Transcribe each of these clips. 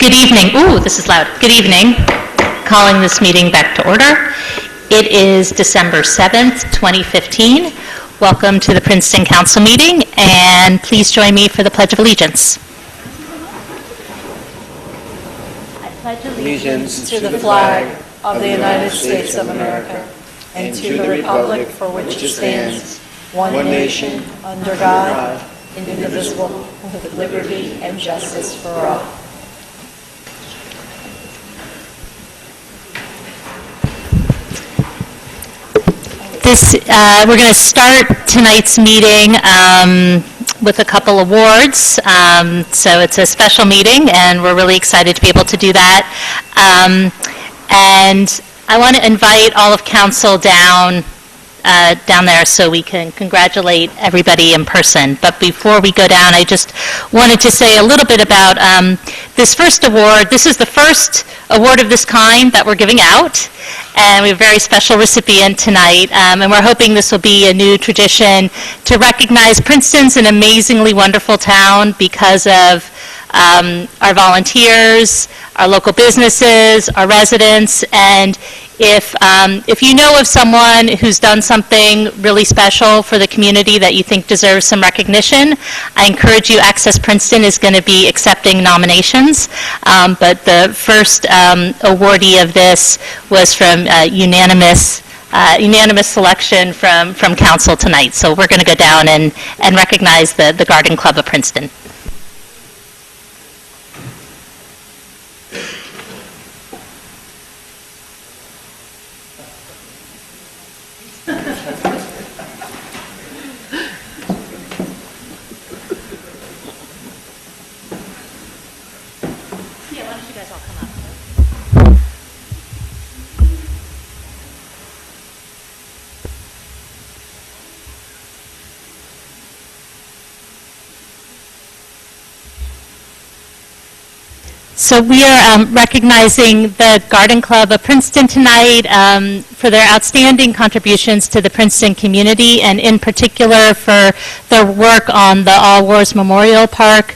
Good evening. Ooh, this is loud. Good evening. Calling this meeting back to order. It is December 7th, 2015. Welcome to the Princeton Council meeting, and please join me for the Pledge of Allegiance. I pledge allegiance to the flag of the United States of America and to the republic for which it stands, one nation, under God, indivisible, with liberty and justice for all. We're going to start tonight's meeting with a couple awards. So it's a special meeting, and we're really excited to be able to do that. And I want to invite all of council down there so we can congratulate everybody in person. But before we go down, I just wanted to say a little bit about this first award. This is the first award of this kind that we're giving out, and we have a very special recipient tonight, and we're hoping this will be a new tradition to recognize Princeton's an amazingly wonderful town because of our volunteers, our local businesses, our residents, and if you know of someone who's done something really special for the community that you think deserves some recognition, I encourage you. Access Princeton is going to be accepting nominations, but the first awardee of this was from unanimous selection from council tonight. So we're going to go down and recognize the Garden Club of Princeton. So we are recognizing the Garden Club of Princeton tonight for their outstanding contributions to the Princeton community, and in particular for their work on the All Wars Memorial Park,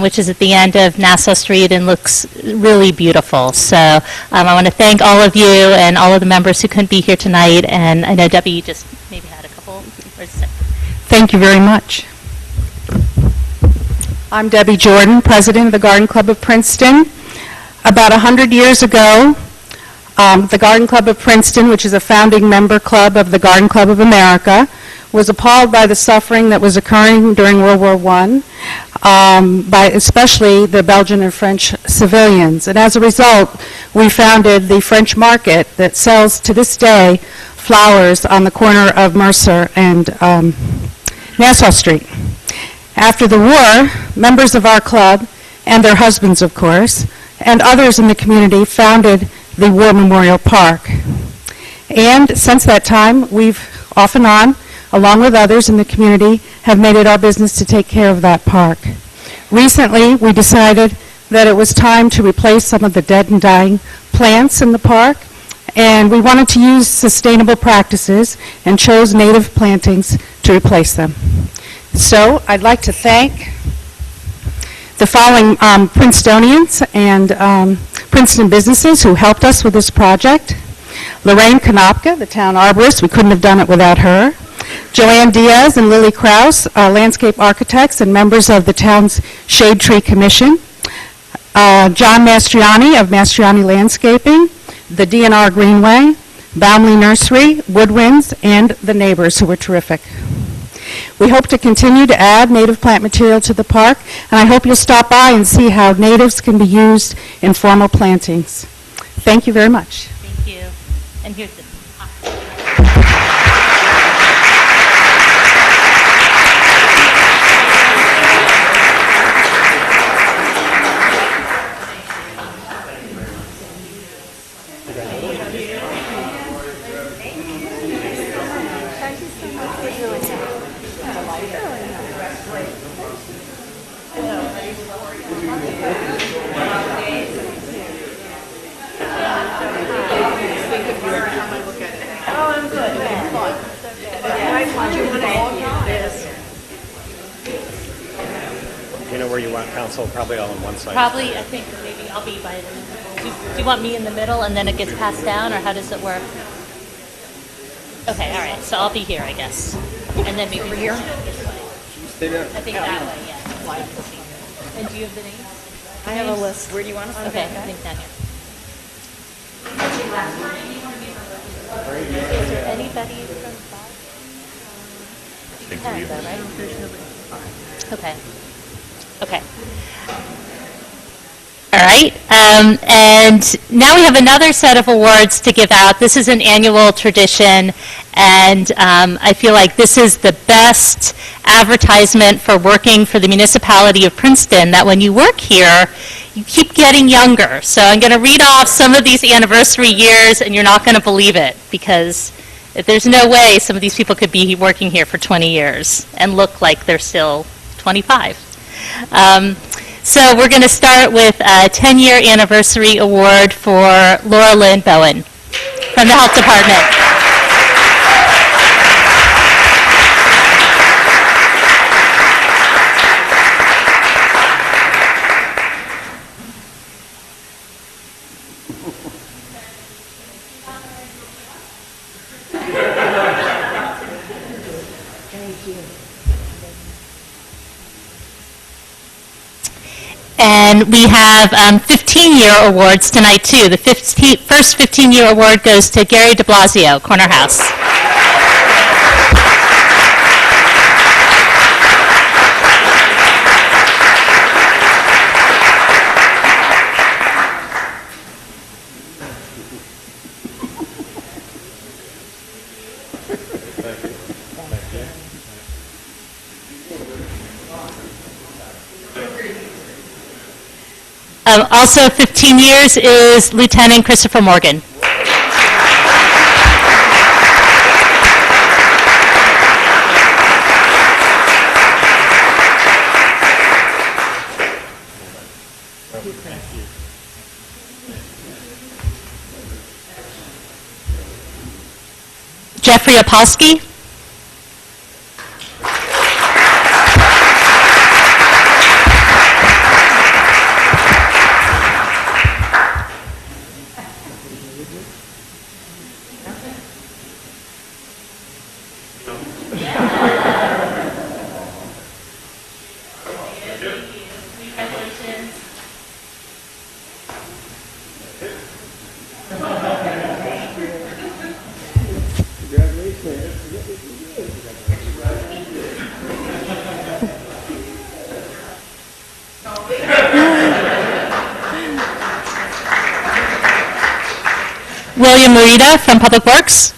which is at the end of Nassau Street and looks really beautiful. So I want to thank all of you and all of the members who couldn't be here tonight, and I know Debbie, you just maybe had a couple words to say. Thank you very much. I'm Debbie Jordan, president of the Garden Club of Princeton. About 100 years ago, the Garden Club of Princeton, which is a founding member club of the Garden Club of America, was appalled by the suffering that was occurring during World War I, by especially the Belgian and French civilians. And as a result, we founded the French Market that sells to this day flowers on the corner of Mercer and Nassau Street. After the war, members of our club, and their husbands, of course, and others in the community founded the War Memorial Park. And since that time, we've off and on, along with others in the community, have made it our business to take care of that park. Recently, we decided that it was time to replace some of the dead and dying plants in the park, and we wanted to use sustainable practices and chose native plantings to replace them. So I'd like to thank the following Princetonians and Princeton businesses who helped us with this project. Lorraine Konopka, the town arborist, we couldn't have done it without her. Joanne Diaz and Lily Krause, landscape architects and members of the town's Shade Tree Commission. John Mastriani of Mastriani Landscaping, the DNR Greenway, Baumley Nursery, Woodwinds, and the neighbors who were terrific. We hope to continue to add native plant material to the park, and I hope you'll stop by and see how natives can be used in formal plantings. Thank you very much. Thank you. And here's the You know where you want council? Probably all on one side. probably, I think, maybe I'll be by. Do you want me in the middle and then it gets passed down, or how does it work? Okay, all right. So I'll be here, I guess, and then maybe over here. Stay there. I think that way. Yeah. And do you have the names? I have a list. Where do you want us to Okay, I think down here. Is there anybody from Bob? Okay. Okay. All right. And now we have another set of awards to give out. This is an annual tradition, and I feel like this is the best advertisement for working for the municipality of Princeton, that when you work here, you keep getting younger. So I'm going to read off some of these anniversary years, and you're not going to believe it, because there's no way some of these people could be working here for 20 years and look like they're still 25. So we're going to start with a 10-year anniversary award for Laura Lynn Bowen from the Health Department. And we have 15-year awards tonight, too. The first 15-year award goes to Gary de Blasio, Corner House. Also 15 years is Lieutenant Christopher Morgan. Jeffrey Opolsky. William Morita from Public Works.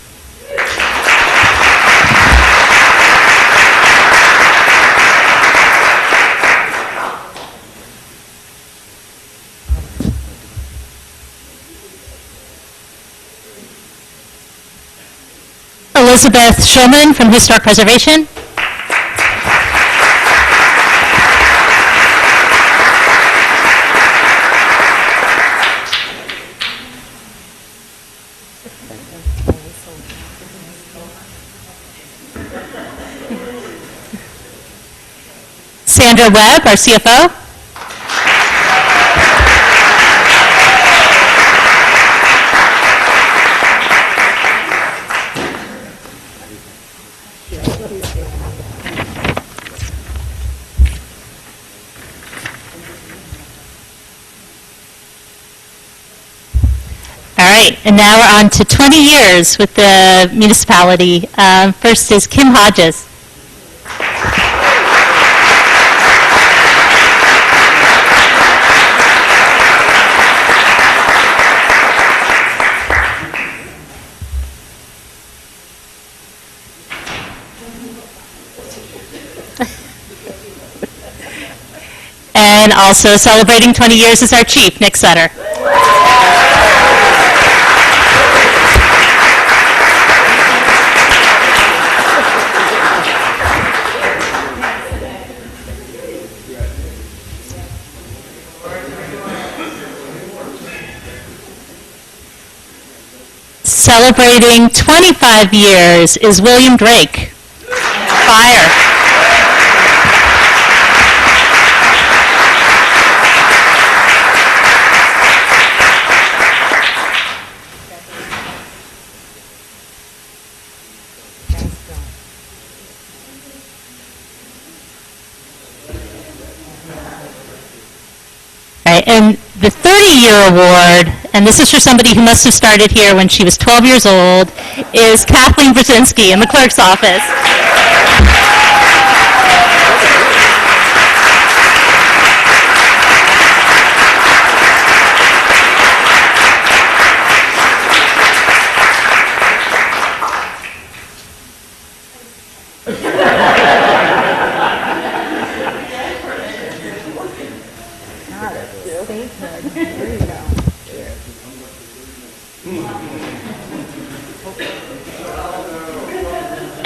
Elizabeth Schulman from Historic Preservation. Sandra Webb, our CFO. All right, and now we're on to 20 years with the municipality. First is Kim Hodges. And also celebrating 20 years is our chief, Nick Sutter. Celebrating 25 years is William Drake. Fire. award, and this is for somebody who must have started here when she was 12 years old, is Kathleen Brzezinski in the clerk's office.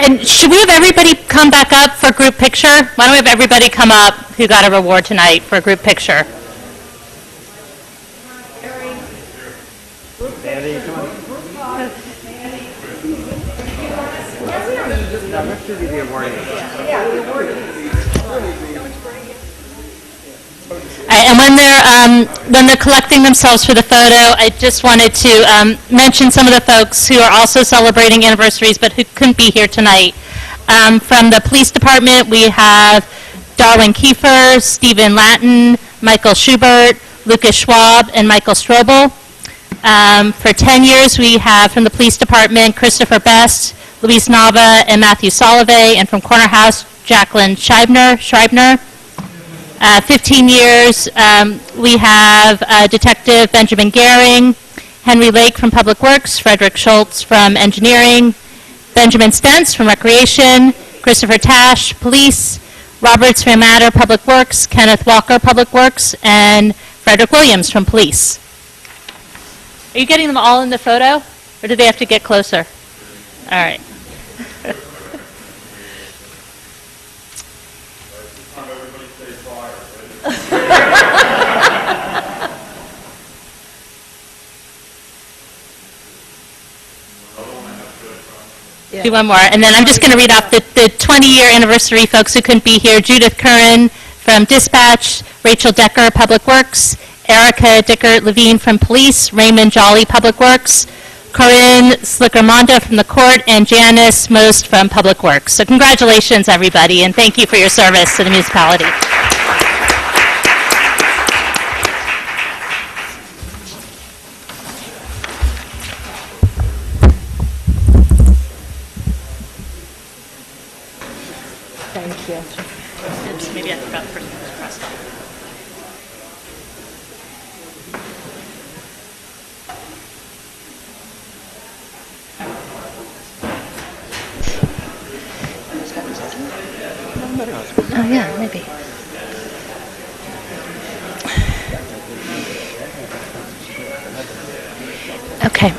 And should we have everybody come back up for group picture? Why don't we have everybody come up who got a reward tonight for a group picture? Andy, come on. No, let's do the award. And when they're collecting themselves for the photo, I just wanted to mention some of the folks who are also celebrating anniversaries but who couldn't be here tonight. From the police department, we have Darwin Kiefer, Stephen Latin, Michael Schubert, Lucas Schwab, and Michael Strobel. For 10 years, we have from the police department Christopher Best, Luis Nava, and Matthew Solivay, and from Corner House, Jacqueline Schreibner. 15 years, we have Detective Benjamin Gehring, Henry Lake from Public Works, Frederick Schultz from Engineering, Benjamin Stentz from Recreation, Christopher Tash, Police, Robert Van Matter, Public Works, Kenneth Walker, Public Works, and Frederick Williams from Police. Are you getting them all in the photo, or do they have to get closer? All right. Yeah. Do one more, and then I'm just going to read off the 20-year anniversary folks who couldn't be here. Judith Curran from Dispatch, Rachel Decker, Public Works, Erica Dickert-Levine from Police, Raymond Jolly, Public Works, Corinne Slickermonda from the Court, and Janice Most from Public Works. So congratulations, everybody, and thank you for your service to the municipality. Thank you. Oops, maybe I forgot the person who was crossed off. Oh, yeah, maybe. Okay.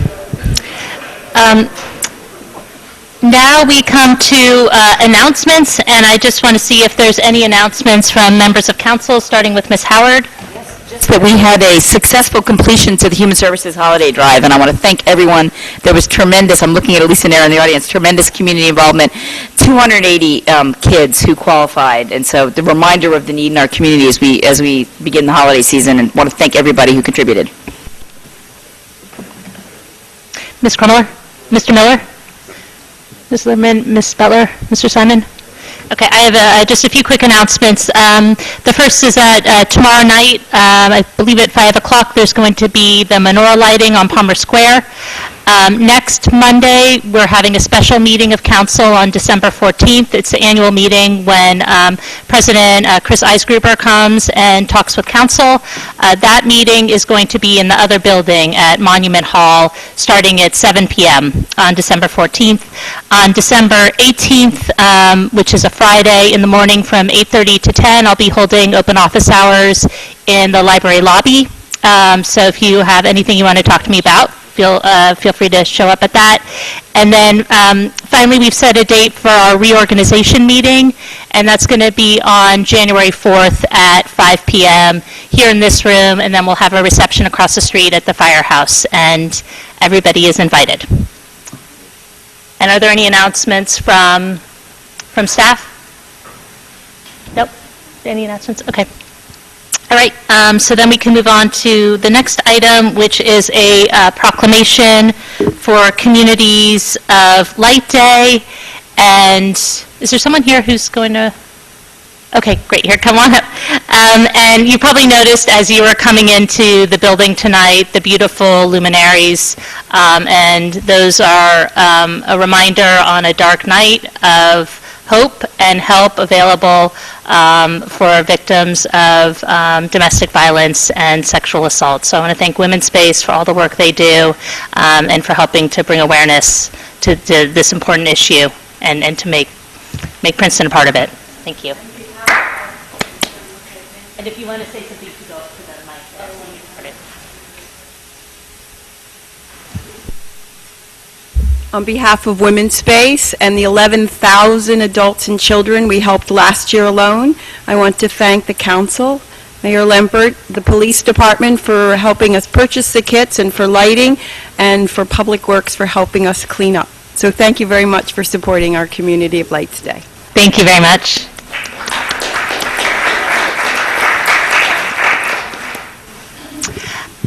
Now we come to announcements, and I just want to see if there's any announcements from members of council, starting with Ms. Howard. That we had a successful completion to the Human Services Holiday Drive, and I want to thank everyone. There was tremendous, I'm looking at Elisa Nair in the audience, tremendous community involvement, 280 kids who qualified, and so the reminder of the need in our community as we begin the holiday season, and want to thank everybody who contributed. Ms. Krumler? Mr. Miller? Ms. Littman? Ms. Butler? Mr. Simon? Okay, I have just a few quick announcements. The first is that tomorrow night, I believe at 5 o'clock, there's going to be the menorah lighting on Palmer Square. Next Monday, we're having a special meeting of council on December 14th. It's the annual meeting when President Chris Eisgruber comes and talks with council. That meeting is going to be in the other building at Monument Hall, starting at 7 p.m. on December 14th. On December 18th, which is a Friday in the morning from 8:30 to 10, I'll be holding open office hours in the library lobby. So if you have anything you want to talk to me about, feel free to show up at that. And then finally, we've set a date for our reorganization meeting, and that's going to be on January 4th at 5 p.m. here in this room, and then we'll have a reception across the street at the firehouse, and everybody is invited. And are there any announcements from staff? Nope. Any announcements? Okay. All right, so then we can move on to the next item, which is a proclamation for Communities of Light Day. And is there someone here who's going to Okay, great. Here, come on up. And you probably noticed as you were coming into the building tonight, the beautiful luminaries, and those are a reminder on a dark night of hope and help available for victims of domestic violence and sexual assault. So I want to thank Women's Space for all the work they do and for helping to bring awareness to this important issue and to make Princeton a part of it. Thank you. And if you want to say something, you can go up to the mic. On behalf of Women's Space and the 11,000 adults and children we helped last year alone, I want to thank the council, Mayor Lempert, the police department for helping us purchase the kits and for lighting, and for Public Works for helping us clean up. So thank you very much for supporting our Community of Lights Day. Thank you very much.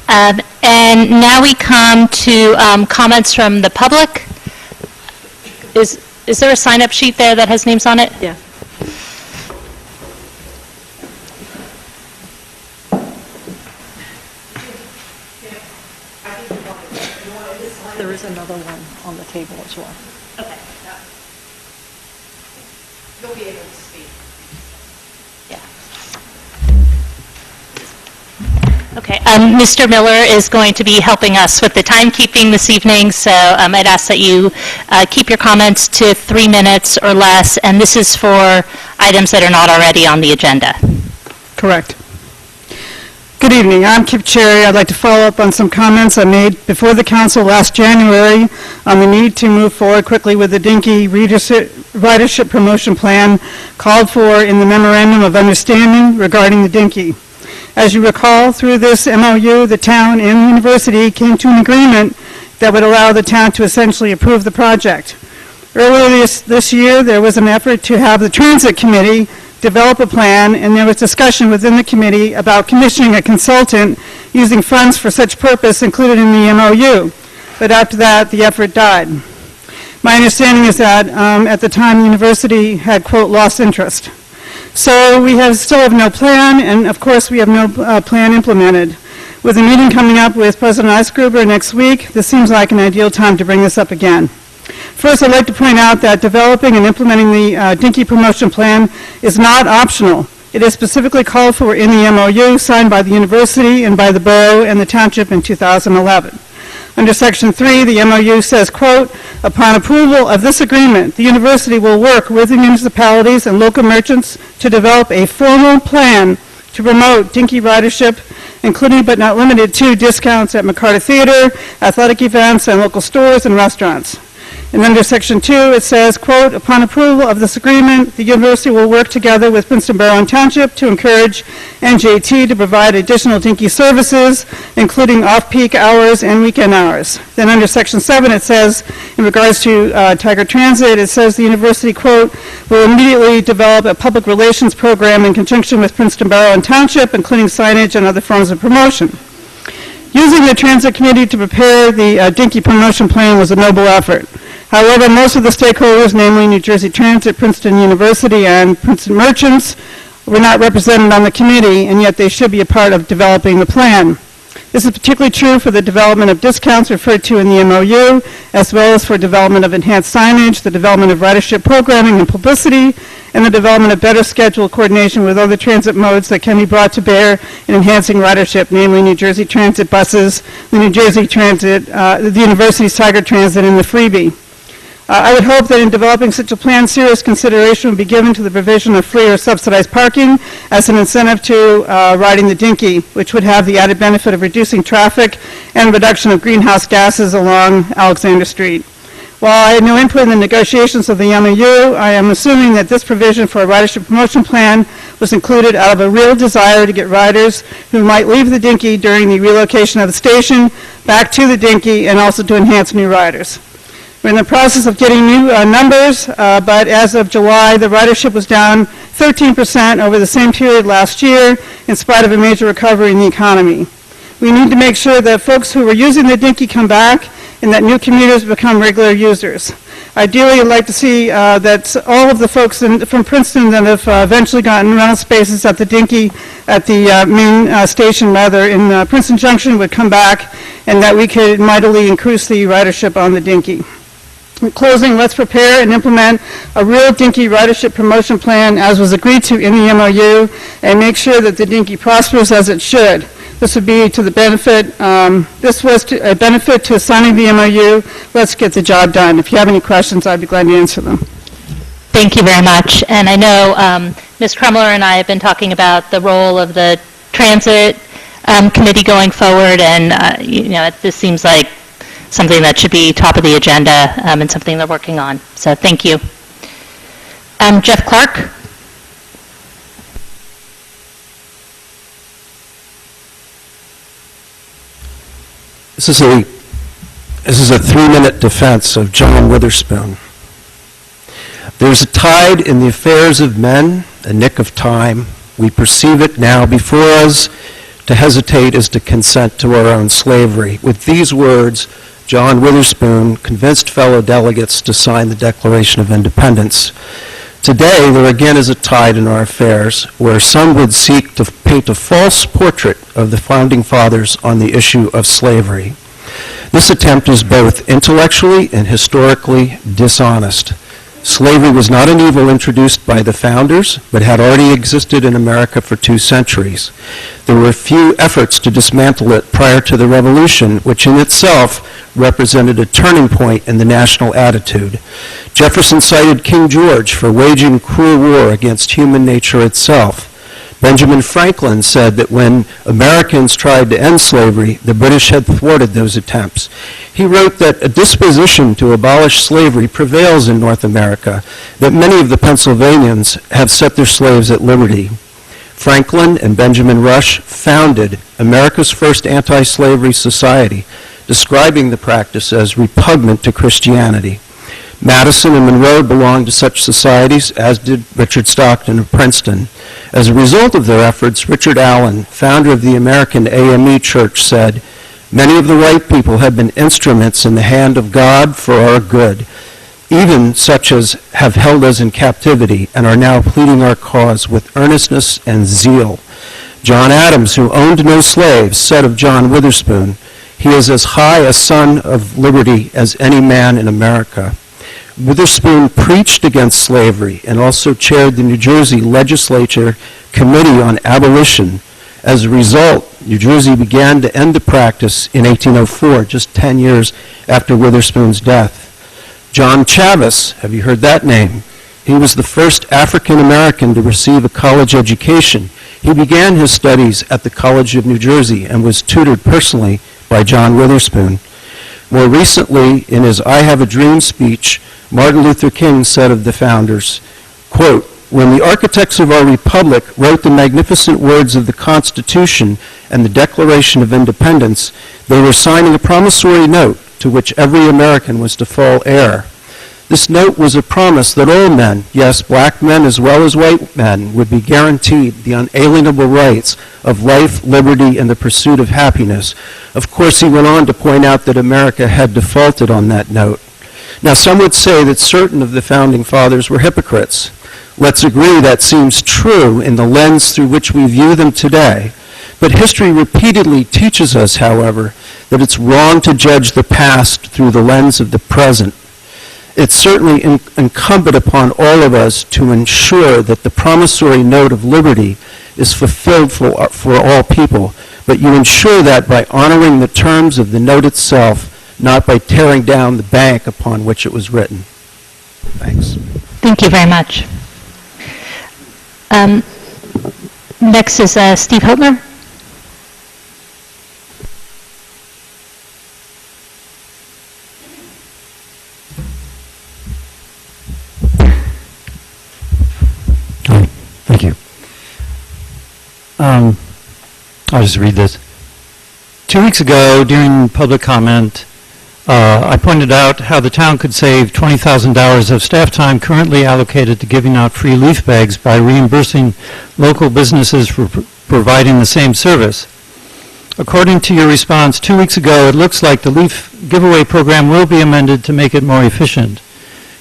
And now we come to comments from the public. Is there a sign-up sheet there that has names on it? Yeah. There is another one on the table as well. Okay. You'll be able to speak. Okay, Mr. Miller is going to be helping us with the timekeeping this evening, so I'd ask that you keep your comments to 3 minutes or less, and this is for items that are not already on the agenda. Correct. Good evening. I'm Kip Cherry. I'd like to follow up on some comments I made before the council last January on the need to move forward quickly with the Dinky ridership promotion plan called for in the Memorandum of Understanding regarding the Dinky. As you recall, through this MOU, the town and the university came to an agreement that would allow the town to essentially approve the project. Earlier this year, there was an effort to have the Transit Committee develop a plan, and there was discussion within the committee about commissioning a consultant using funds for such purpose included in the MOU. But after that, the effort died. My understanding is that at the time, the university had, quote, lost interest. So we still have no plan, and of course we have no plan implemented. With a meeting coming up with President Eisgruber next week, this seems like an ideal time to bring this up again. First, I'd like to point out that developing and implementing the Dinky promotion plan is not optional. It is specifically called for in the MOU signed by the university and by the borough and the township in 2011. Under Section 3, the MOU says, quote, upon approval of this agreement, the university will work with the municipalities and local merchants to develop a formal plan to promote Dinky ridership, including but not limited to discounts at McCarter Theater, athletic events, and local stores and restaurants. And under Section 2, it says, quote, upon approval of this agreement, the university will work together with Princeton Borough and Township to encourage NJT to provide additional Dinky services, including off-peak hours and weekend hours. Then under Section 7, it says, in regards to Tiger Transit, it says the university, quote, will immediately develop a public relations program in conjunction with Princeton Borough and Township, including signage and other forms of promotion. Using the Transit Committee to prepare the Dinky promotion plan was a noble effort. However, most of the stakeholders, namely New Jersey Transit, Princeton University, and Princeton Merchants, were not represented on the committee, and yet they should be a part of developing the plan. This is particularly true for the development of discounts referred to in the MOU, as well as for development of enhanced signage, the development of ridership programming and publicity, and the development of better schedule coordination with other transit modes that can be brought to bear in enhancing ridership, namely New Jersey Transit buses, the New Jersey Transit, the university's Tiger Transit, and the freebie. I would hope that in developing such a plan, serious consideration would be given to the provision of free or subsidized parking as an incentive to riding the Dinky, which would have the added benefit of reducing traffic and reduction of greenhouse gases along Alexander Street. While I had no input in the negotiations of the MOU, I am assuming that this provision for a ridership promotion plan was included out of a real desire to get riders who might leave the Dinky during the relocation of the station back to the Dinky and also to enhance new riders. We're in the process of getting new numbers, but as of July, the ridership was down 13% over the same period last year, in spite of a major recovery in the economy. We need to make sure that folks who were using the Dinky come back, and that new commuters become regular users. Ideally, I'd like to see that all of the folks from Princeton that have eventually gotten rental spaces at the Dinky, at the main station rather, in Princeton Junction would come back, and that we could mightily increase the ridership on the Dinky. In closing, let's prepare and implement a real Dinky ridership promotion plan as was agreed to in the MOU, and make sure that the Dinky prospers as it should. This would be to the benefit, this was a benefit to signing the MOU. Let's get the job done. If you have any questions, I'd be glad to answer them. Thank you very much. And I know Ms. Krumler and I have been talking about the role of the Transit Committee going forward, and this seems like something that should be top of the agenda and something they're working on. So thank you. Jeff Clark. This is a 3-minute defense of John Witherspoon. There's a tide in the affairs of men, a nick of time. We perceive it now before us. To hesitate is to consent to our own slavery. With these words, John Witherspoon convinced fellow delegates to sign the Declaration of Independence. Today, there again is a tide in our affairs where some would seek to paint a false portrait of the Founding Fathers on the issue of slavery. This attempt is both intellectually and historically dishonest. Slavery was not an evil introduced by the founders, but had already existed in America for 2 centuries. There were few efforts to dismantle it prior to the Revolution, which in itself represented a turning point in the national attitude. Jefferson cited King George for waging cruel war against human nature itself. Benjamin Franklin said that when Americans tried to end slavery, the British had thwarted those attempts. He wrote that a disposition to abolish slavery prevails in North America, that many of the Pennsylvanians have set their slaves at liberty. Franklin and Benjamin Rush founded America's first anti-slavery society, describing the practice as repugnant to Christianity. Madison and Monroe belonged to such societies, as did Richard Stockton of Princeton. As a result of their efforts, Richard Allen, founder of the American AME Church, said, "Many of the white people have been instruments in the hand of God for our good, even such as have held us in captivity and are now pleading our cause with earnestness and zeal." John Adams, who owned no slaves, said of John Witherspoon, "He is as high a son of liberty as any man in America." Witherspoon preached against slavery and also chaired the New Jersey Legislature Committee on Abolition. As a result, New Jersey began to end the practice in 1804, just 10 years after Witherspoon's death. John Chavis, have you heard that name? He was the first African American to receive a college education. He began his studies at the College of New Jersey and was tutored personally by John Witherspoon. More recently, in his I Have a Dream speech, Martin Luther King said of the founders, quote, "When the architects of our republic wrote the magnificent words of the Constitution and the Declaration of Independence, they were signing a promissory note to which every American was to fall heir. This note was a promise that all men, yes, black men as well as white men, would be guaranteed the unalienable rights of life, liberty, and the pursuit of happiness." Of course, he went on to point out that America had defaulted on that note. Now, some would say that certain of the Founding Fathers were hypocrites. Let's agree that seems true in the lens through which we view them today. But history repeatedly teaches us, however, that it's wrong to judge the past through the lens of the present. It's certainly incumbent upon all of us to ensure that the promissory note of liberty is fulfilled for all people, but you ensure that by honoring the terms of the note itself, not by tearing down the bank upon which it was written. Thanks. Thank you very much. Next is Steve Hotler. Hi, thank you. I'll just read this. 2 weeks ago, during public comment, I pointed out how the town could save $20,000 of staff time currently allocated to giving out free leaf bags by reimbursing local businesses for providing the same service. According to your response 2 weeks ago, it looks like the leaf giveaway program will be amended to make it more efficient.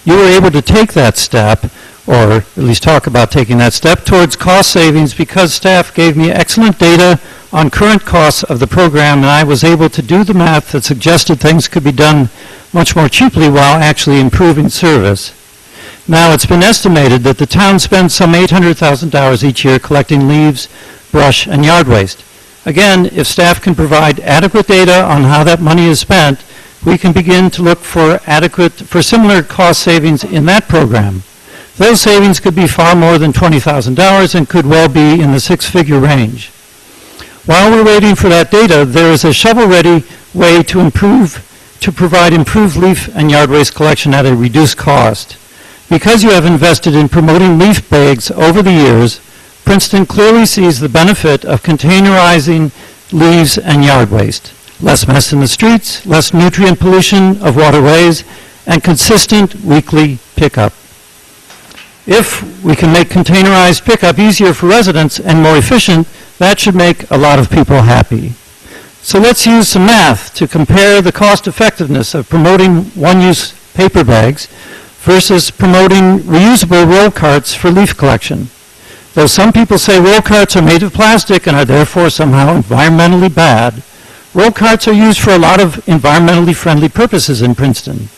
You were able to take that step, or at least talk about taking that step, towards cost savings because staff gave me excellent data on current costs of the program, and I was able to do the math that suggested things could be done much more cheaply while actually improving service. Now, it's been estimated that the town spends some $800,000 each year collecting leaves, brush, and yard waste. Again, if staff can provide adequate data on how that money is spent, we can begin to look for similar cost savings in that program. Those savings could be far more than $20,000 and could well be in the six-figure range. While we're waiting for that data, there is a shovel-ready way to provide improved leaf and yard waste collection at a reduced cost. Because you have invested in promoting leaf bags over the years, Princeton clearly sees the benefit of containerizing leaves and yard waste. Less mess in the streets, less nutrient pollution of waterways, and consistent weekly pickup. If we can make containerized pickup easier for residents and more efficient, that should make a lot of people happy. So let's use some math to compare the cost effectiveness of promoting one-use paper bags versus promoting reusable roll carts for leaf collection. Though some people say roll carts are made of plastic and are therefore somehow environmentally bad, roll carts are used for a lot of environmentally friendly purposes in Princeton.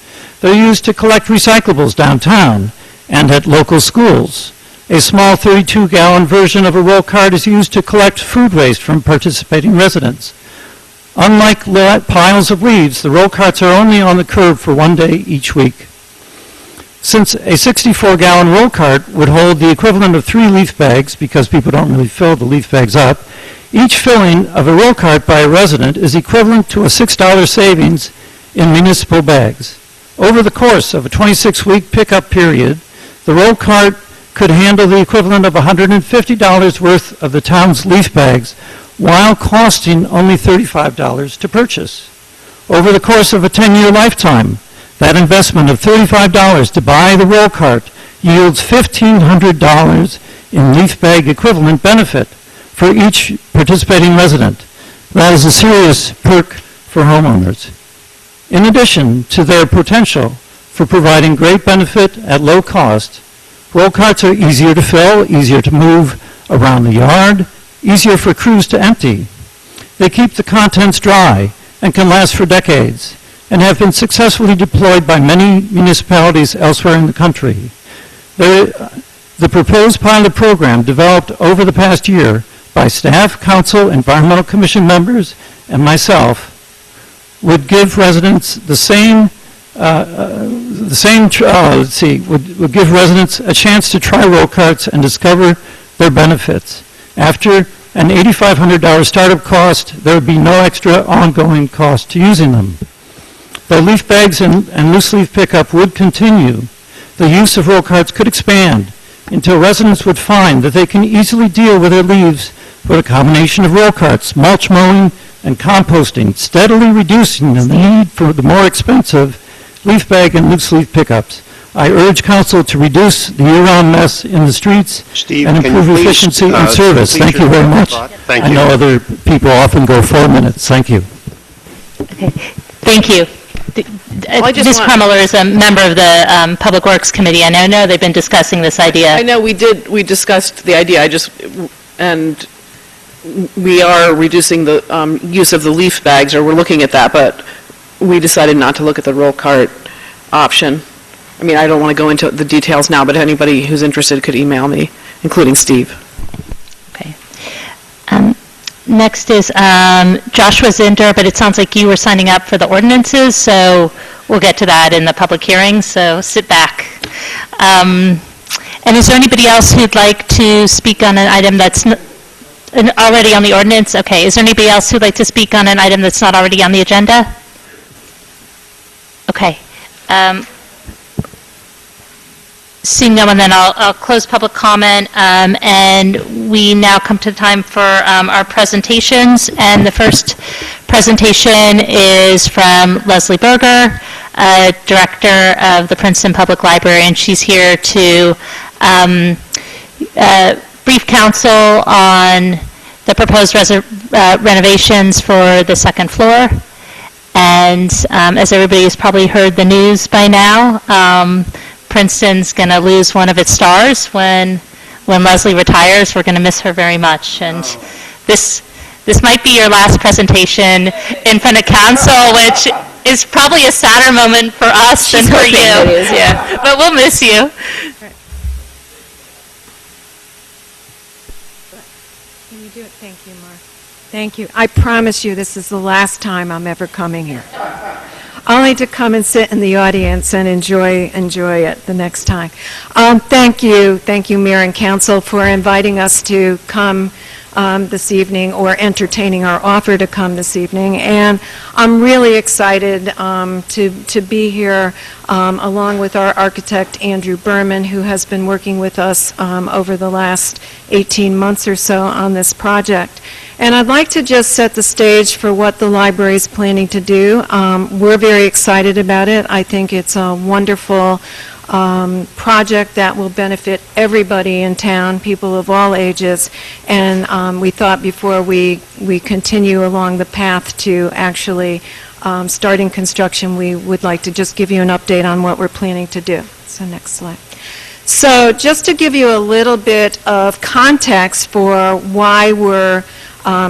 They're used to collect recyclables downtown and at local schools. A small 32-gallon version of a roll cart is used to collect food waste from participating residents. Unlike piles of leaves, the roll carts are only on the curb for 1 day each week. Since a 64-gallon roll cart would hold the equivalent of 3 leaf bags, because people don't really fill the leaf bags up, each filling of a roll cart by a resident is equivalent to a $6 savings in municipal bags. Over the course of a 26-week pickup period, the roll cart could handle the equivalent of $150 worth of the town's leaf bags while costing only $35 to purchase. Over the course of a 10-year lifetime, that investment of $35 to buy the roll cart yields $1,500 in leaf bag equivalent benefit for each participating resident. That is a serious perk for homeowners. In addition to their potential for providing great benefit at low cost, roll carts are easier to fill, easier to move around the yard, easier for crews to empty. They keep the contents dry and can last for decades, and have been successfully deployed by many municipalities elsewhere in the country. The proposed pilot program, developed over the past year by staff, council, environmental commission members, and myself, would give residents would give residents a chance to try roll carts and discover their benefits. After an $8,500 startup cost, there would be no extra ongoing cost to using them. Though leaf bags and loose leaf pickup would continue, the use of roll carts could expand until residents would find that they can easily deal with their leaves with a combination of roll carts, mulch mowing, and composting, steadily reducing the need for the more expensive leaf bag and loose leaf pickups. I urge council to reduce the year-round mess in the streets and improve efficiency and service. Thank you very much. I know other people often go 4 minutes. Thank you. Okay. Thank you. Ms. Krummeler is a member of the Public Works Committee, and I know they've been discussing this idea. I know we discussed the idea, and we are reducing the use of the leaf bags, or we're looking at that, but we decided not to look at the roll cart option. I mean, I don't want to go into the details now, but anybody who's interested could email me, including Steve. Okay. Next is Joshua Zinder, but it sounds like you were signing up for the ordinances, so we'll get to that in the public hearing, so sit back. And is there anybody else who'd like to speak on an item that's already on the ordinance? Okay, is there anybody else who'd like to speak on an item that's not already on the agenda? Okay. Seeing no one, then I'll close public comment, and we now come to the time for our presentations. And the first presentation is from Leslie Berger, Director of the Princeton Public Library, and she's here to brief council on the proposed renovations for the second floor. And as everybody has probably heard the news by now, Princeton's going to lose one of its stars when Leslie retires. We're going to miss her very much. And this might be your last presentation in front of council, which is probably a sadder moment for us than for you. It is, yeah. But we'll miss you. Can you do it? Thank you, Mark. Thank you. I promise you this is the last time I'm ever coming here. Only to come and sit in the audience and enjoy it the next time. Thank you, Mayor and Council, for inviting us to come this evening, or entertaining our offer to come this evening. And I'm really excited to be here along with our architect, Andrew Berman, who has been working with us over the last 18 months or so on this project. And I'd like to just set the stage for what the library is planning to do. We're very excited about it. I think it's a wonderful project that will benefit everybody in town, people of all ages, and we thought before we continue along the path to actually starting construction, we would like to just give you an update on what we're planning to do. So next slide. So just to give you a little bit of context for why we're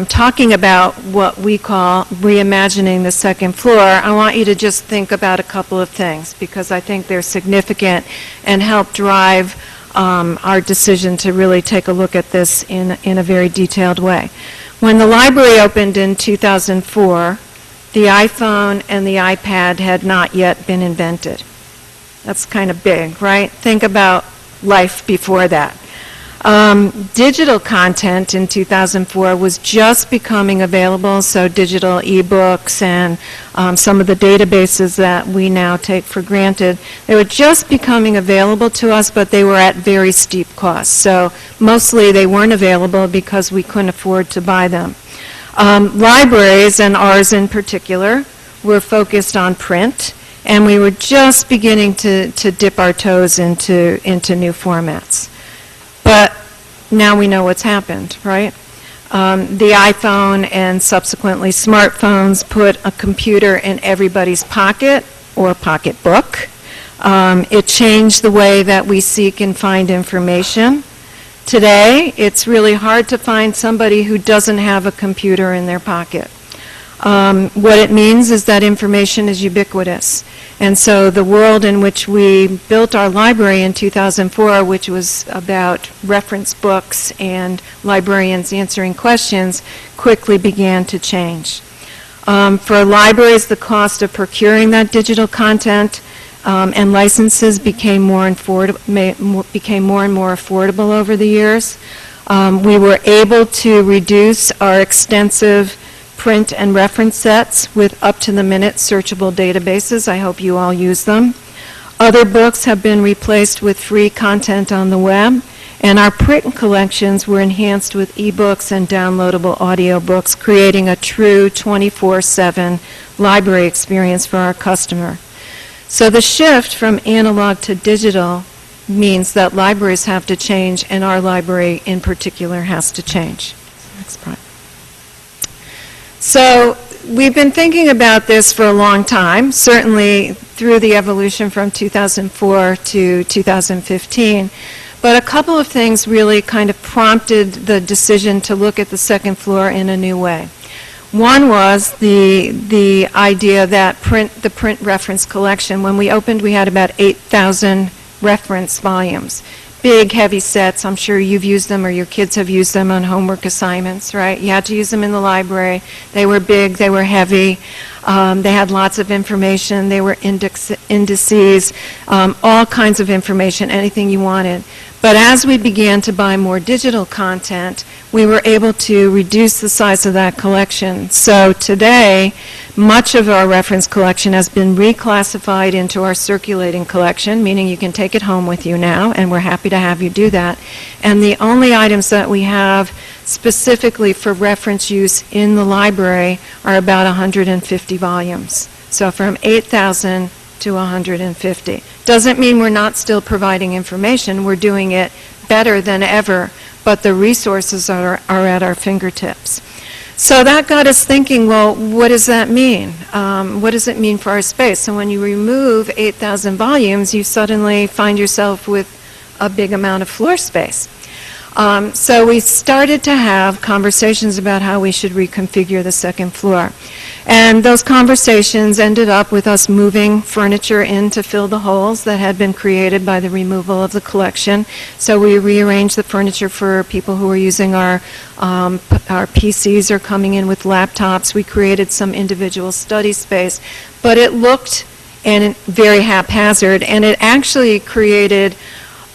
talking about what we call reimagining the second floor, I want you to just think about a couple of things, because I think they're significant and help drive our decision to really take a look at this in a very detailed way. When the library opened in 2004, the iPhone and the iPad had not yet been invented. That's kind of big, right? Think about life before that. Digital content in 2004 was just becoming available, so digital ebooks and some of the databases that we now take for granted, they were just becoming available to us, but they were at very steep costs. So mostly they weren't available because we couldn't afford to buy them. Libraries, and ours in particular, were focused on print, and we were just beginning to dip our toes into new formats. But now we know what's happened, right? The iPhone and subsequently smartphones put a computer in everybody's pocket or pocketbook. It changed the way that we seek and find information. Today, it's really hard to find somebody who doesn't have a computer in their pocket. What it means is that information is ubiquitous. And so the world in which we built our library in 2004, which was about reference books and librarians answering questions, quickly began to change. For libraries, the cost of procuring that digital content and licenses became more and more affordable over the years. We were able to reduce our extensive print and reference sets with up-to-the-minute searchable databases. I hope you all use them. Other books have been replaced with free content on the web, and our print collections were enhanced with ebooks and downloadable audiobooks, creating a true 24/7 library experience for our customer. So the shift from analog to digital means that libraries have to change, and our library in particular has to change. Next slide. So we've been thinking about this for a long time, certainly through the evolution from 2004 to 2015. But a couple of things really kind of prompted the decision to look at the second floor in a new way. One was the idea that the print reference collection. When we opened, we had about 8,000 reference volumes. Big, heavy sets. I'm sure you've used them or your kids have used them on homework assignments, right? You had to use them in the library. They were big, they were heavy, they had lots of information, they were indices, all kinds of information, anything you wanted. But as we began to buy more digital content, we were able to reduce the size of that collection. So today, much of our reference collection has been reclassified into our circulating collection, meaning you can take it home with you now, and we're happy to have you do that. And the only items that we have specifically for reference use in the library are about 150 volumes. So from 8,000 to 150. Doesn't mean we're not still providing information. We're doing it better than ever, but the resources are at our fingertips. So that got us thinking, well, what does that mean? What does it mean for our space? So when you remove 8,000 volumes, you suddenly find yourself with a big amount of floor space. So we started to have conversations about how we should reconfigure the second floor. And those conversations ended up with us moving furniture in to fill the holes that had been created by the removal of the collection. So we rearranged the furniture for people who were using our PCs or coming in with laptops. We created some individual study space. But it looked very haphazard, and it actually created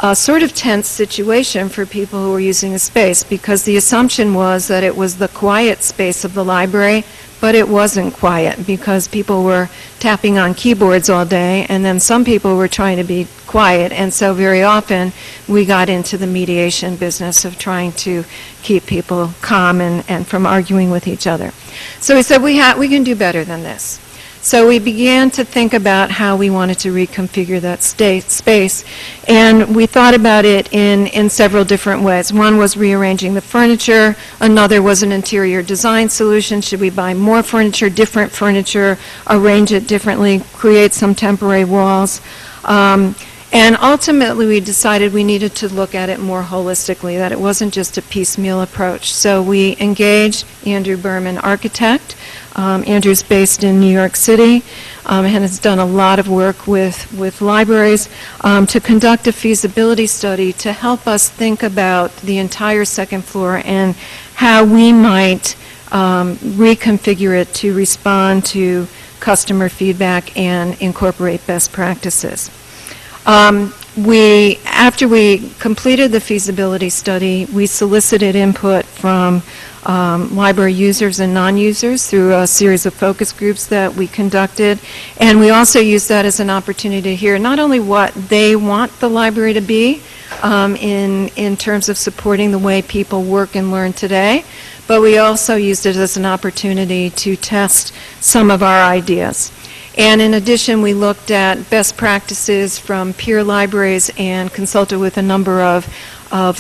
a sort of tense situation for people who were using the space, because the assumption was that it was the quiet space of the library, but it wasn't quiet because people were tapping on keyboards all day, and then some people were trying to be quiet, and so very often we got into the mediation business of trying to keep people calm and from arguing with each other. So we said we can do better than this. So we began to think about how we wanted to reconfigure that space, and we thought about it in several different ways. One was rearranging the furniture. Another was an interior design solution. Should we buy more furniture, different furniture, arrange it differently, create some temporary walls? And ultimately, we decided we needed to look at it more holistically, that it wasn't just a piecemeal approach. So we engaged Andrew Berman, architect. Andrew's based in New York City and has done a lot of work with libraries to conduct a feasibility study to help us think about the entire second floor and how we might reconfigure it to respond to customer feedback and incorporate best practices. After we completed the feasibility study, we solicited input from library users and non-users through a series of focus groups that we conducted, and we also used that as an opportunity to hear not only what they want the library to be in terms of supporting the way people work and learn today, but we also used it as an opportunity to test some of our ideas. And in addition, we looked at best practices from peer libraries and consulted with a number of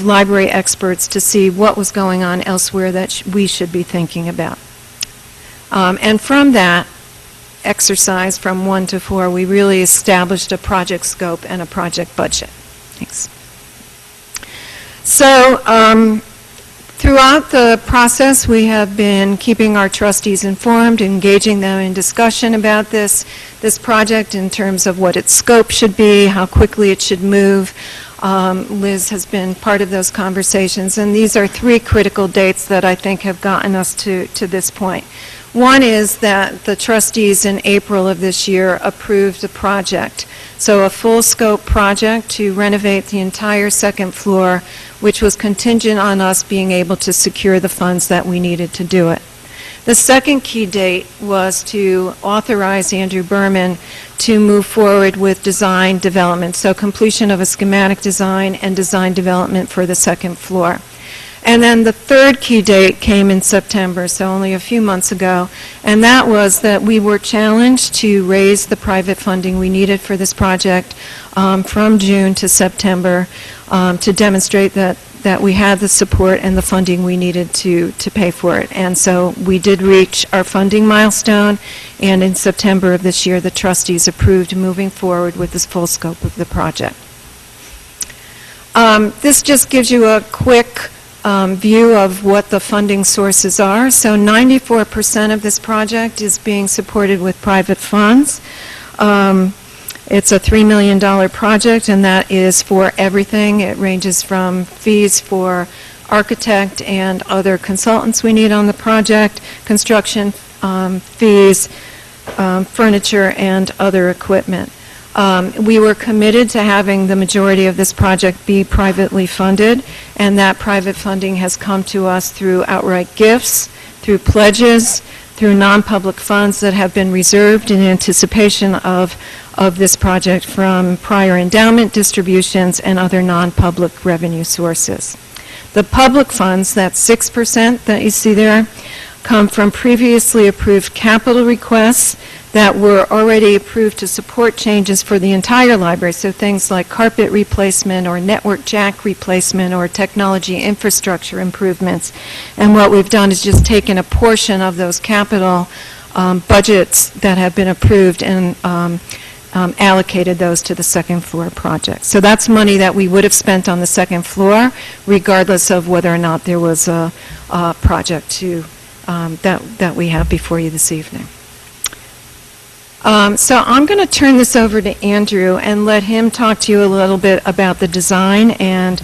library experts to see what was going on elsewhere that we should be thinking about. And from that exercise, from 1 to 4, we really established a project scope and a project budget. Thanks. So throughout the process, we have been keeping our trustees informed, engaging them in discussion about this project in terms of what its scope should be, how quickly it should move. Liz has been part of those conversations, and these are 3 critical dates that I think have gotten us to this point. One is that the trustees in April of this year approved the project, so a full scope project to renovate the entire second floor, which was contingent on us being able to secure the funds that we needed to do it. The second key date was to authorize Andrew Berman to move forward with design development, so completion of a schematic design and design development for the second floor. And then the third key date came in September, so only a few months ago, and that was that we were challenged to raise the private funding we needed for this project from June to September to demonstrate that we had the support and the funding we needed to pay for it. And so we did reach our funding milestone, and in September of this year, the trustees approved moving forward with this full scope of the project. This just gives you a quick view of what the funding sources are. So 94% of this project is being supported with private funds. It's a $3 million project, and that is for everything. It ranges from fees for architect and other consultants we need on the project, construction fees, furniture, and other equipment. We were committed to having the majority of this project be privately funded, and that private funding has come to us through outright gifts, through pledges, through non-public funds that have been reserved in anticipation of this project from prior endowment distributions and other non-public revenue sources. The public funds, that 6% that you see there, come from previously approved capital requests that were already approved to support changes for the entire library, so things like carpet replacement or network jack replacement or technology infrastructure improvements. And what we've done is just taken a portion of those capital budgets that have been approved and allocated those to the second floor project. So that's money that we would have spent on the second floor, regardless of whether or not there was a project that we have before you this evening. So I'm going to turn this over to Andrew and let him talk to you a little bit about the design and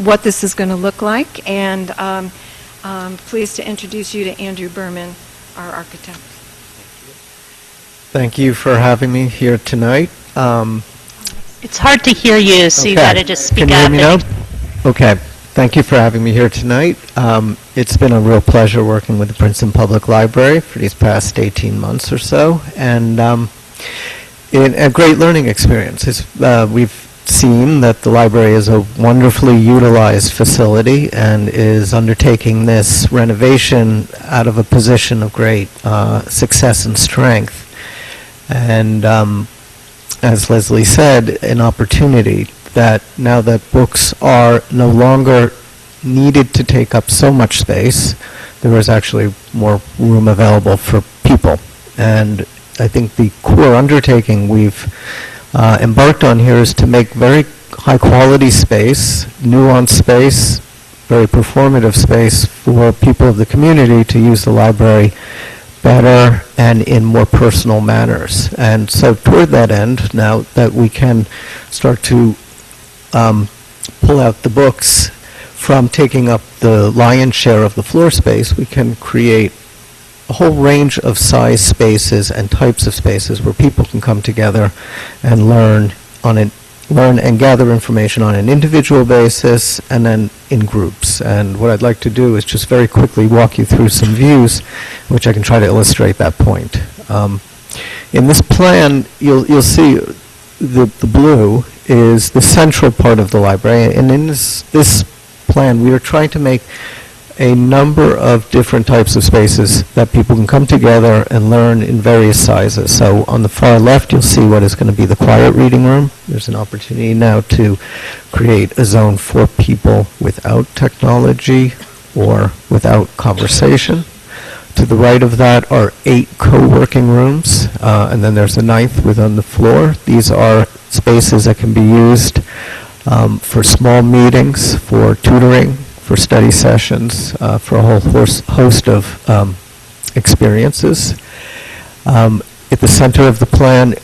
what this is going to look like. And pleased to introduce you to Andrew Berman, our architect. Thank you for having me here tonight. It's hard to hear you, so you got to just speak Can you up. hear me now? Okay. Thank you for having me here tonight. It's been a real pleasure working with the Princeton Public Library for these past 18 months or so, and a great learning experience. We've seen that the library is a wonderfully utilized facility and is undertaking this renovation out of a position of great success and strength. And as Leslie said, an opportunity that now that books are no longer needed to take up so much space, there is actually more room available for people. And I think the core undertaking we've embarked on here is to make very high-quality space, nuanced space, very performative space for people of the community to use the library better and in more personal manners. And so toward that end, now that we can start to pull out the books from taking up the lion's share of the floor space, we can create a whole range of size spaces and types of spaces where people can come together and learn and gather information on an individual basis and then in groups. And what I'd like to do is just very quickly walk you through some views, which I can try to illustrate that point. In this plan, you'll see the blue is the central part of the library, and in this plan, we are trying to make a number of different types of spaces that people can come together and learn in various sizes. So on the far left, you'll see what is going to be the quiet reading room. There's an opportunity now to create a zone for people without technology or without conversation. To the right of that are 8 co-working rooms, and then there's a 9th within the floor. These are spaces that can be used for small meetings, for tutoring, for study sessions, for a whole host of experiences. At the center of the plan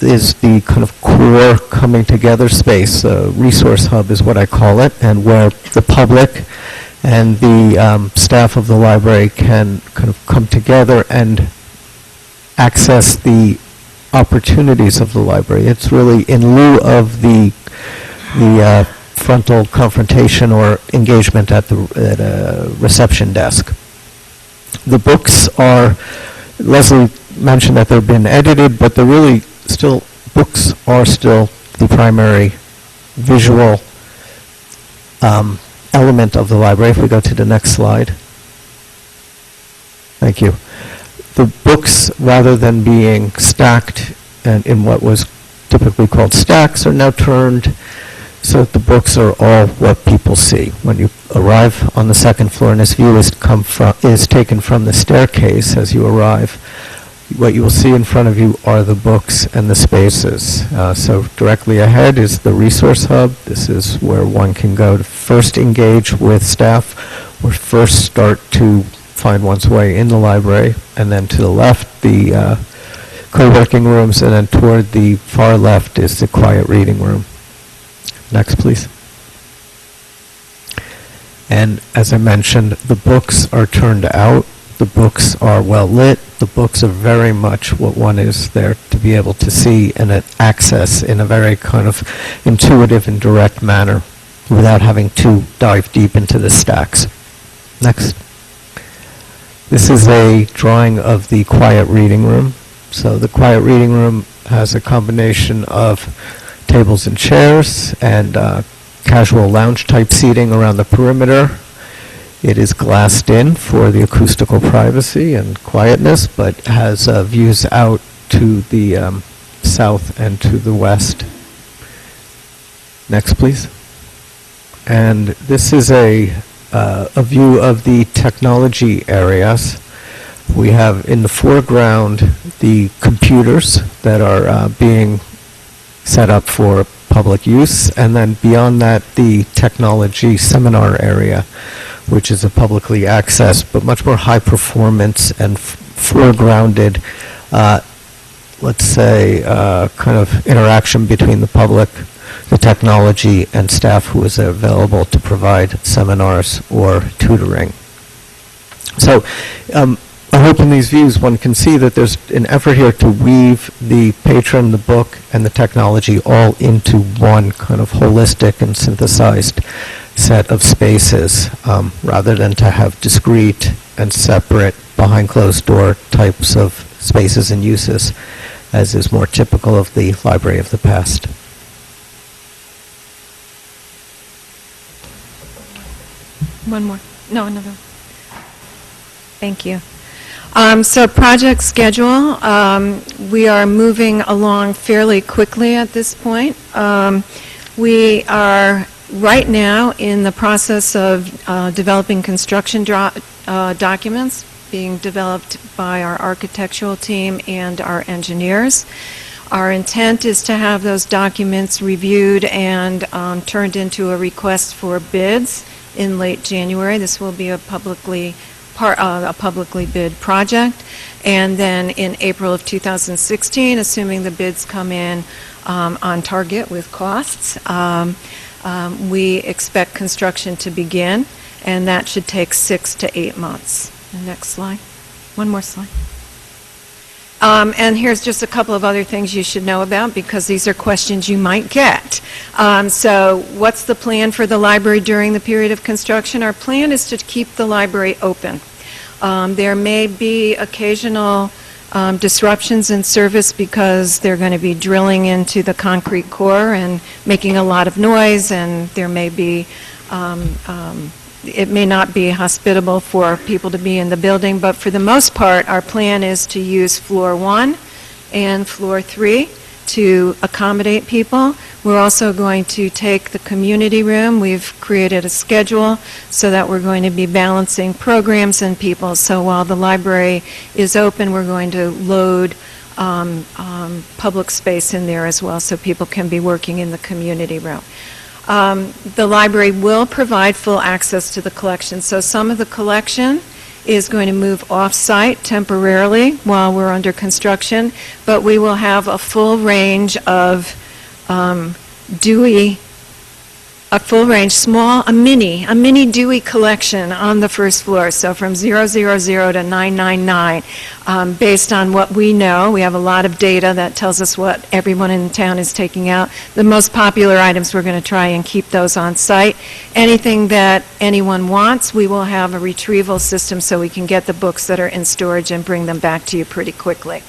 is the kind of core coming together space. Resource hub is what I call it, and where the public and the staff of the library can kind of come together and access the opportunities of the library. It's really in lieu of the frontal confrontation or engagement at a reception desk. The books are, Leslie mentioned that they've been edited, but they're really still, books are still the primary visual element of the library. If we go to the next slide. Thank you. The books, rather than being stacked and in what was typically called stacks, are now turned so that the books are all what people see. When you arrive on the second floor, and this view is taken from the staircase as you arrive, what you will see in front of you are the books and the spaces. So directly ahead is the resource hub. This is where one can go to first engage with staff or first start to find one's way in the library. And then to the left, the co-working rooms, and then toward the far left is the quiet reading room. Next, please. And as I mentioned, the books are turned out. The books are well lit. The books are very much what one is there to be able to see and access in a very kind of intuitive and direct manner without having to dive deep into the stacks. Next. This is a drawing of the quiet reading room. So the quiet reading room has a combination of tables and chairs and casual lounge type seating around the perimeter. It is glassed in for the acoustical privacy and quietness, but has views out to the south and to the west. Next, please. And this is a view of the technology areas. We have in the foreground the computers that are being set up for public use, and then beyond that the technology seminar area, which is a publicly accessed but much more high performance and foregrounded, let's say, kind of interaction between the public, the technology, and staff who is available to provide seminars or tutoring. So I hope in these views one can see that there's an effort here to weave the patron, the book, and the technology all into one kind of holistic and synthesized set of spaces, rather than to have discrete and separate behind closed door types of spaces and uses, as is more typical of the library of the past. One more. No, another. Thank you. So project schedule, we are moving along fairly quickly at this point. We are right now in the process of developing construction documents being developed by our architectural team and our engineers. Our intent is to have those documents reviewed and turned into a request for bids in late January. This will be a publicly bid project. And then in April of 2016, assuming the bids come in on target with costs, we expect construction to begin, and that should take 6 to 8 months. The next slide. One more slide. And here's just a couple of other things you should know about, because these are questions you might get. So what's the plan for the library during the period of construction? Our plan is to keep the library open. There may be occasional disruptions in service because they're going to be drilling into the concrete core and making a lot of noise, and there may be it may not be hospitable for people to be in the building, but for the most part, our plan is to use floor 1 and floor 3 to accommodate people. We're also going to take the community room. We've created a schedule so that we're going to be balancing programs and people. So while the library is open, we're going to load public space in there as well, so people can be working in the community room. The library will provide full access to the collection. So some of the collection is going to move off-site temporarily while we're under construction, but we will have a full range of a mini Dewey collection on the first floor, so from 000 to 999. Based on what we know, we have a lot of data that tells us what everyone in town is taking out. The most popular items, we're going to try and keep those on site. Anything that anyone wants, we will have a retrieval system so we can get the books that are in storage and bring them back to you pretty quickly.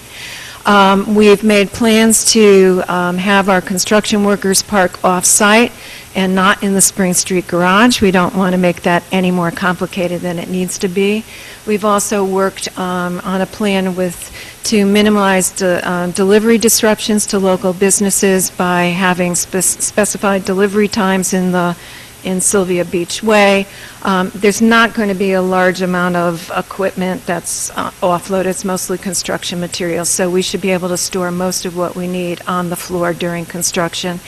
We've made plans to have our construction workers park off-site and not in the Spring Street garage. We don't want to make that any more complicated than it needs to be. We've also worked on a plan to minimize delivery disruptions to local businesses by having specified delivery times in Sylvia Beach Way. There's not going to be a large amount of equipment that's offloaded. It's mostly construction materials, so we should be able to store most of what we need on the floor during construction.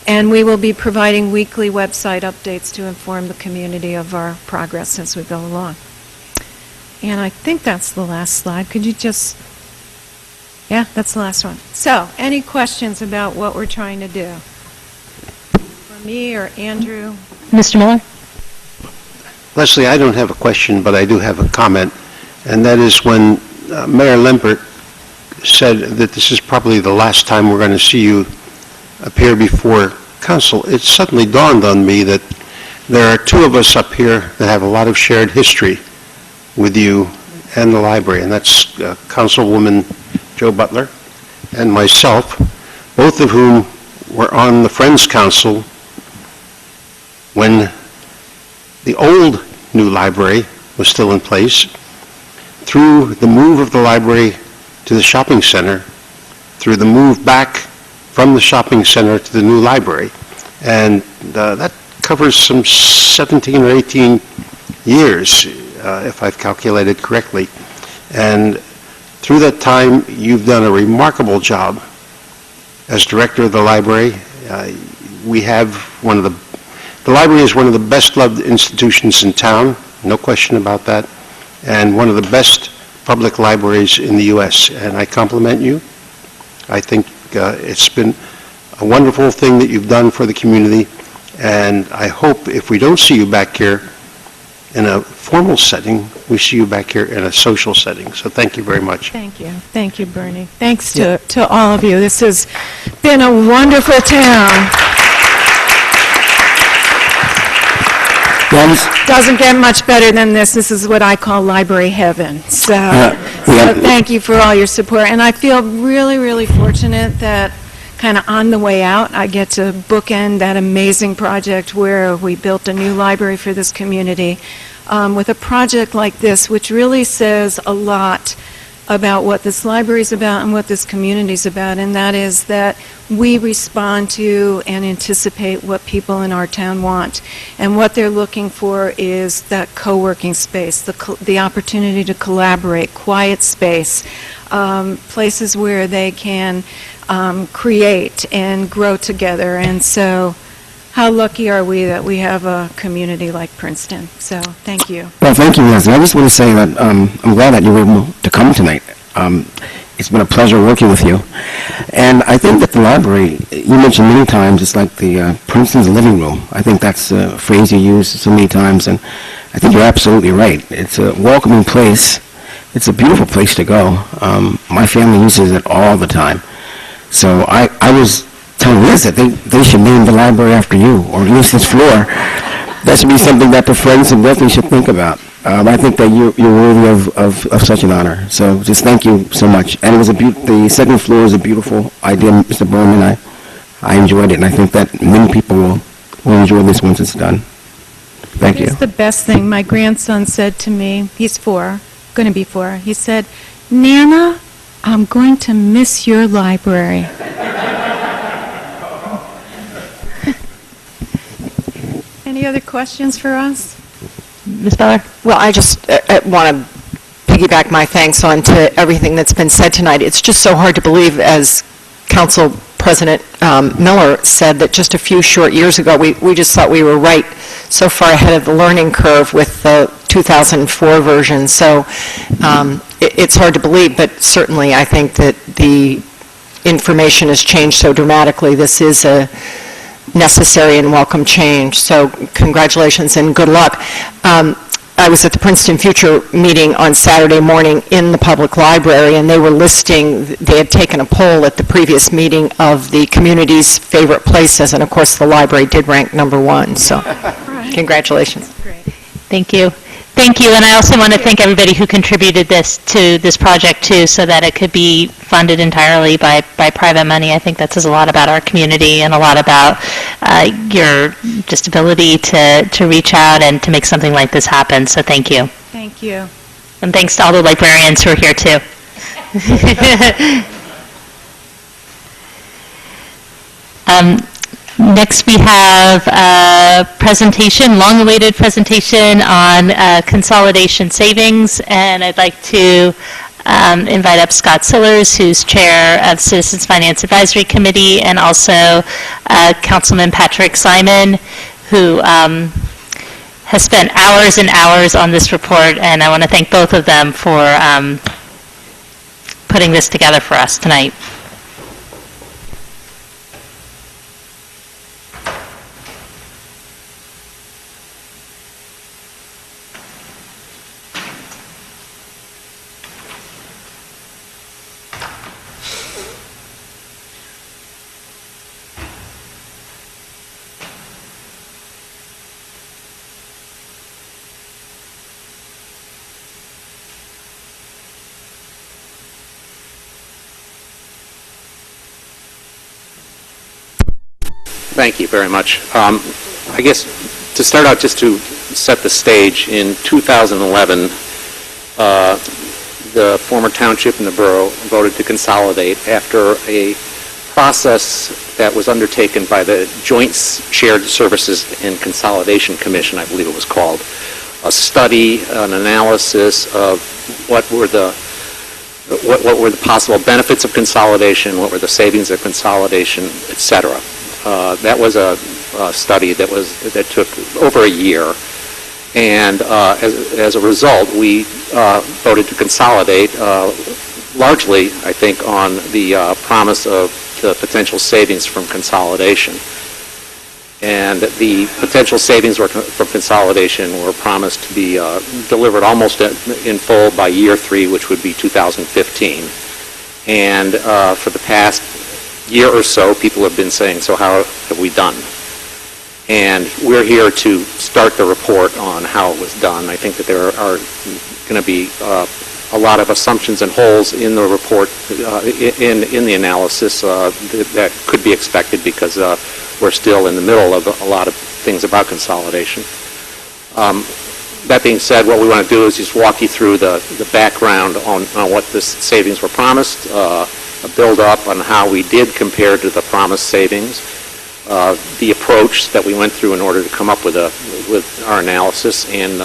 And we will be providing weekly website updates to inform the community of our progress as we go along. And I think that's the last slide. Could you just... Yeah, that's the last one. So, any questions about what we're trying to do? For me or Andrew? Mr. Miller? Leslie, I don't have a question, but I do have a comment, and that is when Mayor Lempert said that this is probably the last time we're going to see you appear before council, it suddenly dawned on me that there are two of us up here that have a lot of shared history with you and the library, and that's Councilwoman Jo Butler and myself, both of whom were on the Friends Council when the old new library was still in place, through the move of the library to the shopping center, through the move back from the shopping center to the new library. And that covers some 17 or 18 years, if I've calculated correctly. And through that time, you've done a remarkable job as director of the library. We have the library is one of the best loved institutions in town, no question about that, and one of the best public libraries in the U.S., and I compliment you. I think it's been a wonderful thing that you've done for the community, and I hope if we don't see you back here in a formal setting, we see you back here in a social setting. So thank you very much. Thank you. Thank you, Bernie. Thanks to all of you. This has been a wonderful town. Doesn't get much better than this. This is what I call library heaven. So thank you for all your support. And I feel really, really fortunate that kind of on the way out, I get to bookend that amazing project where we built a new library for this community with a project like this, which really says a lot about what this library is about and what this community is about, and that is that we respond to and anticipate what people in our town want. And what they're looking for is that co-working space, the opportunity to collaborate, quiet space, places where they can create and grow together. And so how lucky are we that we have a community like Princeton? So thank you. Well, thank you, Leslie. I just want to say that I'm glad that you were able to come tonight. It's been a pleasure working with you. And I think that the library, you mentioned many times, it's like the Princeton's living room. I think that's a phrase you use so many times, and I think you're absolutely right. It's a welcoming place. It's a beautiful place to go. My family uses it all the time. So I was telling Liz that they should name the library after you, or at least this floor. That should be something that the friends and definitely should think about. I think that you're worthy of such an honor. So just thank you so much. And it was the second floor is a beautiful idea, Mr. Berman. I enjoyed it, and I think that many people will enjoy this once it's done. Thank you. It's the best thing. My grandson said to me, he's going to be 4, he said, "Nana, I'm going to miss your library." Any other questions for us? Ms. Beller? Well, I just want to piggyback my thanks on to everything that's been said tonight. It's just so hard to believe, as Council President Miller said, that just a few short years ago, we just thought we were right so far ahead of the learning curve with the 2004 version. So it's hard to believe, but certainly I think that the information has changed so dramatically. This is a necessary and welcome change. So congratulations and good luck. I was at the Princeton Future meeting on Saturday morning in the public library, and they were listing, they had taken a poll at the previous meeting of the community's favorite places, and of course the library did rank #1. So congratulations. Great. Thank you. Thank you, and I also want to thank everybody who contributed to this project too, so that it could be funded entirely by private money. I think that says a lot about our community and a lot about your just ability to reach out and to make something like this happen. So thank you, Thank you. and thanks to all the librarians who are here too. Next, we have a presentation, long-awaited presentation on consolidation savings, and I'd like to invite up Scott Sillers, who's chair of Citizens Finance Advisory Committee, and also Councilman Patrick Simon, who has spent hours and hours on this report, and I want to thank both of them for putting this together for us tonight. Thank you very much. I guess to start out, just to set the stage. In 2011, the former township and the borough voted to consolidate after a process that was undertaken by the Joint Shared Services and Consolidation Commission, I believe it was called, a study, an analysis of what were the possible benefits of consolidation, what were the savings of consolidation, et cetera. That was a study that took over a year, and as a result, we voted to consolidate, largely, I think, on the promise of the potential savings from consolidation. And the potential savings from consolidation were promised to be delivered almost in full by year 3, which would be 2015. And for the past year or so, people have been saying, so how have we done? And we're here to start the report on how it was done. I think that there are going to be a lot of assumptions and holes in the report, in the analysis that could be expected because we're still in the middle of a lot of things about consolidation. That being said, what we want to do is just walk you through the background on what the savings were promised, a build-up on how we did compare to the promised savings, the approach that we went through in order to come up with our analysis, and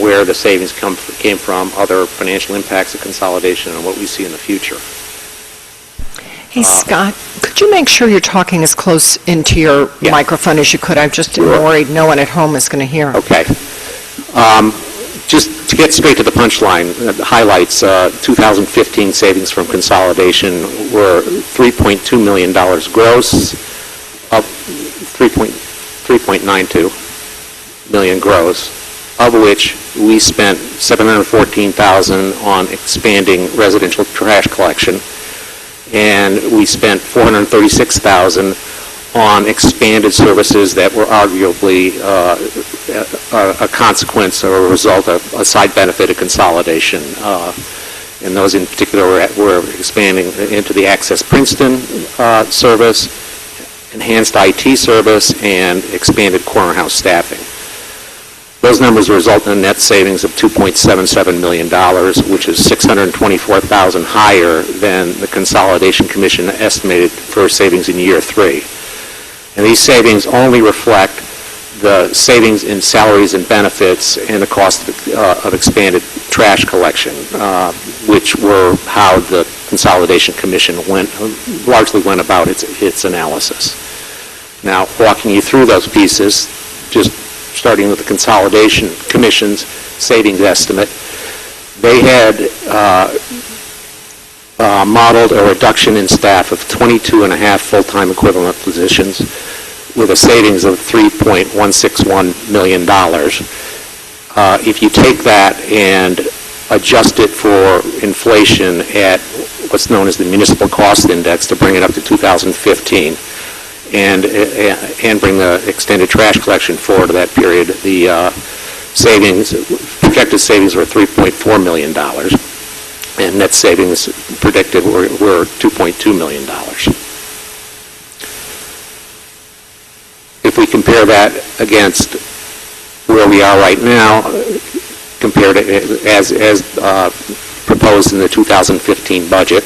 where the savings came from, other financial impacts of consolidation, and what we see in the future. Hey, Scott, could you make sure you're talking as close into your microphone as you could? I'm just worried no one at home is going to hear. Okay. Just to get straight to the punchline, the highlights, 2015 savings from consolidation were $3.2 million gross, up 3.92 million gross, of which we spent $714,000 on expanding residential trash collection, and we spent $436,000 on expanded services that were arguably a consequence or a result of a side benefit of consolidation. And those in particular were expanding into the Access Princeton service, enhanced IT service, and expanded corner house staffing. Those numbers result in a net savings of $2.77 million, which is $624,000 higher than the Consolidation Commission estimated for savings in year 3. And these savings only reflect the savings in salaries and benefits and the cost of expanded trash collection, which were how the Consolidation Commission largely went about its analysis. Now, walking you through those pieces, just starting with the Consolidation Commission's savings estimate, they had modeled a reduction in staff of 22.5 full-time equivalent positions with a savings of $3.161 million. If you take that and adjust it for inflation at what's known as the Municipal Cost Index to bring it up to 2015, and bring the extended trash collection forward to that period, the projected savings were $3.4 million, and net savings predicted were $2.2 million. If we compare that against where we are right now, compared to as proposed in the 2015 budget,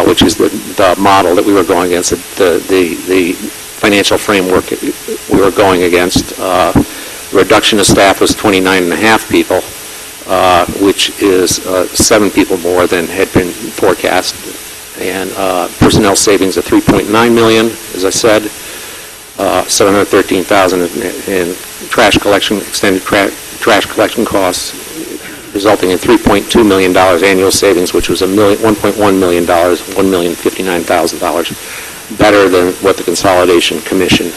which is the model that we were going against, the financial framework we were going against. Reduction of staff was 29.5 people, which is 7 people more than had been forecast, and personnel savings of $3.9 million, as I said, $713,000 in trash collection, extended trash collection costs, resulting in $3.2 million annual savings, which was $1.1 million, $1,059,000 better than what the Consolidation Commission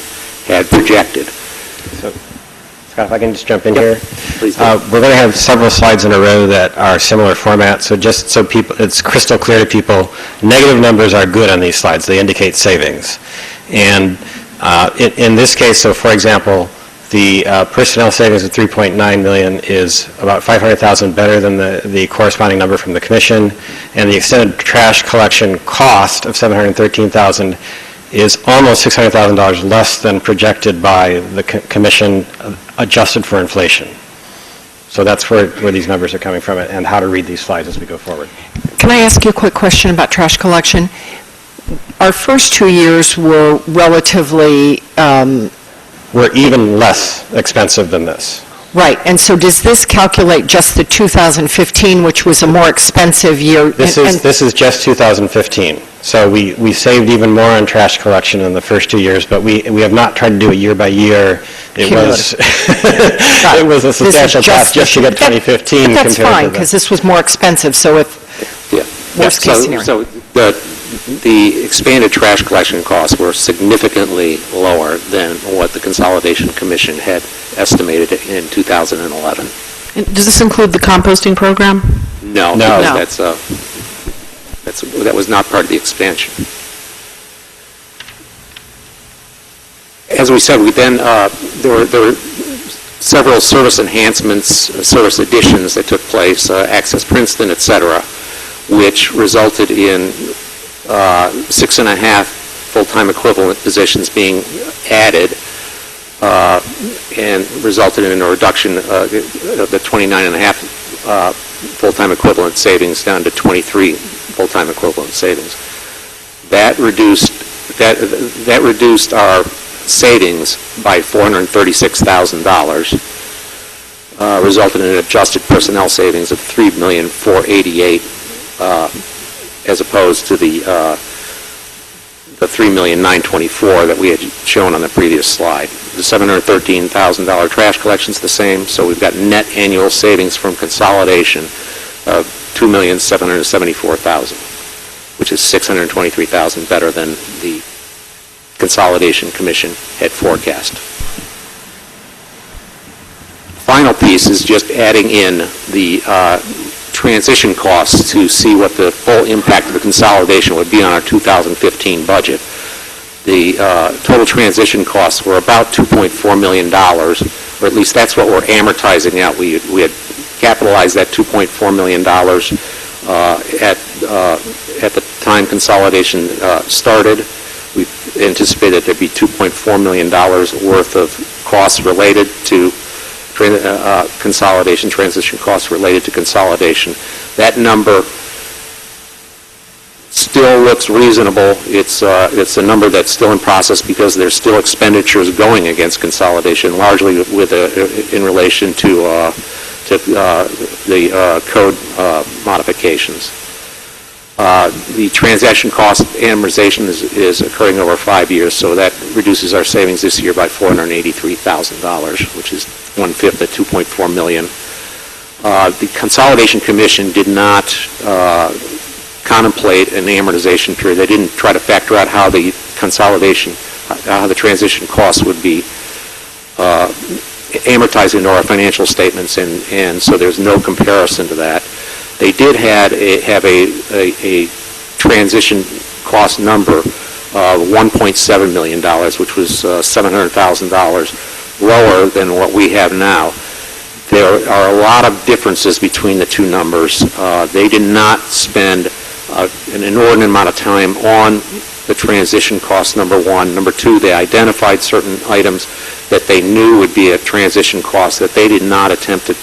had projected. So, Scott, if I can just jump in here. Please do. We're going to have several slides in a row that are similar format, so just so it's crystal clear to people, negative numbers are good on these slides. They indicate savings. And in this case, so for example, the personnel savings of $3.9 million is about $500,000 better than the corresponding number from the Commission, and the extended trash collection cost of $713,000 is almost $600,000 less than projected by the commission adjusted for inflation. So that's where these numbers are coming from and how to read these slides as we go forward. Can I ask you a quick question about trash collection? Our first 2 years were relatively... We're even less expensive than this. Right, and so does this calculate just the 2015, which was a more expensive year? This is just 2015. So we saved even more on trash collection in the first 2 years, but we have not tried to do it year by year. It was it was a substantial cost just to get 2015 but that's compared fine, to because this was more expensive, so if worst case scenario. So the expanded trash collection costs were significantly lower than what the Consolidation Commission had estimated in 2011. And does this include the composting program? No. That was not part of the expansion. As we said, there were several service enhancements, service additions that took place, Access Princeton, et cetera, which resulted in 6.5 full-time equivalent positions being added and resulted in a reduction of the 29.5 full-time equivalent savings down to 23 full-time equivalent savings. That reduced our savings by $436,000, resulted in an adjusted personnel savings of $3,488,000 as opposed to the $3,924,000 that we had shown on the previous slide. The $713,000 trash collection is the same, so we've got net annual savings from consolidation of $2,774,000, which is $623,000 better than the Consolidation Commission had forecast. Final piece is just adding in the transition costs to see what the full impact of the consolidation would be on our 2015 budget. The total transition costs were about $2.4 million, or at least that's what we're amortizing out. We had capitalized that $2.4 million at the time consolidation started. We anticipated there'd be $2.4 million worth of costs related to consolidation, transition costs related to consolidation. That number still looks reasonable. It's a number that's still in process because there's still expenditures going against consolidation, largely in relation to the code modifications. The transaction cost amortization is occurring over 5 years, so that reduces our savings this year by $483,000, which is 1/5 of $2.4 million. The Consolidation Commission did not contemplate an amortization period. They didn't try to factor out how the transition costs would be amortized into our financial statements, and so there's no comparison to that. They did have a transition cost number of $1.7 million, which was $700,000 lower than what we have now. There are a lot of differences between the two numbers. They did not spend an inordinate amount of time on the transition cost, number one. Number two, they identified certain items that they knew would be a transition cost that they did not attempt to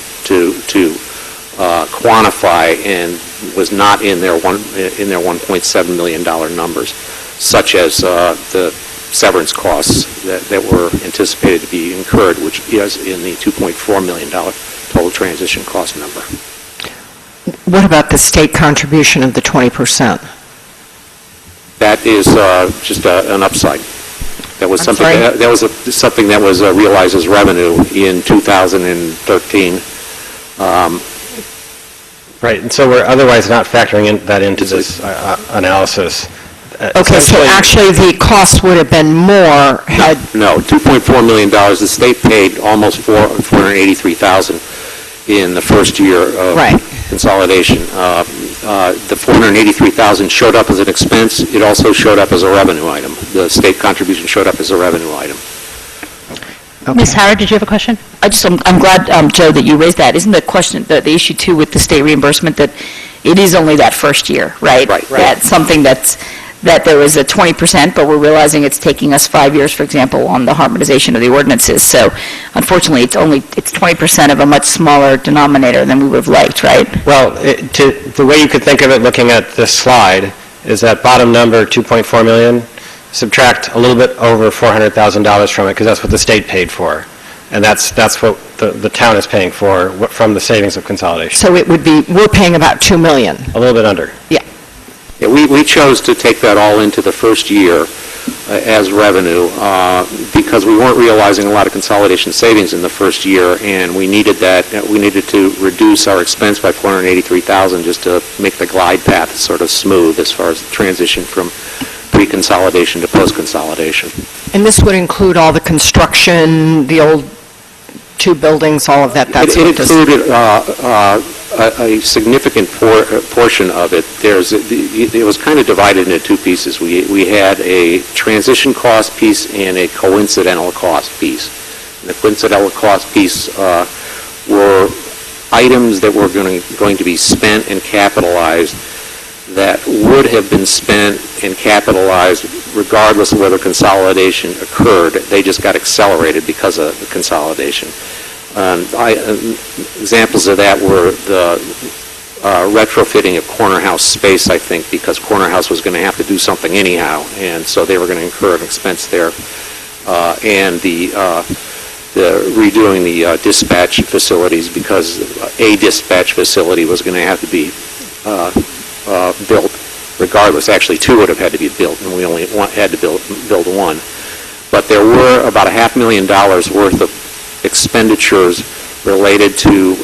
quantify and was not in their $1.7 million numbers, such as the severance costs that were anticipated to be incurred, which is in the $2.4 million total transition cost number. What about the state contribution of the 20%? That is just an upside. That was something that was realized as revenue in 2013. Right, and so we're otherwise not factoring that into this analysis. Okay, so actually the cost would have been more had... No, $2.4 million. The state paid almost $483,000 in the first year of consolidation. The $483,000 showed up as an expense. It also showed up as a revenue item. The state contribution showed up as a revenue item. Ms. Howard, did you have a question? I'm glad, Joe, that you raised that. Isn't the question, the issue too with the state reimbursement, that it is only that first year, right? Right. That's something that's that there was a 20%, but we're realizing it's taking us 5 years, for example, on the harmonization of the ordinances. So unfortunately, it's 20% of a much smaller denominator than we would have liked, right? Well, the way you could think of it looking at this slide is that bottom number, 2.4 million, subtract a little bit over $400,000 from it because that's what the state paid for. And that's what the town is paying for from the savings of consolidation. So it would be, we're paying about $2 million. A little bit under. Yeah. Yeah, we chose to take that all into the first year as revenue because we weren't realizing a lot of consolidation savings in the first year, and we needed to reduce our expense by $483,000 just to make the glide path sort of smooth as far as the transition from pre-consolidation to post-consolidation. And this would include all the construction, the old 2 buildings, all of that? That's it included a significant portion of it. It was kind of divided into 2 pieces. We had a transition cost piece and a coincidental cost piece. And the coincidental cost piece were items that were going to be spent and capitalized that would have been spent and capitalized regardless of whether consolidation occurred. They just got accelerated because of the consolidation. Examples of that were the retrofitting of Corner House space, I think, because Corner House was going to have to do something anyhow, and so they were going to incur an expense there. And the redoing the dispatch facilities because a dispatch facility was going to have to be built regardless. Actually, 2 would have had to be built, and we only had to build 1. But there were about $500,000 worth of expenditures related to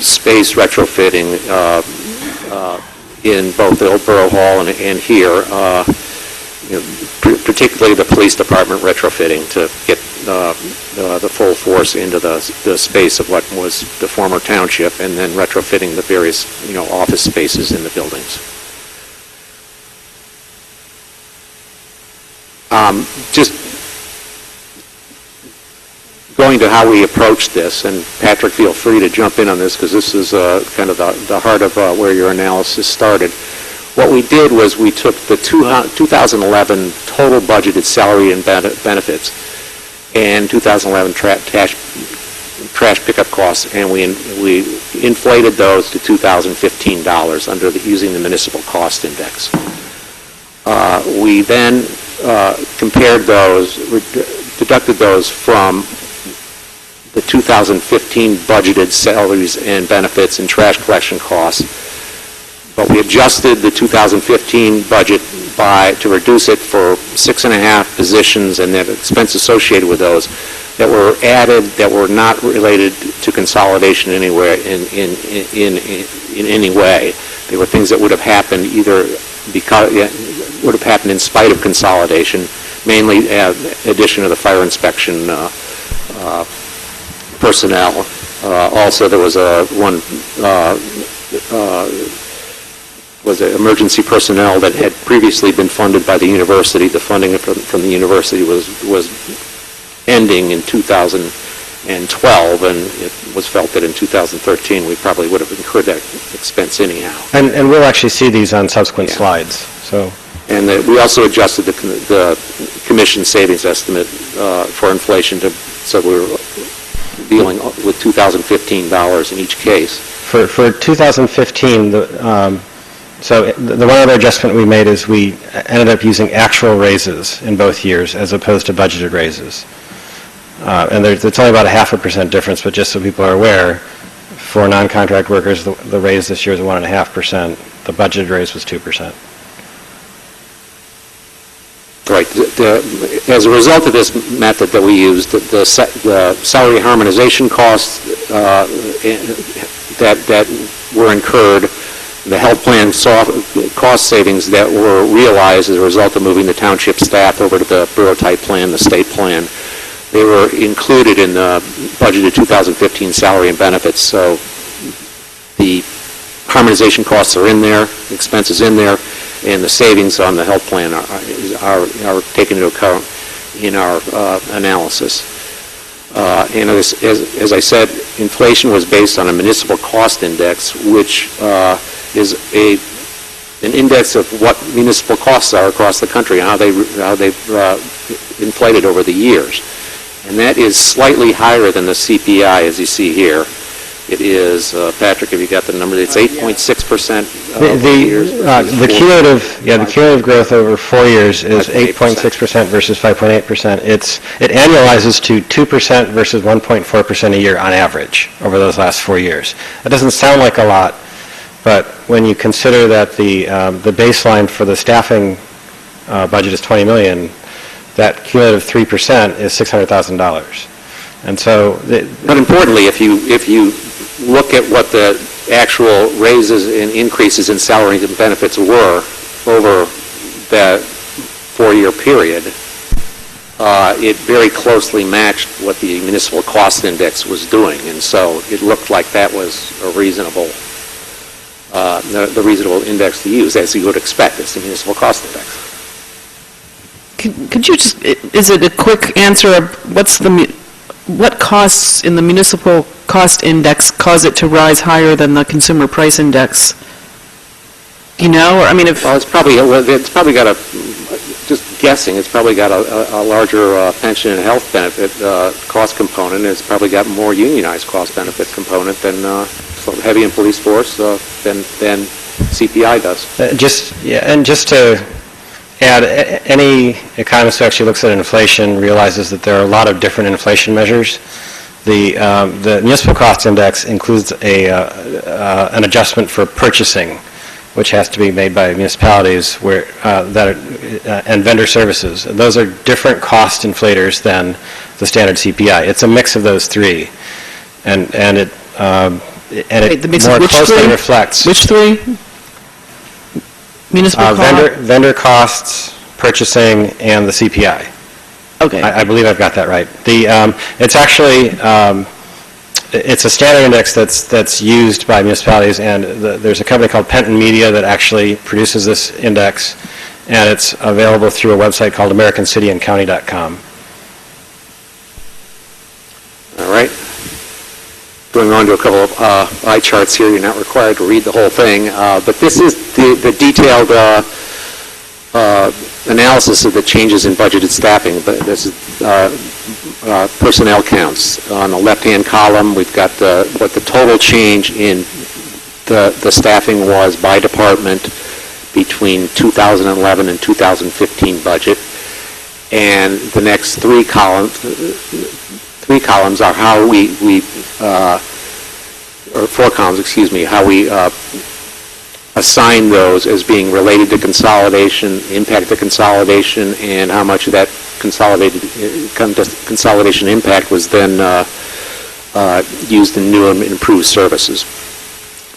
space retrofitting in both the Old Borough Hall and here, particularly the police department retrofitting to get the full force into the space of what was the former township, and then retrofitting the various office spaces in the buildings. Just going to how we approached this, and Patrick, feel free to jump in on this because this is kind of the heart of where your analysis started. What we did was we took the 2011 total budgeted salary and benefits and 2011 trash pickup costs, and we inflated those to $2015 using the municipal cost index. We then compared those, deducted those from the 2015 budgeted salaries and benefits and trash collection costs, but we adjusted the 2015 budget to reduce it for 6.5 positions and the expense associated with those that were added that were not related to consolidation anywhere in any way. They were things that would have happened either because would have happened in spite of consolidation, mainly addition of the fire inspection personnel. Also, there was was emergency personnel that had previously been funded by the university. The funding from the university was ending in 2012, and it was felt that in 2013 we probably would have incurred that expense anyhow. And we'll actually see these on subsequent slides. So. And we also adjusted the commission savings estimate for inflation so we were dealing with $2015 in each case. For 2015, so the one other adjustment we made is we ended up using actual raises in both years as opposed to budgeted raises. And it's only about a 0.5% difference, but just so people are aware, for non-contract workers, the raise this year is 1.5%. The budgeted raise was 2%. Right. As a result of this method that we used, the salary harmonization costs that were incurred, the health plan cost savings that were realized as a result of moving the township staff over to the borough-type plan, the state plan, they were included in the budgeted 2015 salary and benefits. So the harmonization costs are in there, expenses in there, and the savings on the health plan are taken into account in our analysis. And as I said, inflation was based on a municipal cost index, which is an index of what municipal costs are across the country and how they've inflated over the years. And that is slightly higher than the CPI, as you see here. It is, Patrick, have you got the number? It's 8.6%. The cumulative growth over 4 years is 8.6% versus 5.8%. It annualizes to 2% versus 1.4% a year on average over those last 4 years. That doesn't sound like a lot, but when you consider that the baseline for the staffing budget is $20 million, that cumulative 3% is $600,000. And so, but importantly, if you look at what the actual raises and increases in salaries and benefits were over that 4-year period, it very closely matched what the municipal cost index was doing, and so it looked like that was a reasonable, the reasonable index to use, as you would expect. It's the municipal cost index. Could you just, is it a quick answer of what costs in the municipal cost index cause it to rise higher than the consumer price index? You know, or I mean, if... Well, it's probably got a, just guessing, it's probably got a larger pension and health benefit cost component. It's probably got more unionized cost benefit component than heavy and police force than CPI does. Just to add, any economist who actually looks at inflation realizes that there are a lot of different inflation measures. The municipal cost index includes an adjustment for purchasing, which has to be made by municipalities and vendor services. Those are different cost inflators than the standard CPI. It's a mix of those three, and it more closely reflects. Which three? Municipal vendor costs, purchasing, and the CPI. Okay. I believe I've got that right. It's actually it's a standard index that's used by municipalities, and there's a company called Penton Media that actually produces this index, and it's available through a website called AmericanCityandCounty.com. All right. Going on to a couple of eye charts here. You're not required to read the whole thing, but this is the detailed analysis of the changes in budgeted staffing. This is personnel counts. On the left-hand column, we've got what the total change in the staffing was by department between 2011 and 2015 budget, and the next three columns are how or 4 columns, excuse me, how we assign those as being related to consolidation, impact to consolidation, and how much of that consolidation impact was then used in new and improved services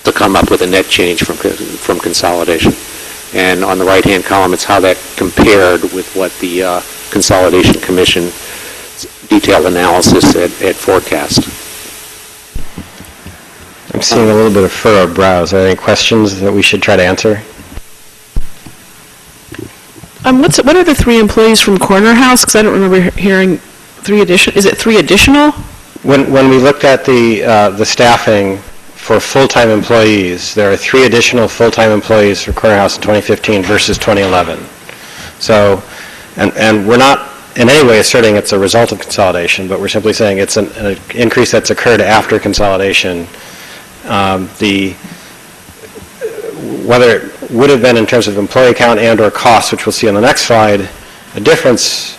to come up with a net change from consolidation. And on the right-hand column, it's how that compared with what the Consolidation Commission detailed analysis at forecast. I'm seeing a little bit of furrowed brows. Are there any questions that we should try to answer? What are the 3 employees from Corner House? Because I don't remember hearing 3 additional. Is it 3 additional? When we looked at the staffing for full-time employees, there are 3 additional full-time employees for Corner House in 2015 versus 2011. So, and we're not in any way asserting it's a result of consolidation, but we're simply saying it's an increase that's occurred after consolidation. Whether it would have been in terms of employee count and or cost, which we'll see on the next slide, a difference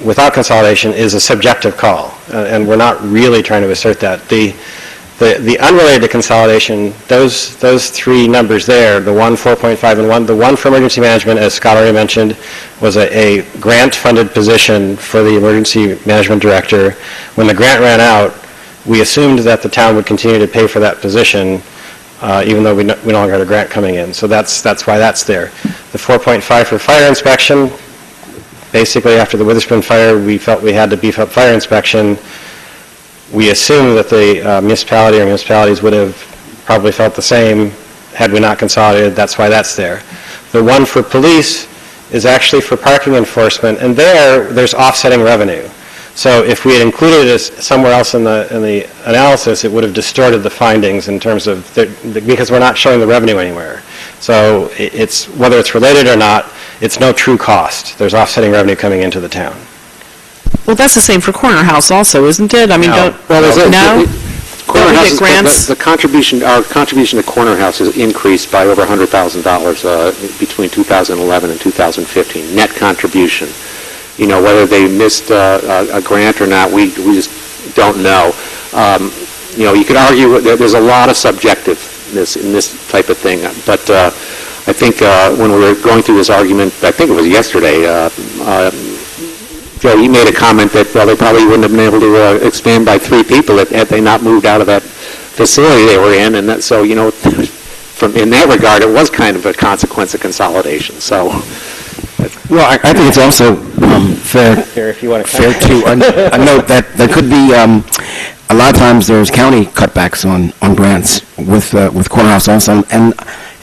without consolidation is a subjective call, and we're not really trying to assert that. The unrelated to consolidation, those 3 numbers there, the 1, 4.5, and the one for emergency management, as Scott already mentioned, was a grant-funded position for the emergency management director. When the grant ran out, we assumed that the town would continue to pay for that position, even though we no longer had a grant coming in. So that's why that's there. The 4.5 for fire inspection, basically after the Witherspoon fire, we felt we had to beef up fire inspection. We assumed that the municipality or municipalities would have probably felt the same had we not consolidated. That's why that's there. The one for police is actually for parking enforcement, and there's offsetting revenue. So if we had included it somewhere else in the analysis, it would have distorted the findings in terms of because we're not showing the revenue anywhere. So it's, whether it's related or not, it's no true cost. There's offsetting revenue coming into the town. Well, that's the same for Corner House also, isn't it? I mean, No. no? Corner Don't we House get is- grants? The contribution, our contribution to Corner House has increased by over $100,000 between 2011 and 2015, net contribution. You know, whether they missed a grant or not, we just don't know. You know, you could argue that there's a lot of subjectiveness in this type of thing, but I think when we were going through this argument, I think it was yesterday, Joe, you made a comment that, well, they probably wouldn't have been able to expand by 3 people had they not moved out of that facility they were in, and that, so, you know, in that regard, it was kind of a consequence of consolidation, so. Well, I think it's also fair If you want fair to note that there could be, a lot of times there's county cutbacks on grants with Corner House also, and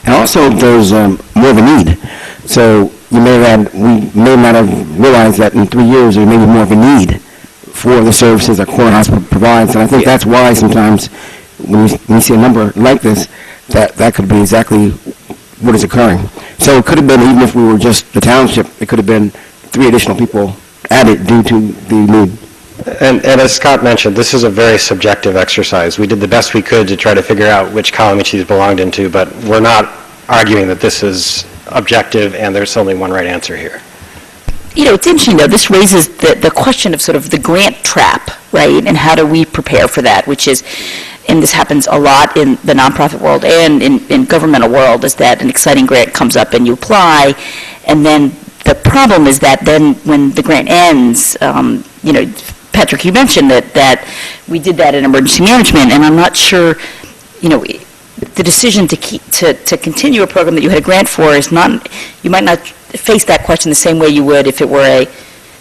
also there's more of a need. So we may not have realized that in 3 years there may be more of a need for the services that Corner House provides, and I think that's why sometimes when you see a number like this, that could be exactly what is occurring. So it could have been, even if we were just the township, it could have been 3 additional people added due to the need. And as Scott mentioned, this is a very subjective exercise. We did the best we could to try to figure out which column each of these belonged into, but we're not arguing that this is objective and there's only one right answer here. You know, it's interesting, though, this raises the question of sort of the grant trap, right? And how do we prepare for that, which is, and this happens a lot in the nonprofit world and in governmental world, is that an exciting grant comes up and you apply, and then the problem is that then when the grant ends, you know, Patrick, you mentioned that we did that in emergency management, and I'm not sure, you know, the decision to continue a program that you had a grant for is not, you might not face that question the same way you would if it were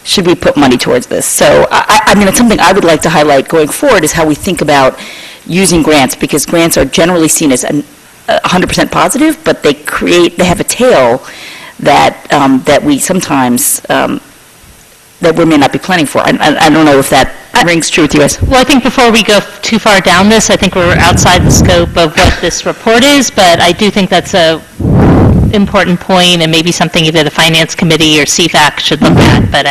should we put money towards this? So, I mean, it's something I would like to highlight going forward is how we think about using grants, because grants are generally seen as 100% positive, but they have a tail that we sometimes, that we may not be planning for. I don't know if that rings true with you guys. Well, I think before we go too far down this, I think we're outside the scope of what this report is, but I do think that's a important point and maybe something either the Finance Committee or CFAC should look at, but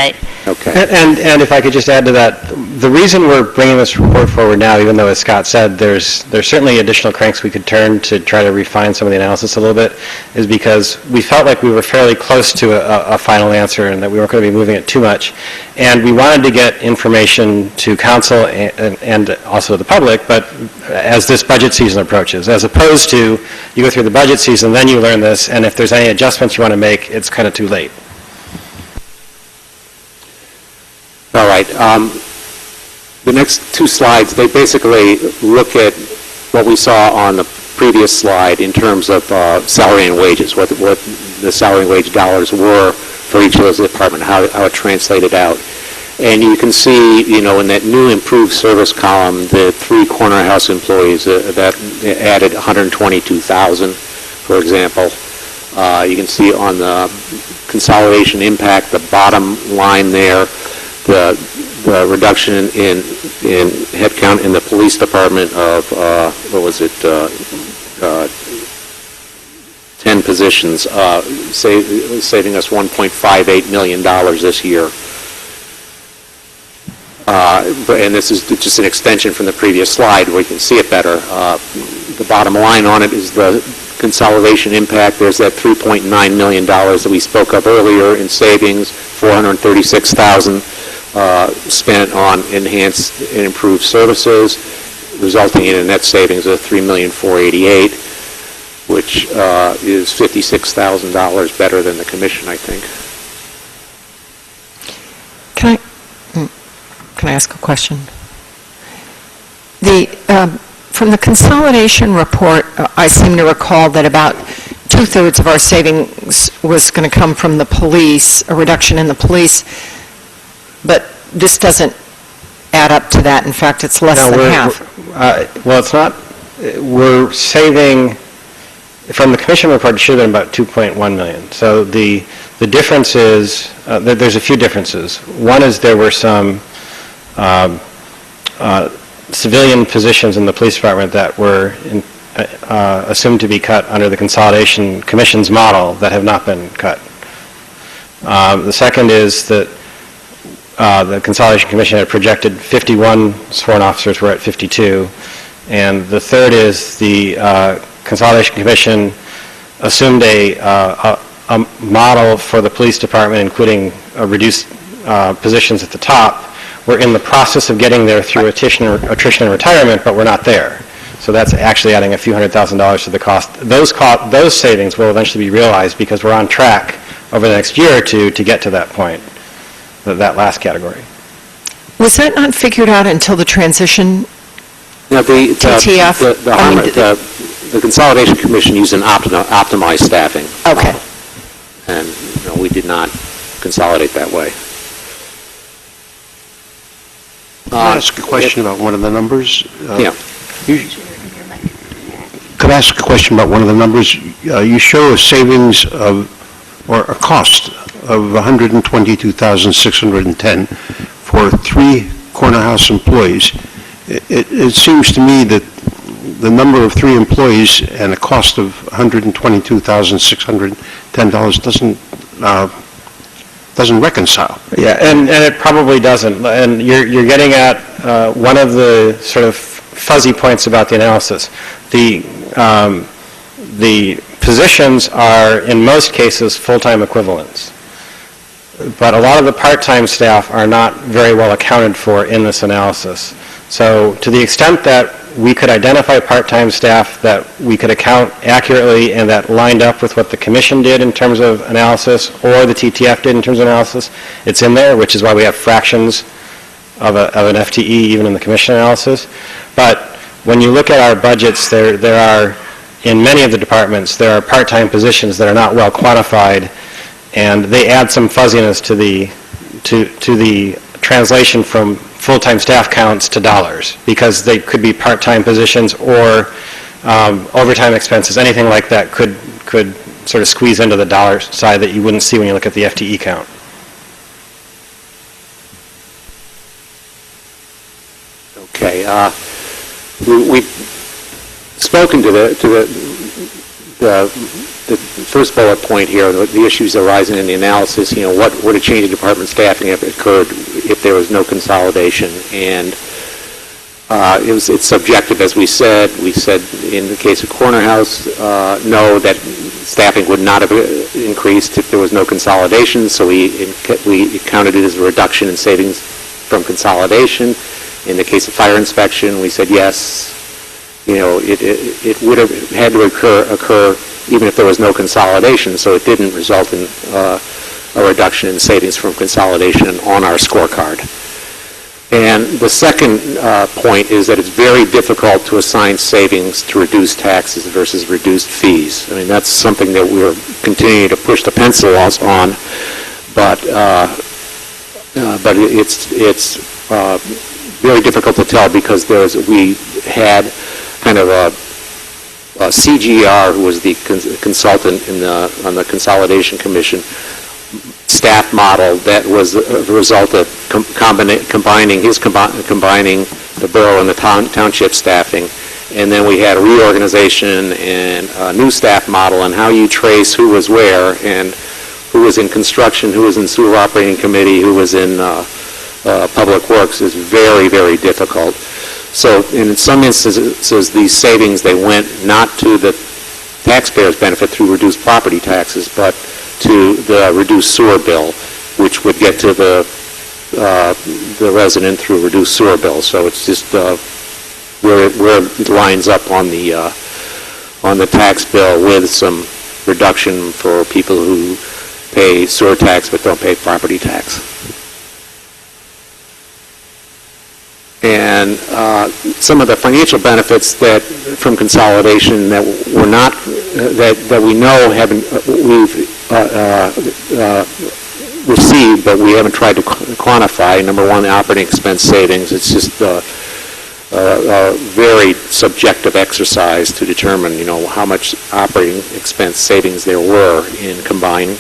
Okay. And if I could just add to that, the reason we're bringing this report forward now, even though, as Scott said, there's certainly additional cranks we could turn to try to refine some of the analysis a little bit, is because we felt like we were fairly close to a final answer and that we weren't going to be moving it too much. And we wanted to get information to council and also the public, but as this budget season approaches, as opposed to you go through the budget season, then you learn this, and if there's any adjustments you want to make, it's kind of too late. All right. The next 2 slides, they basically look at what we saw on the previous slide in terms of salary and wages, what the salary and wage dollars were for each of those departments, how it translated out. And you can see, you know, in that new improved service column, the 3 Corner House employees that added $122,000, for example. You can see on the consolidation impact, the bottom line there, the reduction in headcount in the police department of, 10 positions, saving us $1.58 million this year. And this is just an extension from the previous slide where you can see it better. The bottom line on it is the consolidation impact. There's that $3.9 million that we spoke of earlier in savings, $436,000 spent on enhanced and improved services, resulting in a net savings of $3,488,000, which is $56,000 better than the commission, I think. Can I ask a question? From the consolidation report, I seem to recall that about 2/3 of our savings was going to come from the police, a reduction in the police, but this doesn't add up to that. In fact, it's less than half. Well, it's not. We're saving, from the commission report, it should have been about $2.1 million. So the difference is, there's a few differences. One is there were some civilian positions in the police department that were assumed to be cut under the Consolidation Commission's model that have not been cut. The second is that the Consolidation Commission had projected 51 sworn officers, we're at 52. And the third is the Consolidation Commission assumed a model for the police department, including reduced positions at the top. We're in the process of getting there through attrition and retirement, but we're not there. So that's actually adding a few $100,000 to the cost. Those savings will eventually be realized because we're on track over the next year or two to get to that point, that last category. Was that not figured out until the transition Now, TTF? the Consolidation Commission used an optimized staffing. Okay. And we did not consolidate that way. Can I ask a question about one of the numbers? Yeah. Could I ask a question about one of the numbers? You show a savings of, or a cost of $122,610 for 3 corner house employees. It seems to me that the number of 3 employees and a cost of $122,610 doesn't reconcile. Yeah, and it probably doesn't. And you're getting at one of the sort of fuzzy points about the analysis. The positions are, in most cases, full-time equivalents. But a lot of the part-time staff are not very well accounted for in this analysis. So to the extent that we could identify part-time staff that we could account accurately and that lined up with what the Commission did in terms of analysis or the TTF did in terms of analysis, it's in there, which is why we have fractions of an FTE even in the Commission analysis. But when you look at our budgets, there are, in many of the departments, there are part-time positions that are not well quantified, and they add some fuzziness to the translation from full-time staff counts to dollars, because they could be part-time positions or overtime expenses, anything like that could sort of squeeze into the dollar side that you wouldn't see when you look at the FTE count. Okay. We've spoken to the first bullet point here, the issues arising in the analysis. What would a change in department staffing have occurred if there was no consolidation? And it's subjective, as we said. We said in the case of Corner House, no, that staffing would not have increased if there was no consolidation. So we counted it as a reduction in savings from consolidation. In the case of fire inspection, we said yes. It would have had to occur even if there was no consolidation, so it didn't result in a reduction in savings from consolidation on our scorecard. And the second point is that it's very difficult to assign savings to reduced taxes versus reduced fees. I mean, that's something that we're continuing to push the pencil on, but it's very difficult to tell because we had kind of a CGR, who was the consultant on the Consolidation Commission, staff model that was a result of combining the borough and the township staffing. And then we had a reorganization and a new staff model, and how you trace who was where and who was in construction, who was in sewer operating committee, who was in public works is very, very difficult. So in some instances, these savings, they went not to the taxpayers' benefit through reduced property taxes, but to the reduced sewer bill, which would get to the resident through reduced sewer bill. So it's just where it lines up on the tax bill with some reduction for people who pay sewer tax but don't pay property tax. And some of the financial benefits that from consolidation that were not that we know we've received, but we haven't tried to quantify. Number one, the operating expense savings. It's just a very subjective exercise to determine, how much operating expense savings there were in combining.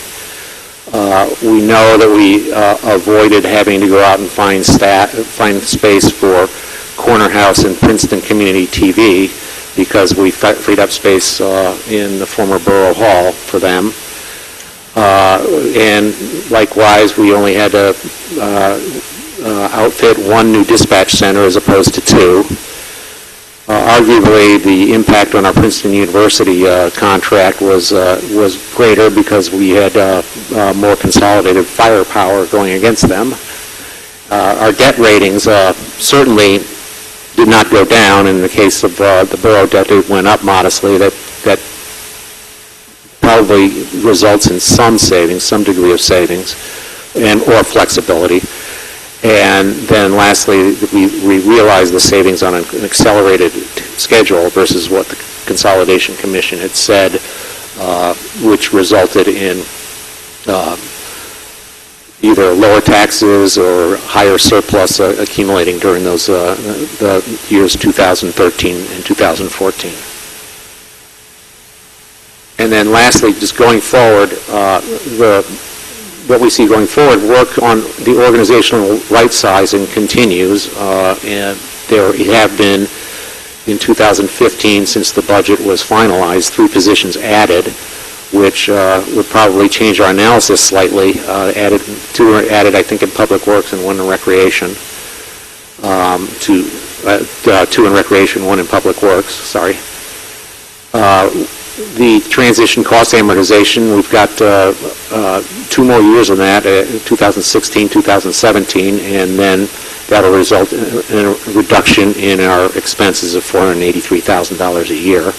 We know that we avoided having to go out and find space for Corner House and Princeton Community TV because we freed up space in the former Borough Hall for them. And likewise, we only had to outfit one new dispatch center as opposed to two. Arguably, the impact on our Princeton University contract was greater because we had more consolidated firepower going against them. Our debt ratings certainly did not go down. In the case of the borough debt, it went up modestly. That probably results in some savings, some degree of savings, or flexibility. And then lastly, we realized the savings on an accelerated schedule versus what the Consolidation Commission had said, which resulted in either lower taxes or higher surplus accumulating during those the years 2013 and 2014. And then lastly, just going forward, what we see going forward, work on the organizational right sizing continues, and there have been, in 2015, since the budget was finalized, 3 positions added, which would probably change our analysis slightly. 2 are added, I think, in Public Works and 1 in Recreation. 2 in Recreation, 1 in Public Works, sorry. The transition cost amortization, we've got 2 more years on that, 2016, 2017, and then that'll result in a reduction in our expenses of $483,000 a year.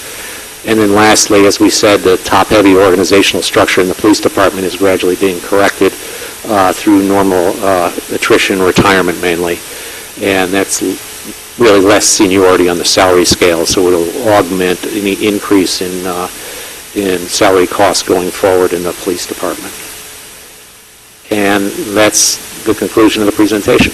And then lastly, as we said, the top-heavy organizational structure in the police department is gradually being corrected through normal attrition, retirement mainly, and that's really less seniority on the salary scale, so it'll augment any increase in salary costs going forward in the police department. And that's the conclusion of the presentation.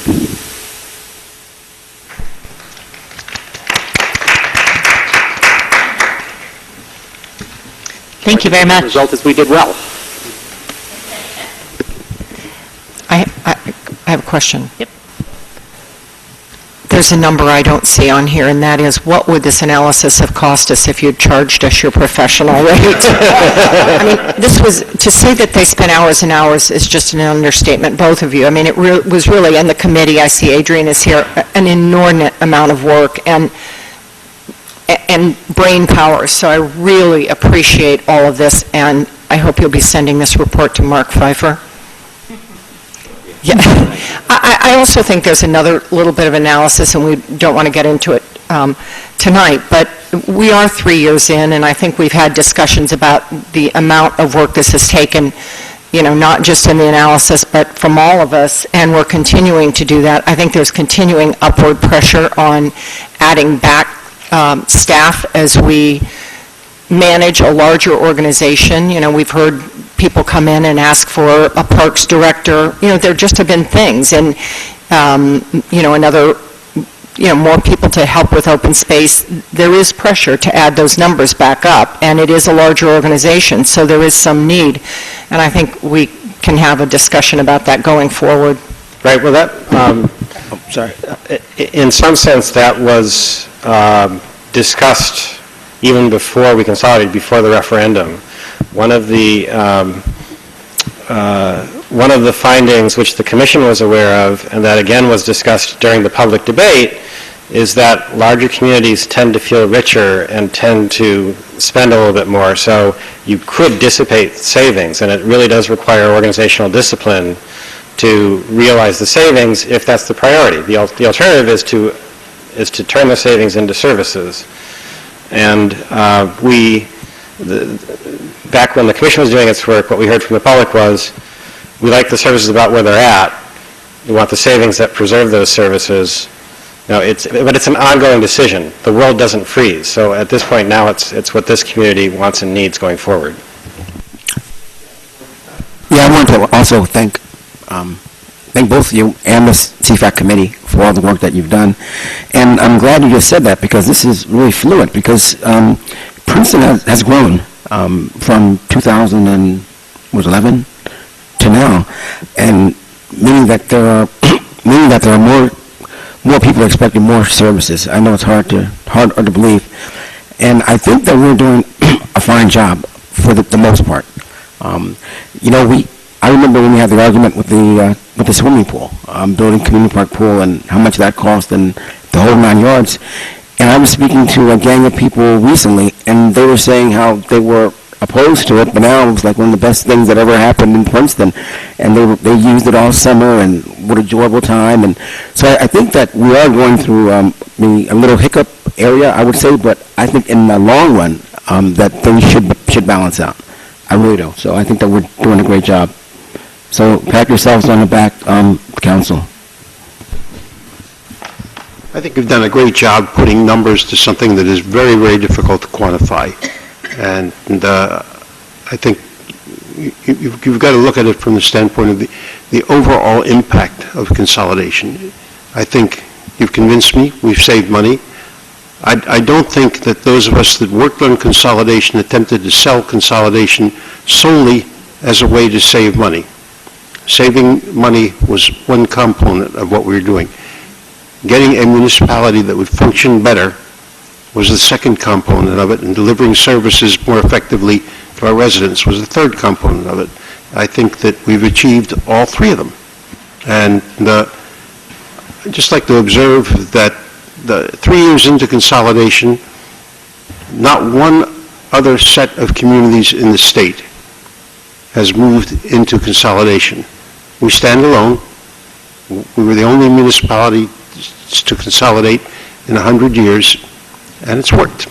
Thank you very much. The result is we did well. I have a question. Yep. There's a number I don't see on here, and that is, what would this analysis have cost us if you'd charged us your professional rate? I mean, this was, to say that they spent hours and hours is just an understatement, both of you. I mean, it was really, and the committee, I see Adrian is here, an inordinate amount of work and brain power. So I really appreciate all of this, and I hope you'll be sending this report to Mark Pfeiffer. Yeah, I also think there's another little bit of analysis, and we don't want to get into it tonight, but we are 3 years in, and I think we've had discussions about the amount of work this has taken, you know, not just in the analysis, but from all of us, and we're continuing to do that. I think there's continuing upward pressure on adding back staff as we manage a larger organization. You know, we've heard people come in and ask for a parks director. You know, there just have been things, and you know, more people to help with open space. There is pressure to add those numbers back up, and it is a larger organization, so there is some need, and I think we can have a discussion about that going forward. Right, well, that, sorry. In some sense, that was discussed even before we consolidated, before the referendum. One of the findings which the Commission was aware of, and that again was discussed during the public debate, is that larger communities tend to feel richer and tend to spend a little bit more. So you could dissipate savings, and it really does require organizational discipline to realize the savings if that's the priority. The alternative is to turn the savings into services. And back when the Commission was doing its work, what we heard from the public was, we like the services about where they're at. We want the savings that preserve those services. You know, but it's an ongoing decision. The world doesn't freeze. So at this point now, it's what this community wants and needs going forward. Yeah, I want to also thank both of you and the CFAC committee for all the work that you've done. And I'm glad you just said that, because this is really fluid, because Princeton has grown from 2011 to now, and meaning that there are more people expecting more services. I know it's hard to believe, And I think that we're doing a fine job for the most part. I remember when we had the argument with the swimming pool, building community park pool, and how much that cost, and the whole 9 yards. And I was speaking to a gang of people recently, and they were saying how they were opposed to it, but now it was like one of the best things that ever happened in Princeton. And they used it all summer, and what a enjoyable time. And so I think that we are going through maybe a little hiccup area, I would say, but I think in the long run that things should balance out. I really do. So I think that we're doing a great job. So pat yourselves on the back, council. I think you've done a great job putting numbers to something that is very, very difficult to quantify. And I think you've got to look at it from the standpoint of the overall impact of consolidation. I think you've convinced me. We've saved money. I don't think that those of us that worked on consolidation attempted to sell consolidation solely as a way to save money. Saving money was one component of what we were doing. Getting a municipality that would function better was the second component of it, and delivering services more effectively to our residents was the third component of it. I think that we've achieved all three of them. And I'd just like to observe that 3 years into consolidation, not one other set of communities in the state has moved into consolidation. We stand alone. We were the only municipality to consolidate in 100 years, and it's worked.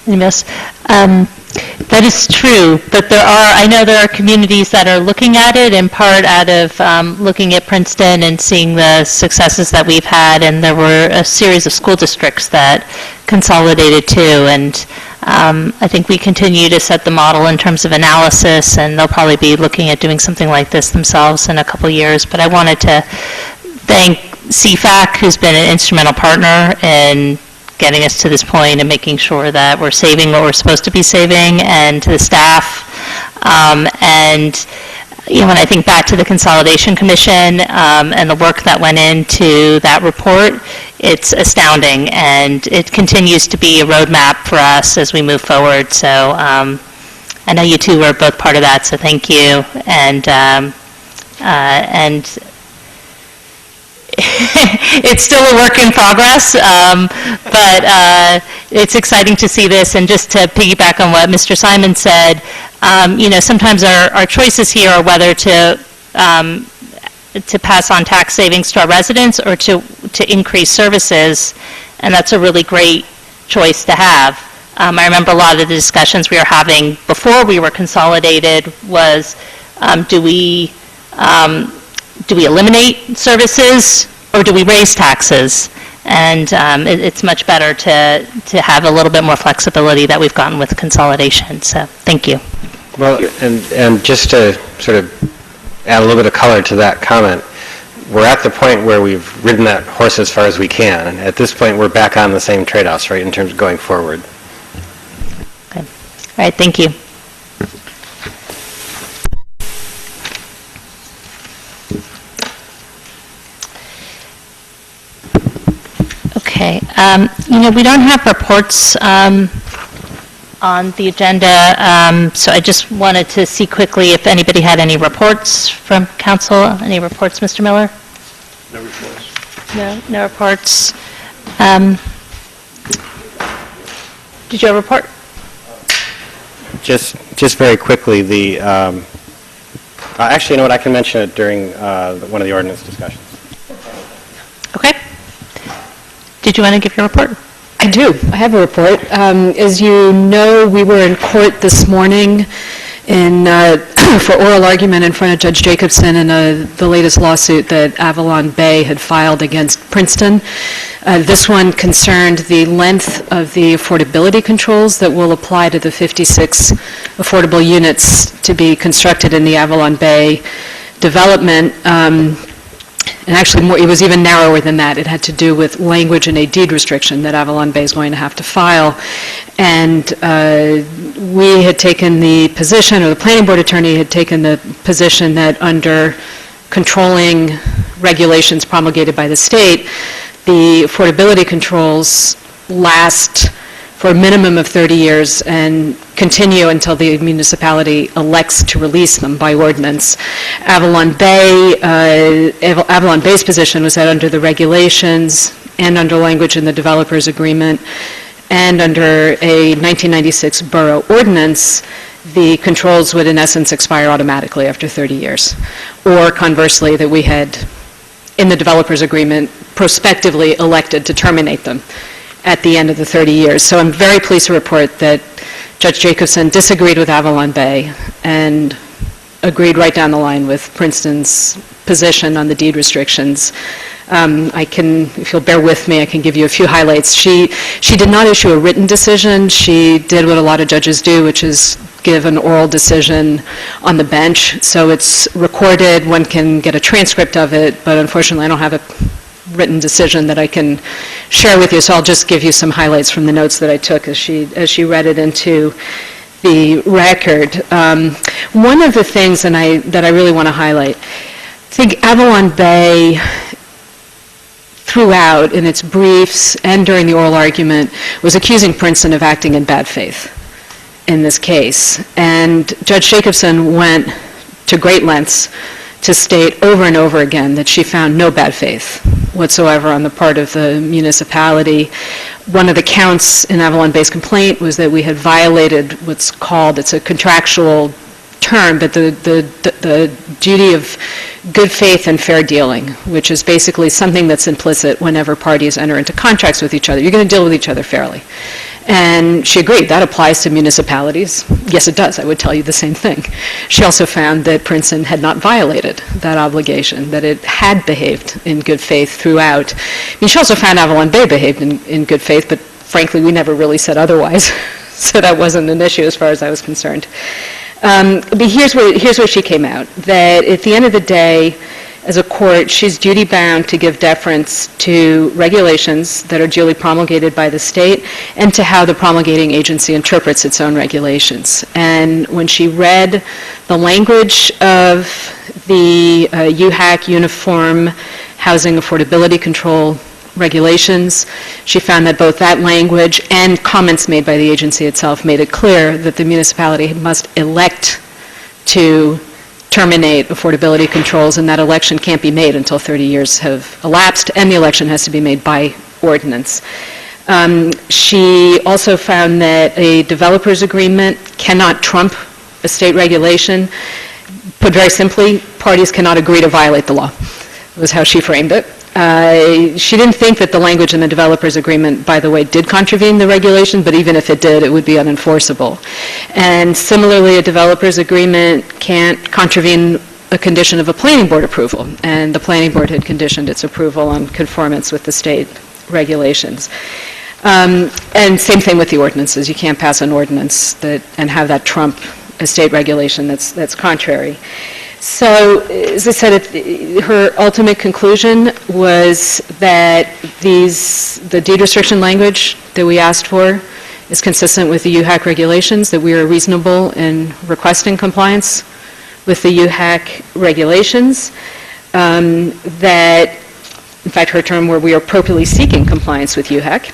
Miss, that is true, but I know there are communities that are looking at it in part out of looking at Princeton and seeing the successes that we've had, and there were a series of school districts that consolidated too, and I think we continue to set the model in terms of analysis, and they'll probably be looking at doing something like this themselves in a couple years. But I wanted to thank CFAC, who's been an instrumental partner in getting us to this point and making sure that we're saving what we're supposed to be saving, and to the staff. And when I think back to the Consolidation Commission and the work that went into that report, it's astounding, and it continues to be a roadmap for us as we move forward. So I know you two were both part of that, so thank you. And it's still a work in progress, but it's exciting to see this. And just to piggyback on what Mr. Simon said, sometimes our choices here are whether to pass on tax savings to our residents or to increase services, and that's a really great choice to have. I remember a lot of the discussions we were having before we were consolidated was, do we eliminate services or do we raise taxes? And it's much better to have a little bit more flexibility that we've gotten with consolidation. So thank you. Well, and just to sort of add a little bit of color to that comment, we're at the point where we've ridden that horse as far as we can. And at this point, we're back on the same trade-offs, right, in terms of going forward. Okay. All right, thank you. Okay. We don't have reports on the agenda, so I just wanted to see quickly if anybody had any reports from council. Any reports, Mr. Miller? No reports. No reports. Did you have a report? Just very quickly, actually, you know what, I can mention it during one of the ordinance discussions. Okay. Did you want to give your report? I do. I have a report. As you know, we were in court this morning for oral argument in front of Judge Jacobson in the latest lawsuit that Avalon Bay had filed against Princeton. This one concerned the length of the affordability controls that will apply to the 56 affordable units to be constructed in the Avalon Bay development. And actually, it was even narrower than that. It had to do with language in a deed restriction that Avalon Bay is going to have to file. And we had taken the position, or the planning board attorney had taken the position that under controlling regulations promulgated by the state, the affordability controls last for a minimum of 30 years and continue until the municipality elects to release them by ordinance. Avalon Bay's position was that under the regulations and under language in the developers agreement and under a 1996 borough ordinance, the controls would in essence expire automatically after 30 years. Or conversely, that we had, in the developers agreement, prospectively elected to terminate them at the end of the 30 years. So I'm very pleased to report that Judge Jacobson disagreed with Avalon Bay and agreed right down the line with Princeton's position on the deed restrictions. I can, if you'll bear with me, I can give you a few highlights. She did not issue a written decision. She did what a lot of judges do, which is give an oral decision on the bench. So it's recorded, one can get a transcript of it, but unfortunately I don't have a written decision that I can share with you, so I'll just give you some highlights from the notes that I took as she read it into the record. One of the things that I really want to highlight, I think Avalon Bay throughout in its briefs and during the oral argument was accusing Princeton of acting in bad faith in this case. And Judge Jacobson went to great lengths to state over and over again that she found no bad faith whatsoever on the part of the municipality. One of the counts in Avalon Bay's complaint was that we had violated what's called, it's a contractual term, but the duty of good faith and fair dealing, which is basically something that's implicit whenever parties enter into contracts with each other. You're going to deal with each other fairly. And she agreed, that applies to municipalities. Yes, it does. I would tell you the same thing. She also found that Princeton had not violated that obligation, that it had behaved in good faith throughout. I mean, she also found Avalon Bay behaved in good faith, but frankly, we never really said otherwise. So that wasn't an issue as far as I was concerned. But here's where she came out, that at the end of the day, as a court, she's duty-bound to give deference to regulations that are duly promulgated by the state and to how the promulgating agency interprets its own regulations. And when she read the language of the UHAC Uniform Housing Affordability Control regulations, she found that both that language and comments made by the agency itself made it clear that the municipality must elect to terminate affordability controls, and that election can't be made until 30 years have elapsed, and the election has to be made by ordinance. She also found that a developer's agreement cannot trump a state regulation. Put very simply, parties cannot agree to violate the law, was how she framed it. She didn't think that the language in the developer's agreement, by the way, did contravene the regulation, but even if it did, it would be unenforceable. And similarly, a developer's agreement can't contravene a condition of a planning board approval, and the planning board had conditioned its approval on conformance with the state regulations. And same thing with the ordinances. You can't pass an ordinance and have that trump a state regulation that's contrary. So, as I said, her ultimate conclusion was that the deed restriction language that we asked for is consistent with the UHAC regulations, that we are reasonable in requesting compliance with the UHAC regulations, that, in fact, her term where we are appropriately seeking compliance with UHAC,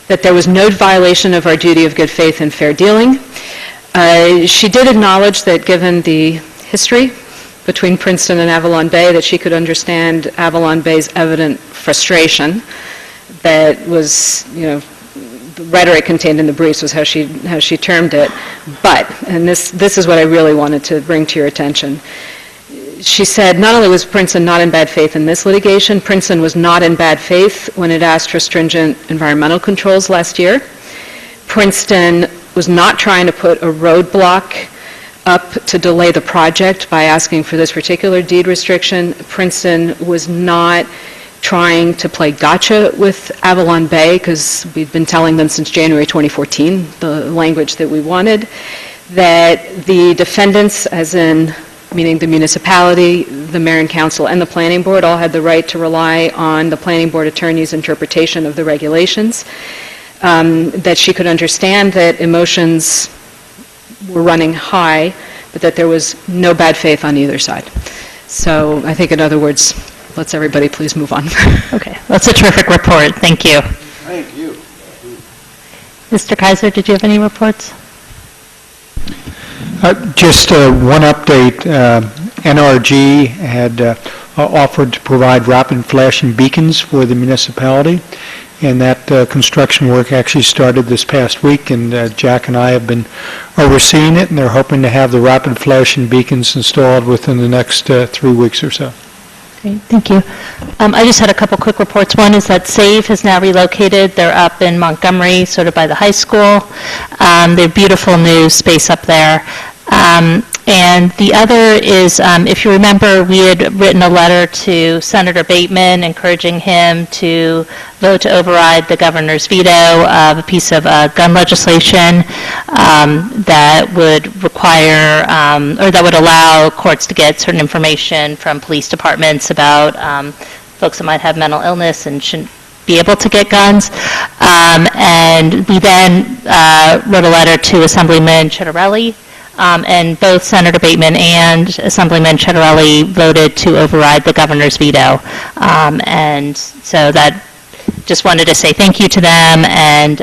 that there was no violation of our duty of good faith and fair dealing. She did acknowledge that given the history between Princeton and Avalon Bay, that she could understand Avalon Bay's evident frustration that was, the rhetoric contained in the briefs was how she termed it. But, and this is what I really wanted to bring to your attention, she said not only was Princeton not in bad faith in this litigation, Princeton was not in bad faith when it asked for stringent environmental controls last year. Princeton was not trying to put a roadblock up to delay the project by asking for this particular deed restriction. Princeton was not trying to play gotcha with Avalon Bay, because we've been telling them since January 2014 the language that we wanted, that the defendants, as in meaning the municipality, the mayor and council, and the planning board, all had the right to rely on the planning board attorney's interpretation of the regulations, that she could understand that emotions were running high, but that there was no bad faith on either side. So I think, in other words, let's everybody please move on. Okay, that's a terrific report. Thank you. Thank you. Mr. Kaiser, did you have any reports? Just one update. NRG had offered to provide rapid flashing beacons for the municipality, and that construction work actually started this past week, and Jack and I have been overseeing it, and they're hoping to have the rapid flashing beacons installed within the next 3 weeks or so. Great, thank you. I just had a couple quick reports. One is that SAVE has now relocated. They're up in Montgomery, sort of by the high school. They have beautiful new space up there. And the other is, if you remember, we had written a letter to Senator Bateman encouraging him to vote to override the governor's veto of a piece of gun legislation that would require, or that would allow courts to get certain information from police departments about folks that might have mental illness and shouldn't be able to get guns. And we then wrote a letter to Assemblyman Chittarelli. And both Senator Bateman and Assemblyman Chittarelli voted to override the governor's veto. And so that, just wanted to say thank you to them, and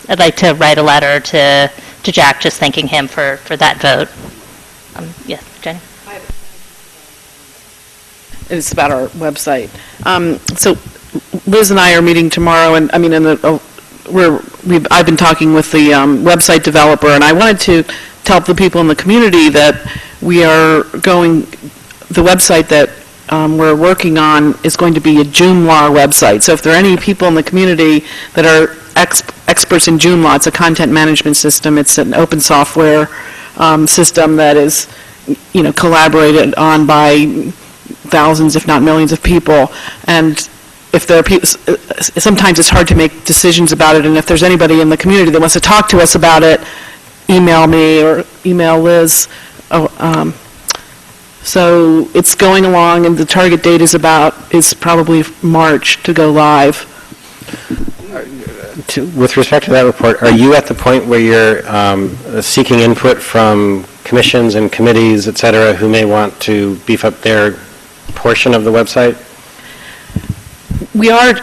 I'd like to write a letter to Jack just thanking him for that vote. Yeah, Jenny? It's about our website. So Liz and I are meeting tomorrow, and I mean, I've been talking with the website developer, and I wanted to tell the people in the community that we are going, the website that we're working on is going to be a Joomla website. So if there are any people in the community that are experts in Joomla, it's a content management system. It's an open software system that is, collaborated on by thousands, if not millions of people. And if there are people, sometimes it's hard to make decisions about it, and if there's anybody in the community that wants to talk to us about it, email me or email Liz. So it's going along, and the target date is probably March to go live. With respect to that report, are you at the point where you're seeking input from commissions and committees, et cetera, who may want to beef up their portion of the website? We are,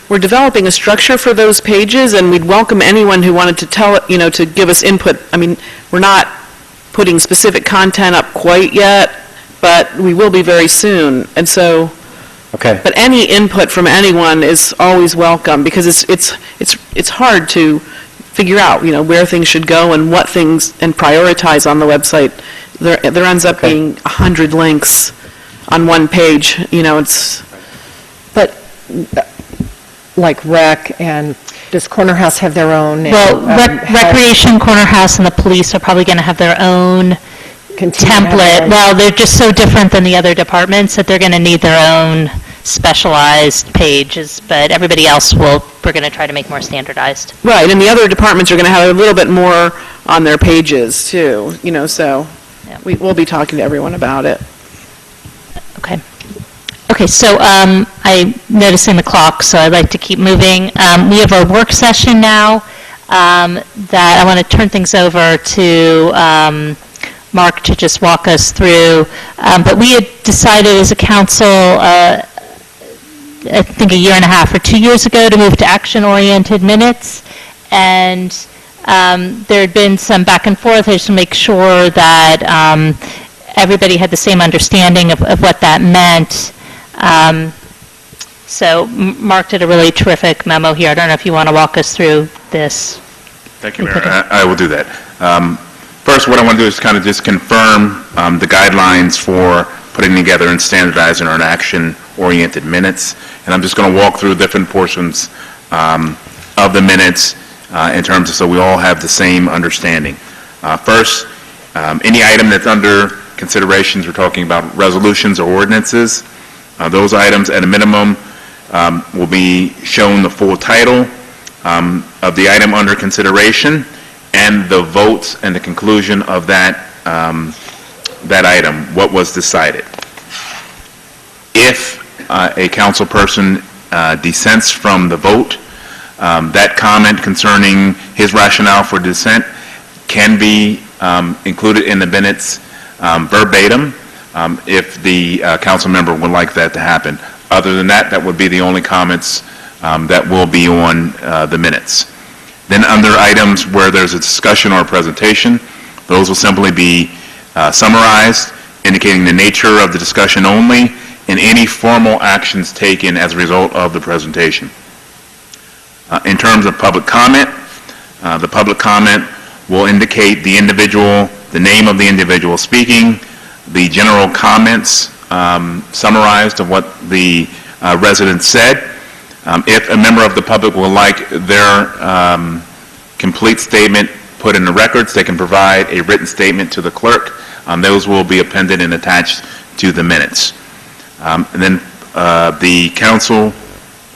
we're developing a structure for those pages, and we'd welcome anyone who wanted to to give us input. We're not putting specific content up quite yet, but we will be very soon. And so, okay. But any input from anyone is always welcome, because it's hard to figure out, where things should go and what things and prioritize on the website. There ends up being 100 links on one page. But like rec, and does Corner House have their own? Well, Recreation, Corner House, and the police are probably going to have their own template. Well, they're just so different than the other departments that they're going to need their own specialized pages, but everybody else we're going to try to make more standardized. Right, and the other departments are going to have a little bit more on their pages too, so yeah. We'll be talking to everyone about it. Okay. Okay, so I'm noticing the clock, so I'd like to keep moving. We have our work session now that I want to turn things over to Mark to just walk us through. But we had decided as a council, I think a year and a half or 2 years ago, to move to action-oriented minutes. And there had been some back and forth just to make sure that everybody had the same understanding of what that meant. So Mark did a really terrific memo here. I don't know if you want to walk us through this. Thank you, Mayor. I will do that. First, what I want to do is kind of just confirm the guidelines for putting together and standardizing our action-oriented minutes. And I'm just going to walk through different portions of the minutes in terms of so we all have the same understanding. First, any item that's under considerations, we're talking about resolutions or ordinances. Those items, at a minimum, will be shown the full title of the item under consideration and the votes and the conclusion of that item, what was decided. If a council person dissents from the vote, that comment concerning his rationale for dissent can be included in the minutes verbatim, if the council member would like that to happen. Other than that, that would be the only comments that will be on the minutes. Then under items where there's a discussion or a presentation, those will simply be summarized, indicating the nature of the discussion only and any formal actions taken as a result of the presentation. In terms of public comment, the public comment will indicate the individual, the name of the individual speaking, the general comments summarized of what the resident said. If a member of the public would like their complete statement put in the records, they can provide a written statement to the clerk. Those will be appended and attached to the minutes. And then the council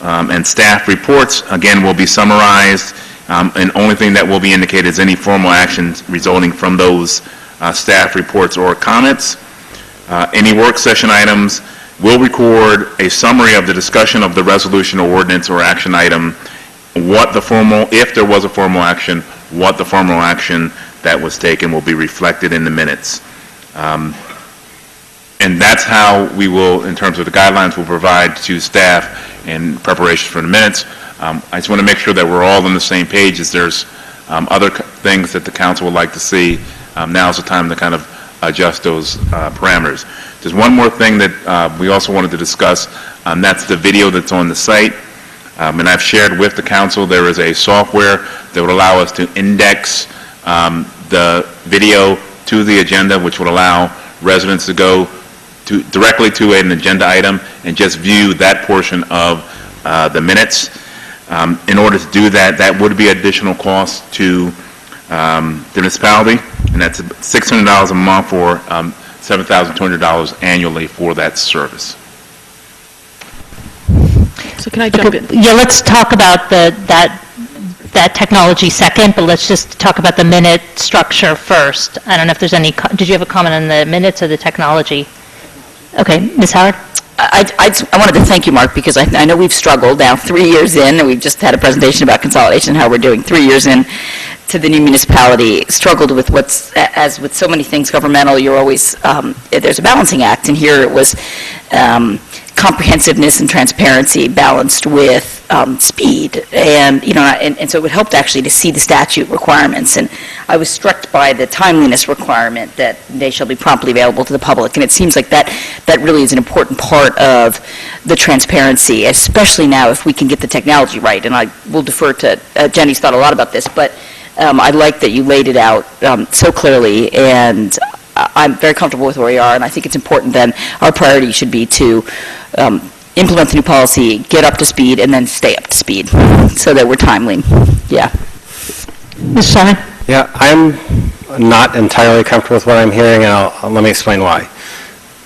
and staff reports, again, will be summarized, and only thing that will be indicated is any formal actions resulting from those staff reports or comments. Any work session items will record a summary of the discussion of the resolution or ordinance or action item, what the formal, if there was a formal action, what the formal action that was taken will be reflected in the minutes. And that's how we will, in terms of the guidelines, we'll provide to staff in preparation for the minutes. I just want to make sure that we're all on the same page. As there's other things that the council would like to see, now's the time to kind of adjust those parameters. There's one more thing that we also wanted to discuss, that's the video that's on the site. And I've shared with the council, there is a software that would allow us to index the video to the agenda, which would allow residents to go directly to an agenda item and just view that portion of the minutes. In order to do that, that would be additional cost to the municipality, and that's $600 a month or $7,200 annually for that service. So can I jump in? Yeah, let's talk about that technology second, but let's just talk about the minute structure first. I don't know if there's any, did you have a comment on the minutes or the technology? Okay, Ms. Howard? I wanted to thank you, Mark, because I know we've struggled now 3 years in, and we've just had a presentation about consolidation, how we're doing 3 years in to the new municipality, struggled with what's, as with so many things governmental, you're always, there's a balancing act, and here it was comprehensiveness and transparency balanced with speed, and and so it would help actually to see the statute requirements. And I was struck by the timeliness requirement that they shall be promptly available to the public, and it seems like that really is an important part of the transparency, especially now if we can get the technology right. And I will defer to Jenny's thought a lot about this, but I like that you laid it out so clearly, and I'm very comfortable with where we are, and I think it's important then our priority should be to implement the new policy, get up to speed, and then stay up to speed so that we're timely. Yeah. Ms. Simon? Yeah, I'm not entirely comfortable with what I'm hearing, and let me explain why.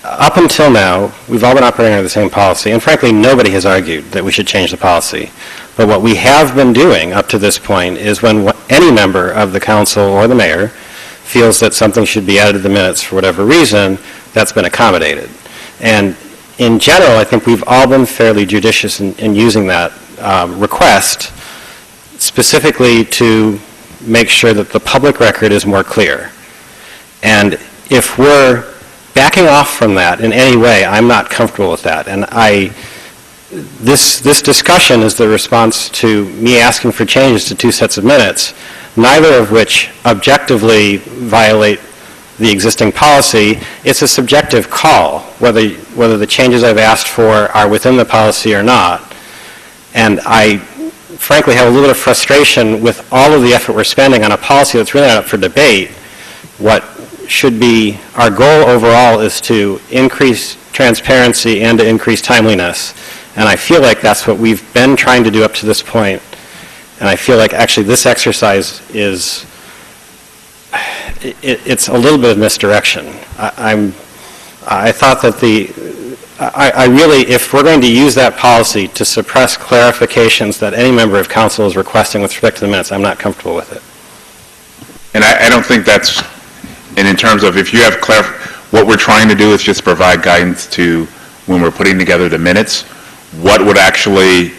Up until now, we've all been operating under the same policy, and frankly, nobody has argued that we should change the policy. But what we have been doing up to this point is when any member of the council or the mayor feels that something should be added to the minutes for whatever reason, that's been accommodated. And in general, I think we've all been fairly judicious in using that request specifically to make sure that the public record is more clear. And if we're backing off from that in any way, I'm not comfortable with that. And this discussion is the response to me asking for changes to 2 sets of minutes, neither of which objectively violate the existing policy. It's a subjective call, whether the changes I've asked for are within the policy or not. And I frankly have a little bit of frustration with all of the effort we're spending on a policy that's really not up for debate. What should be our goal overall is to increase transparency and to increase timeliness. And I feel like that's what we've been trying to do up to this point. And I feel like actually this exercise is, it's a little bit of misdirection. I thought that I really, if we're going to use that policy to suppress clarifications that any member of council is requesting with respect to the minutes, I'm not comfortable with it. And I don't think that's, and in terms of if you have what we're trying to do is just provide guidance to when we're putting together the minutes, what would actually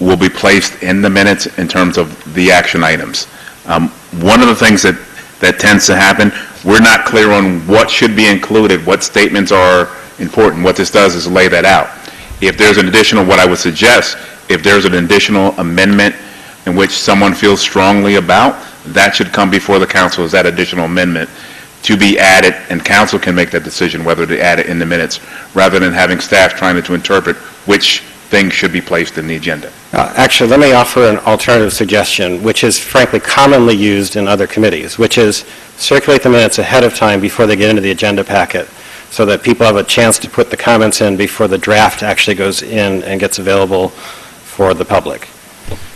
will be placed in the minutes in terms of the action items. One of the things that that tends to happen. We're not clear on what should be included, what statements are important. What this does is lay that out. If there's an additional, what I would suggest, if there's an additional amendment in which someone feels strongly about, that should come before the council as that additional amendment to be added, and council can make that decision whether to add it in the minutes, rather than having staff trying to interpret which things should be placed in the agenda. Actually, let me offer an alternative suggestion, which is frankly commonly used in other committees, which is circulate the minutes ahead of time before they get into the agenda packet, so that people have a chance to put the comments in before the draft actually goes in and gets available for the public.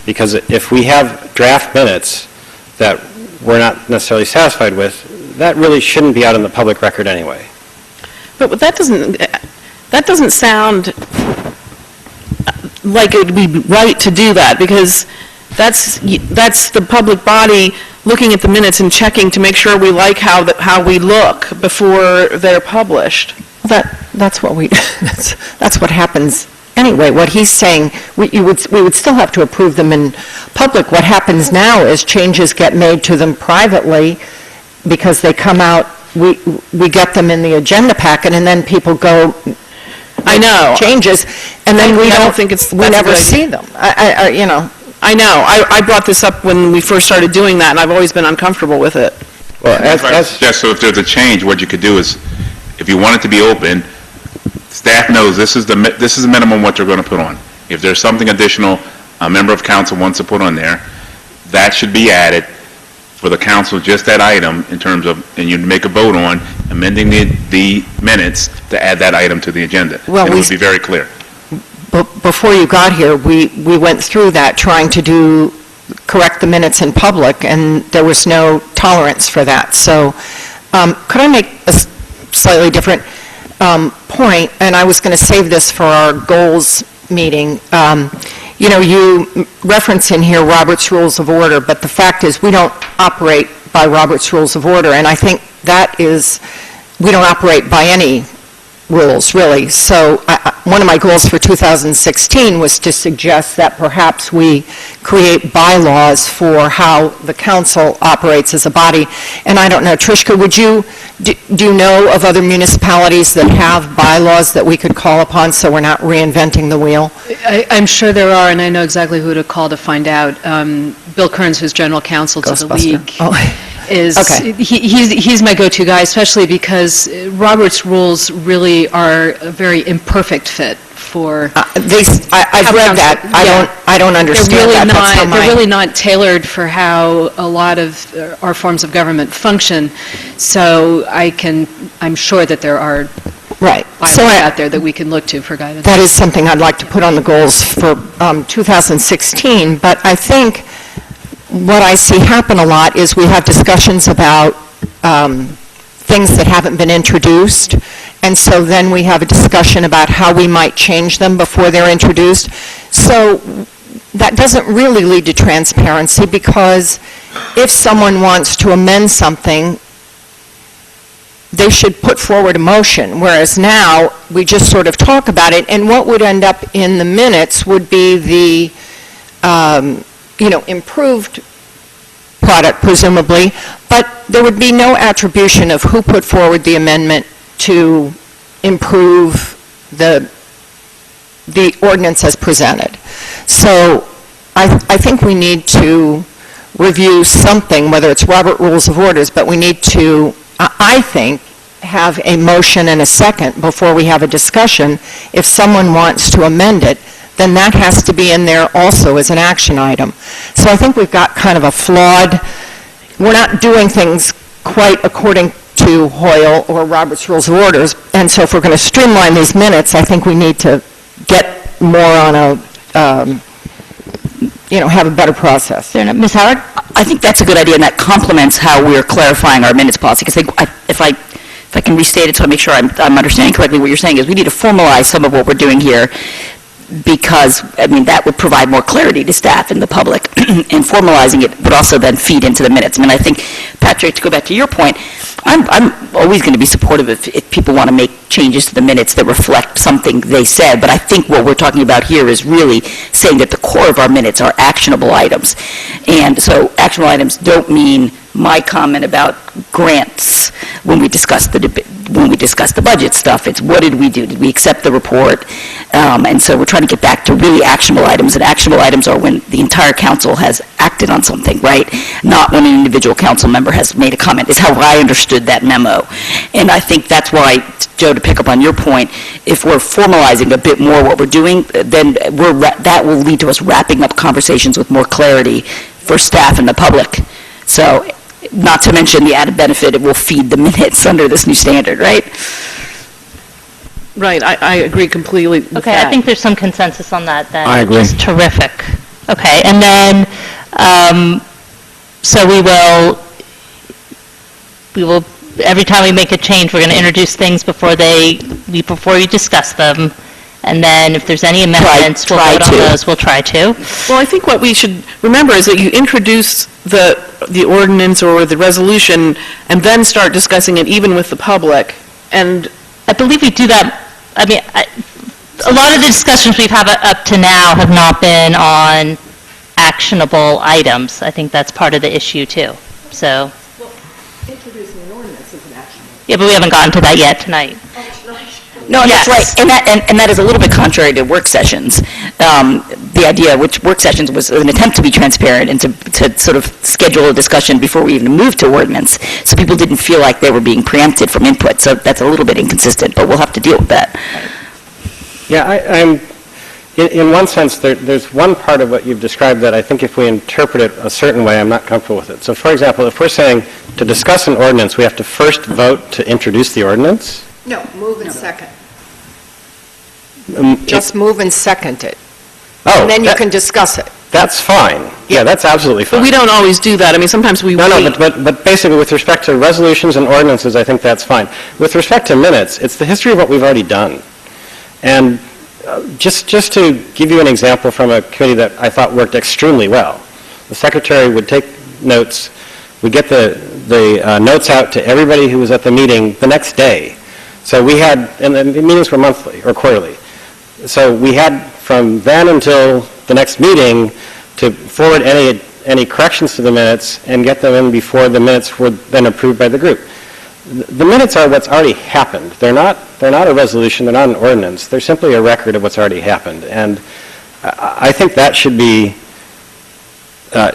Because if we have draft minutes that we're not necessarily satisfied with, that really shouldn't be out in the public record anyway. But that doesn't sound like it would be right to do that, because that's the public body looking at the minutes and checking to make sure we like how we look before they're published. That's what that's what happens anyway. What he's saying, we would still have to approve them in public. What happens now is changes get made to them privately because they come out, we get them in the agenda packet, and then people go, I know. Changes, and then we never see them. I know. I brought this up when we first started doing that, and I've always been uncomfortable with it. Well, so if there's a change, what you could do is, if you want it to be open, staff knows this is the minimum what you're going to put on. If there's something additional a member of council wants to put on there, that should be added for the council, just that item in terms of, and you'd make a vote on amending the minutes to add that item to the agenda. Well, and it would be very clear. Before you got here, we went through that trying to correct the minutes in public, and there was no tolerance for that. So could I make a slightly different point? And I was going to save this for our goals meeting. You reference in here Robert's Rules of Order, but the fact is we don't operate by Robert's Rules of Order, and I think that is, we don't operate by any rules, really. So one of my goals for 2016 was to suggest that perhaps we create bylaws for how the council operates as a body. And I don't know, Trishka, do you know of other municipalities that have bylaws that we could call upon so we're not reinventing the wheel? I'm sure there are, and I know exactly who to call to find out. Bill Kearns, who's general counsel to the league, he's my go-to guy, especially because Robert's rules really are a very imperfect fit for. I've read that. I don't understand that. They're really not tailored for how a lot of our forms of government function. So I'm sure that there are bylaws out there that we can look to for guidance. That is something I'd like to put on the goals for 2016. But I think what I see happen a lot is we have discussions about things that haven't been introduced, and so then we have a discussion about how we might change them before they're introduced. So that doesn't really lead to transparency, because if someone wants to amend something, they should put forward a motion, whereas now we just sort of talk about it, and what would end up in the minutes would be the improved product, presumably, but there would be no attribution of who put forward the amendment to improve the ordinance as presented. So I think we need to review something, whether it's Robert Rules of Orders, but we need to, I think, have a motion and a second before we have a discussion. If someone wants to amend it, then that has to be in there also as an action item. So I think we've got kind of a flawed, we're not doing things quite according to Hoyle or Robert's Rules of Orders, and so if we're going to streamline these minutes, I think we need to get more on a, have a better process. Ms. Howard? I think that's a good idea, and that complements how we're clarifying our minutes policy, because if I can restate it so I make sure I'm understanding correctly, what you're saying is we need to formalize some of what we're doing here, because, that would provide more clarity to staff and the public, and formalizing it would also then feed into the minutes. I think, Patrick, to go back to your point, I'm always going to be supportive if people want to make changes to the minutes that reflect something they said, but I think what we're talking about here is really saying that the core of our minutes are actionable items. And so actionable items don't mean my comment about grants when we discussed the budget stuff. It's what did we do? Did we accept the report? And so we're trying to get back to really actionable items, and actionable items are when the entire council has acted on something, right? Not when an individual council member has made a comment, is how I understood that memo. And I think that's why, Joe, to pick up on your point, if we're formalizing a bit more what we're doing, then that will lead to us wrapping up conversations with more clarity for staff and the public. So, not to mention the added benefit, it will feed the minutes under this new standard, right? Right, I agree completely with Okay, that. I think there's some consensus on that then. I agree. Which is terrific. Okay, and then, so we will, every time we make a change, we're going to introduce things before you discuss them, and then if there's any amendments, we'll vote on those, we'll try to. Well, I think what we should remember is that you introduce the ordinance or the resolution and then start discussing it even with the public. And I believe we do that, I mean, a lot of the discussions we've had up to now have not been on actionable items. I think that's part of the issue too, so. Well, introducing an ordinance is an action. Yeah, but we haven't gotten to that yet tonight. No, and Yes. that's right, and that is a little bit contrary to work sessions. The idea, which work sessions was an attempt to be transparent and to sort of schedule a discussion before we even moved to ordinance, so people didn't feel like they were being preempted from input, so that's a little bit inconsistent, but we'll have to deal with that. Yeah, in one sense, there's one part of what you've described that I think if we interpret it a certain way, I'm not comfortable with it. So, for example, if we're saying to discuss an ordinance, we have to first vote to introduce the ordinance? No, move and second. Just move and second it. Oh, And then you can discuss it. That's fine. Yeah, that's absolutely fine. But we don't always do that. I mean, sometimes we wait. No, but basically with respect to resolutions and ordinances, I think that's fine. With respect to minutes, it's the history of what we've already done. And just to give you an example from a committee that I thought worked extremely well, the secretary would take notes, we'd get the notes out to everybody who was at the meeting the next day. So we had, and the meetings were monthly or quarterly. So we had from then until the next meeting to forward any corrections to the minutes and get them in before the minutes were then approved by the group. The minutes are what's already happened. They're not a resolution, they're not an ordinance. They're simply a record of what's already happened. And I think that should be,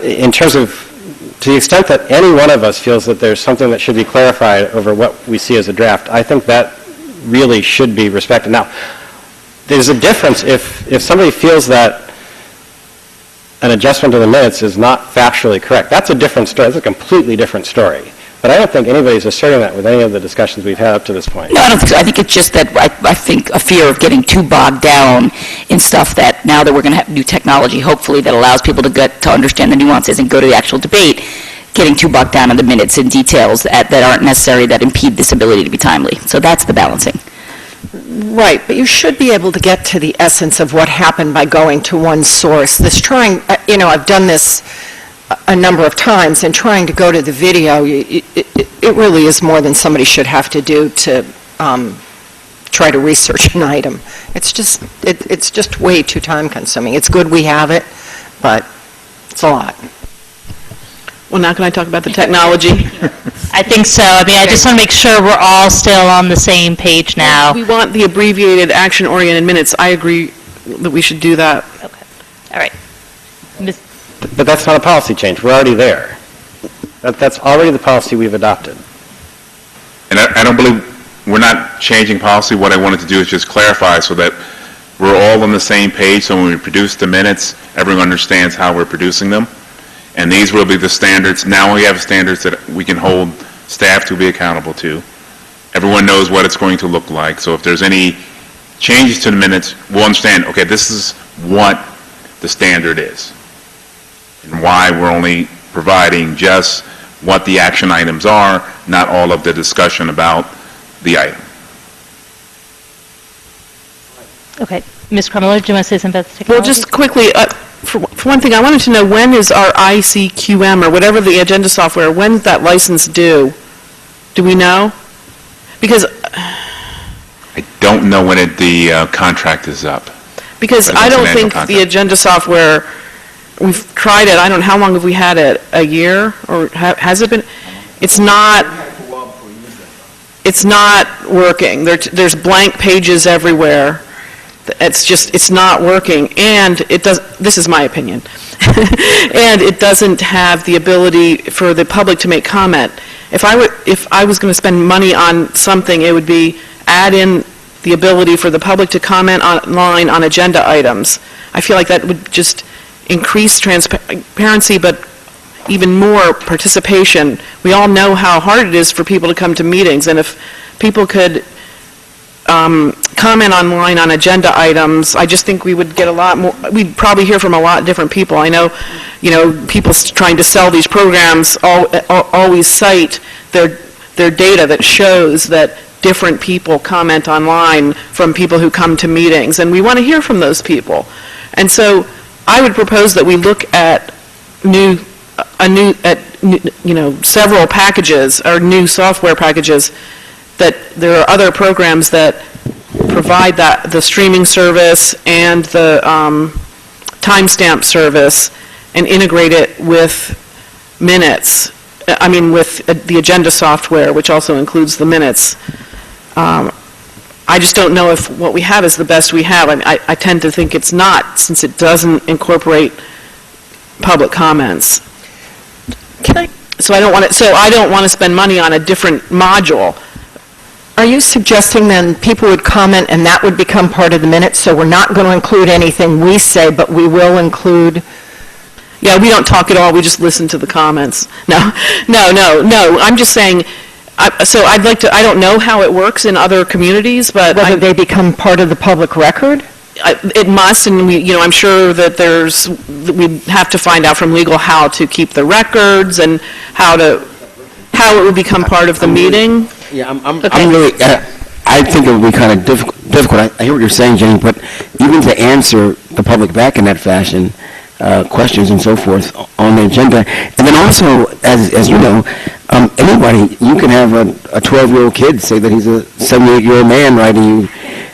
in terms of, to the extent that any one of us feels that there's something that should be clarified over what we see as a draft, I think that really should be respected. Now, there's a difference if somebody feels that an adjustment to the minutes is not factually correct. That's a different story. That's a completely different story. But I don't think anybody's asserting that with any of the discussions we've had up to this point. No, I don't think so. I think it's just that I think a fear of getting too bogged down in stuff that now that we're going to have new technology, hopefully, that allows people to get to understand the nuances and go to the actual debate, getting too bogged down in the minutes and details that aren't necessary, that impede this ability to be timely. So that's the balancing. Right, but you should be able to get to the essence of what happened by going to one source. I've done this a number of times, and trying to go to the video, it really is more than somebody should have to do to try to research an item. It's just way too time-consuming. It's good we have it, but it's a lot. Well, now can I talk about the technology? I think so. I mean, I just want to make sure we're all still on the same page now. We want the abbreviated action-oriented minutes. I agree that we should do that. Okay. All right. But that's not a policy change. We're already there. That's already the policy we've adopted. And I don't believe, we're not changing policy. What I wanted to do is just clarify so that we're all on the same page, so when we produce the minutes, everyone understands how we're producing them. And these will be the standards. Now we have standards that we can hold staff to be accountable to. Everyone knows what it's going to look like. So if there's any changes to the minutes, we'll understand, okay, this is what the standard is and why we're only providing just what the action items are, not all of the discussion about the item. Okay. Ms. Krummeler, do you want to say something about the technology? Well, just quickly, for one thing, I wanted to know, when is our ICQM, or whatever the agenda software, when's that license due? Do we know? Because I don't know when the contract is up. Because I don't think the agenda software we've tried it, I don't know, how long have we had it? A year? Or has it been? It's not working. There's blank pages everywhere. It's not working, and this is my opinion, and it doesn't have the ability for the public to make comment. If I was going to spend money on something, it would be add in the ability for the public to comment online on agenda items. I feel like that would just increase transparency, but even more participation. We all know how hard it is for people to come to meetings, and if people could comment online on agenda items, I just think we would get a lot more, we'd probably hear from a lot of different people. I know, people trying to sell these programs always cite their data that shows that different people comment online from people who come to meetings, and we want to hear from those people. And so I would propose that we look at several packages or new software packages, that there are other programs that provide the streaming service and the timestamp service and integrate it with minutes. With the agenda software, which also includes the minutes. I just don't know if what we have is the best we have. I tend to think it's not, since it doesn't incorporate public comments. So I don't want to spend money on a different module. Are you suggesting then people would comment and that would become part of the minutes? So we're not going to include anything we say, but we will include... Yeah, we don't talk at all. We just listen to the comments. No. I'm just saying, so I'd like to, I don't know how it works in other communities, but... Whether they become part of the public record? It must, and I'm sure that we'd have to find out from legal how to keep the records and how it would become part of the meeting. Yeah, I'm really, I think it would be kind of difficult. I hear what you're saying, Jenny, but even to answer the public back in that fashion, questions and so forth on the agenda. And then also, as you know, anybody, you can have a 12-year-old kid say that he's a 78-year-old man writing you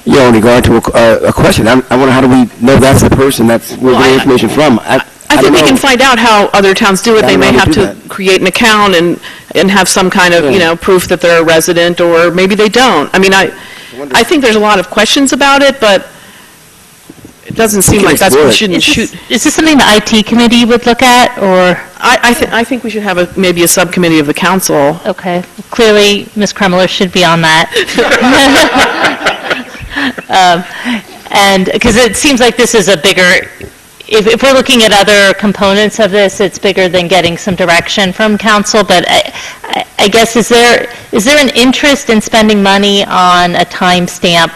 in regard to a question. I wonder, how do we know that's the person that's we're getting information from? I think we can find out how other towns do it. They may have to create an account and have some kind of, proof that they're a resident, or maybe they don't. I think there's a lot of questions about it, but it doesn't seem like we shouldn't shoot. Is this something the IT committee would look at, or? I think we should have maybe a subcommittee of the council. Okay. Clearly, Ms. Kremler should be on that. And because it seems like this is a bigger, if we're looking at other components of this, it's bigger than getting some direction from council. But I guess, is there an interest in spending money on a timestamp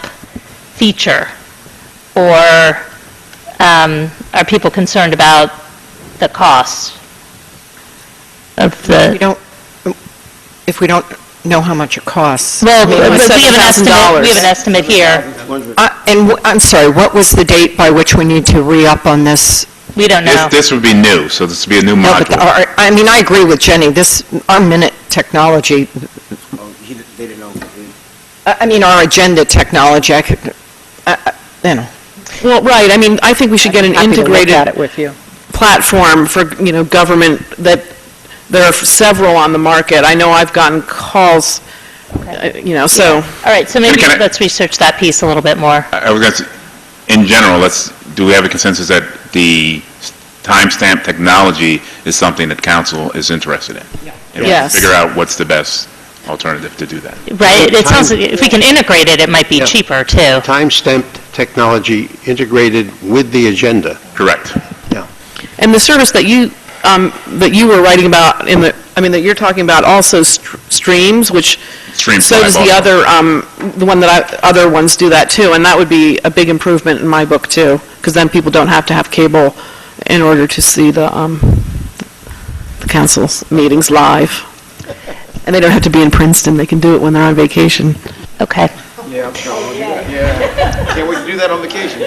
feature? Or are people concerned about the cost of the... If we don't know how much it costs. Well, we have an estimate here. And I'm sorry, what was the date by which we need to re-up on this? We don't know. This would be new, so this would be a new module. But I agree with Jenny. Our minute technology... They didn't know. Our agenda technology, Well, right. I think we should get an integrated platform for, government that there are several on the market. I know I've gotten calls, so. All right, so maybe let's research that piece a little bit more. I was going to say, in general, do we have a consensus that the timestamp technology is something that council is interested in? Yeah. And yes. Figure out what's the best alternative to do that. Right. It sounds like if we can integrate it, it might be cheaper, too. Time-stamped technology integrated with the agenda. Correct. Yeah. And the service that you were writing about that you're talking about also streams, which so does the other the one that other ones do that too, and that would be a big improvement in my book too, because then people don't have to have cable in order to see the council's meetings live. And they don't have to be in Princeton. They can do it when they're on vacation. Okay. Yeah, can't wait to do that on vacation.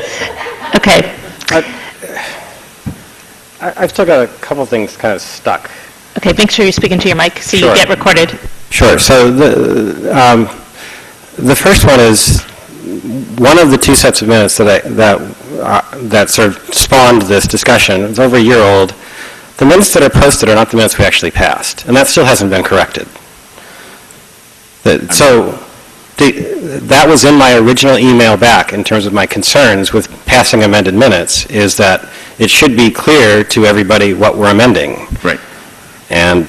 Okay. I've still got a couple things kind of stuck. Okay, make sure you're speaking to your mic so Sure. you get recorded. Sure. So the first one is one of the two sets of minutes that that sort of spawned this discussion. It's over a year old. The minutes that are posted are not the minutes we actually passed, and that still hasn't been corrected. That was in my original email back in terms of my concerns with passing amended minutes, is that it should be clear to everybody what we're amending. Right. And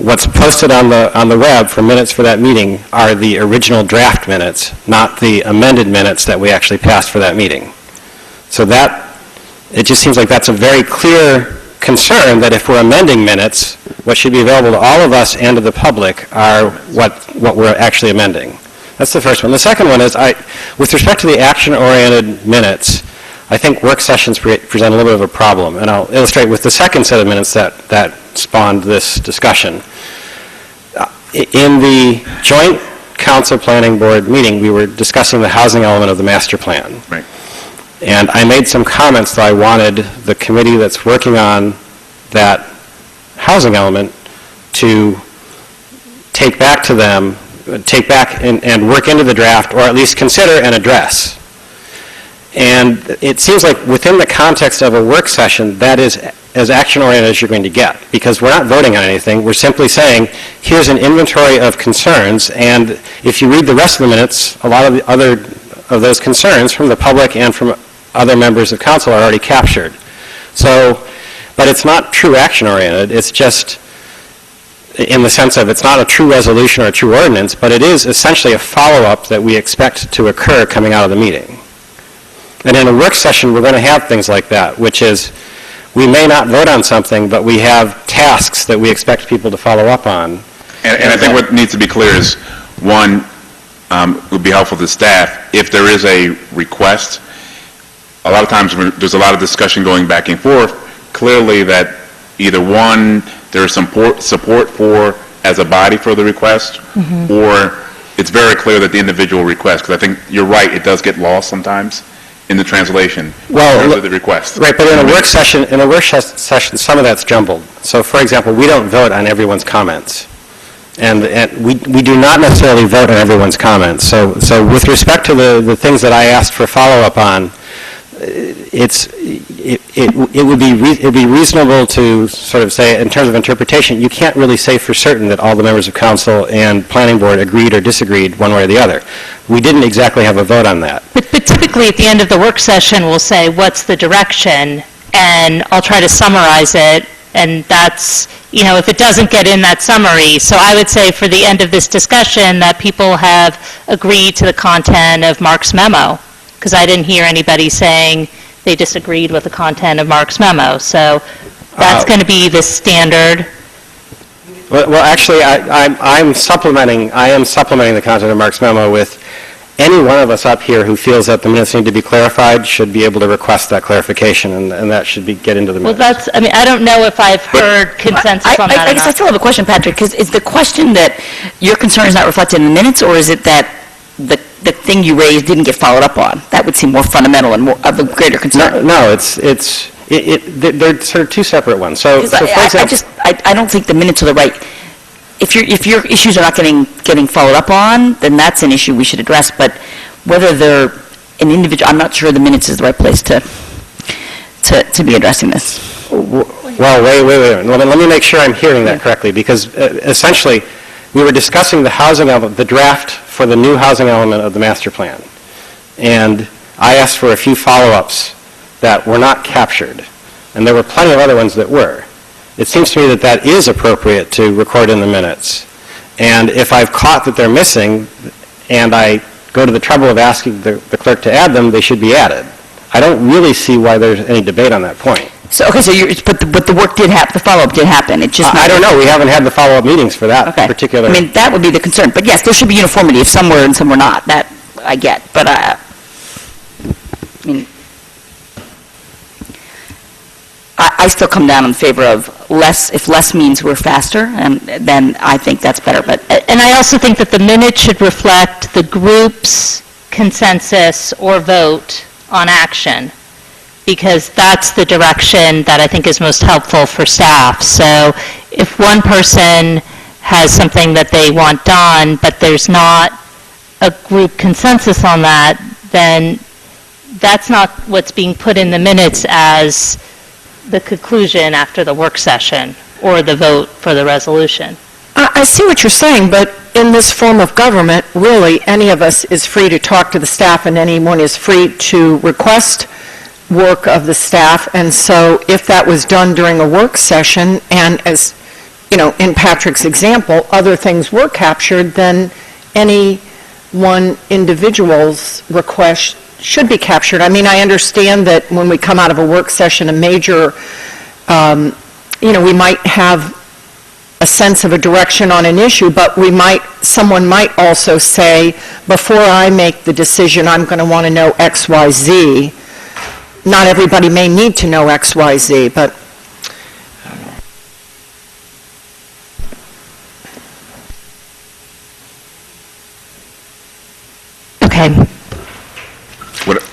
what's posted on the web for minutes for that meeting are the original draft minutes, not the amended minutes that we actually passed for that meeting. So it just seems like that's a very clear concern, that if we're amending minutes, what should be available to all of us and to the public are what we're actually amending. That's the first one. The second one is, with respect to the action-oriented minutes, I think work sessions present a little bit of a problem, and I'll illustrate with the second set of minutes that spawned this discussion. In the joint council planning board meeting, we were discussing the housing element of the master plan. Right. And I made some comments that I wanted the committee that's working on that housing element to take back to them, and work into the draft, or at least consider and address. And it seems like within the context of a work session, that is as action-oriented as you're going to get, because we're not voting on anything. We're simply saying, here's an inventory of concerns, and if you read the rest of the minutes, a lot of the other of those concerns from the public and from other members of council are already captured. So, but it's not true action-oriented. It's just in the sense of it's not a true resolution or a true ordinance, but it is essentially a follow-up that we expect to occur coming out of the meeting. And in a work session, we're going to have things like that, which is we may not vote on something, but we have tasks that we expect people to follow up on. And I think what needs to be clear is, one, it would be helpful to staff, if there is a request, a lot of times there's a lot of discussion going back and forth, clearly that either one, there's some support for, as a body for the request, or it's very clear that the individual request, because I think you're right, it does get lost sometimes in the translation in terms of the request. Right, but in a work session, some of that's jumbled. So, for example, we don't vote on everyone's comments. And we do not necessarily vote on everyone's comments. So with respect to the things that I asked for follow-up on, it would be reasonable to sort of say, in terms of interpretation, you can't really say for certain that all the members of council and planning board agreed or disagreed one way or the other. We didn't exactly have a vote on that. But typically at the end of the work session, we'll say, what's the direction? And I'll try to summarize it. And that's, if it doesn't get in that summary. So I would say for the end of this discussion that people have agreed to the content of Mark's memo, because I didn't hear anybody saying they disagreed with the content of Mark's memo. So that's going to be the standard. Well, actually, I am supplementing the content of Mark's memo with any one of us up here who feels that the minutes need to be clarified should be able to request that clarification, and that should get into the minutes. Well, I don't know if I've heard consensus on that. I guess I still have a question, Patrick, because is the question that your concern is not reflected in the minutes, or is it that the thing you raised didn't get followed up on? That would seem more fundamental and more of a greater concern. No, they're sort of two separate ones. So for example, I don't think the minutes are the right. If your issues are not getting followed up on, then that's an issue we should address. But whether they're an individual, I'm not sure the minutes is the right place to be addressing this. Well, wait. Let me make sure I'm hearing that correctly, because essentially we were discussing the housing element, the draft for the new housing element of the master plan. And I asked for a few follow-ups that were not captured. And there were plenty of other ones that were. It seems to me that is appropriate to record in the minutes. And if I've caught that they're missing, and I go to the trouble of asking the clerk to add them, they should be added. I don't really see why there's any debate on that point. So, okay, but the work did happen, the follow-up did happen. It just I don't know. We haven't had the follow-up meetings for that particular. I mean, that would be the concern. But yes, there should be uniformity if some were and some were not. That I get. But I mean, I still come down in favor of less. If less means we're faster, and then I think that's better. But and I also think that the minutes should reflect the group's consensus or vote on action, because that's the direction that I think is most helpful for staff. So if one person has something that they want done, but there's not a group consensus on that, then that's not what's being put in the minutes as the conclusion after the work session or the vote for the resolution. I see what you're saying, but in this form of government, really, any of us is free to talk to the staff, and anyone is free to request work of the staff. And so if that was done during a work session, and as, you know, in Patrick's example, other things were captured, then any one individual's request should be captured. I mean, I understand that when we come out of a work session, a major, you know, we might have a sense of a direction on an issue, but someone might also say, before I make the decision, I'm going to want to know X, Y, Z. Not everybody may need to know X, Y, Z, but okay.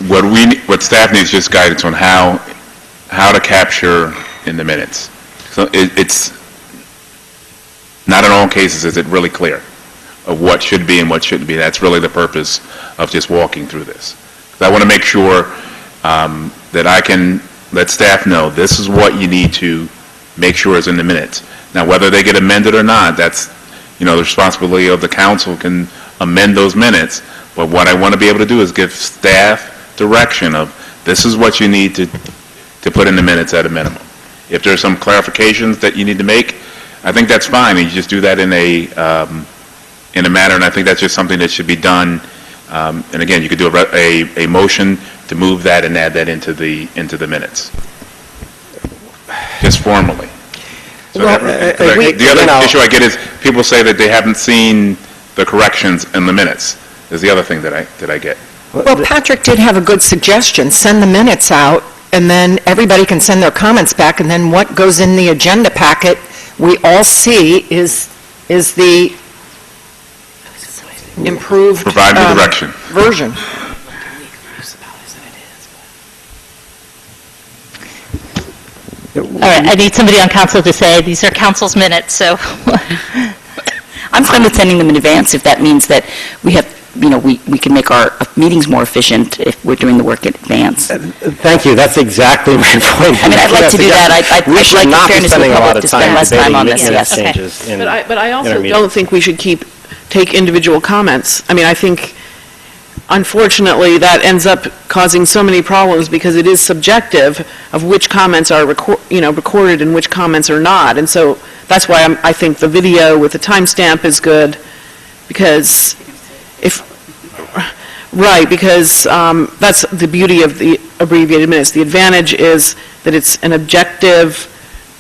What staff needs just guidance on how to capture in the minutes. So it's not in all cases is it really clear of what should be and what shouldn't be. That's really the purpose of just walking through this. I want to make sure that I can let staff know this is what you need to make sure is in the minutes. Now, whether they get amended or not, that's, you know, the responsibility of the council can amend those minutes. But what I want to be able to do is give staff direction of this is what you need to put in the minutes at a minimum. If there's some clarifications that you need to make, I think that's fine. You just do that in a manner, and I think that's just something that should be done. And again, you could do a motion to move that and add that into the minutes, just formally. So Well, the other issue I get is people say that they haven't seen the corrections in the minutes. Is the other thing that I get. well, Patrick did have a good suggestion. Send the minutes out, and then everybody can send their comments back, and then what goes in the agenda packet we all see is the improved Provide me direction. version. All right, I need somebody on council to say, these are council's minutes, so. I'm fine with sending them in advance if that means that we have, you know, we can make our meetings more efficient if we're doing the work in advance. Thank you. That's exactly my point. I mean, I'd like to do that. I'd We should like, in not be fairness to the spending a lot public, of to spend less time on this, debating yes. changes in But I also intermediate. don't think we should take individual comments. I mean, I think, unfortunately, that ends up causing so many problems because it is subjective of which comments are recorded and which comments are not. And so that's why I think the video with the timestamp is good, because that's the beauty of the abbreviated minutes. The advantage is that it's an objective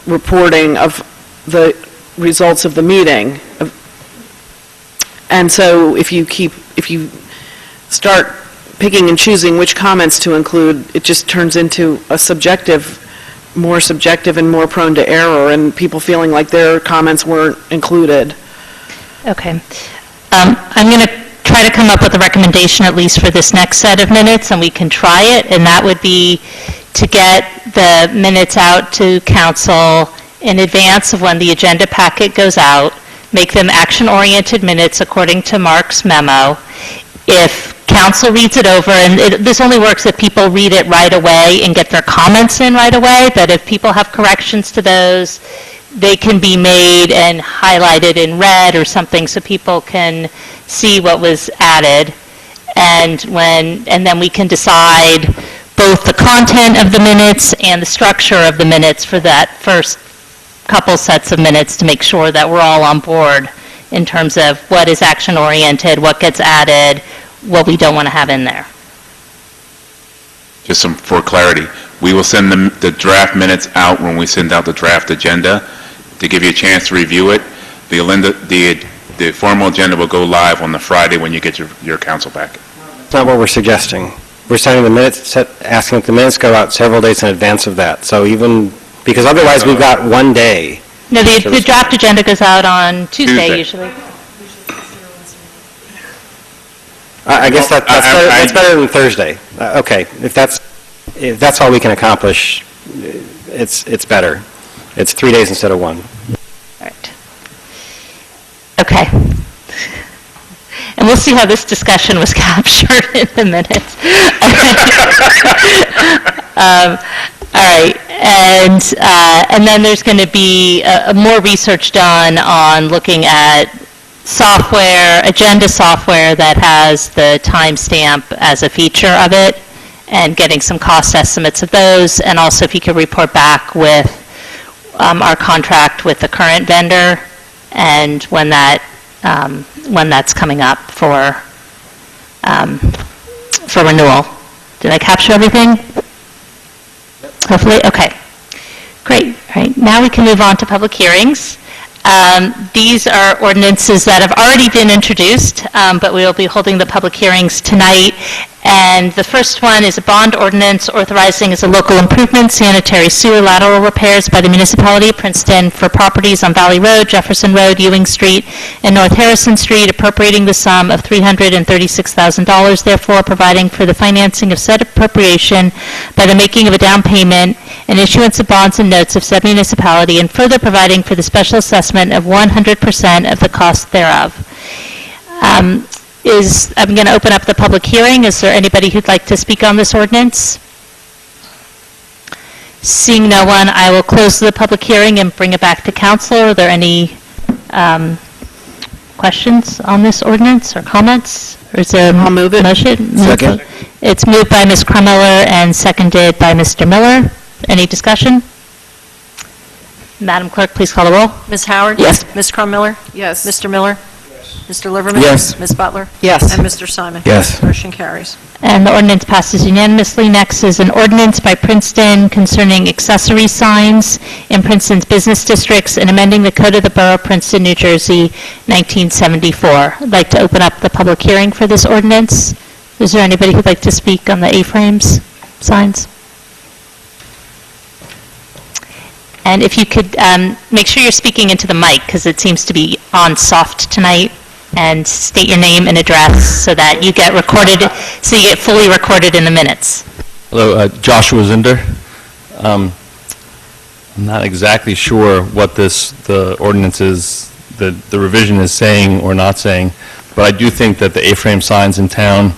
reporting of the results of the meeting. And so if you start picking and choosing which comments to include, it just turns into a more subjective and more prone to error, and people feeling like their comments weren't included. Okay. I'm going to try to come up with a recommendation at least for this next set of minutes, and we can try it, and that would be to get the minutes out to council in advance of when the agenda packet goes out, make them action-oriented minutes according to Mark's memo. If council reads it over, and this only works if people read it right away and get their comments in right away, but if people have corrections to those, they can be made and highlighted in red or something so people can see what was added. And then we can decide both the content of the minutes and the structure of the minutes for that first couple sets of minutes to make sure that we're all on board in terms of what is action-oriented, what gets added, what we don't want to have in there. Just for clarity, we will send the draft minutes out when we send out the draft agenda to give you a chance to review it. The formal agenda will go live on the Friday when you get your council packet. That's not what we're suggesting. We're sending the minutes, asking that the minutes go out several days in advance of that. So because otherwise we've got one day. No, the draft agenda goes out on Tuesday usually. I guess that's better than Thursday. Okay, if that's all we can accomplish, it's better. It's 3 days instead of 1. All right. Okay. And we'll see how this discussion was captured in the minutes. All right, and then there's going to be more research done on looking at software, agenda software that has the timestamp as a feature of it, and getting some cost estimates of those, and also if you could report back with our contract with the current vendor and when that's coming up for renewal. Did I capture everything? Hopefully, okay. Great. All right, now we can move on to public hearings. These are ordinances that have already been introduced, but we will be holding the public hearings tonight. And the first one is a bond ordinance authorizing as a local improvement sanitary sewer lateral repairs by the municipality of Princeton for properties on Valley Road, Jefferson Road, Ewing Street, and North Harrison Street, appropriating the sum of $336,000, therefore providing for the financing of said appropriation by the making of a down payment and issuance of bonds and notes of said municipality, and further providing for the special assessment of 100% of the cost thereof. I'm going to open up the public hearing. Is there anybody who'd like to speak on this ordinance? Seeing no one, I will close the public hearing and bring it back to council. Are there any questions on this ordinance or comments? Or is there I'll move it. Motion? Second. It's moved by Ms. Crumiller and seconded by Mr. Miller. Any discussion? Madam Clerk, please call the roll. Ms. Howard? Yes. Ms. Crummiller? Yes. Mr. Miller? Mr. Liverman? Yes. Ms. Butler? Yes. And Mr. Simon? Yes. Motion carries. And the ordinance passes unanimously. Next is an ordinance by Princeton concerning accessory signs in Princeton's business districts and amending the Code of the Borough of Princeton, New Jersey, 1974. I'd like to open up the public hearing for this ordinance. Is there anybody who'd like to speak on the A-frames signs? And if you could make sure you're speaking into the mic, because it seems to be on soft tonight, and state your name and address so that you get recorded, so you get fully recorded in the minutes. Hello, Joshua Zinder. I'm not exactly sure what the ordinance is, the revision is saying or not saying, but I do think that the A-frame signs in town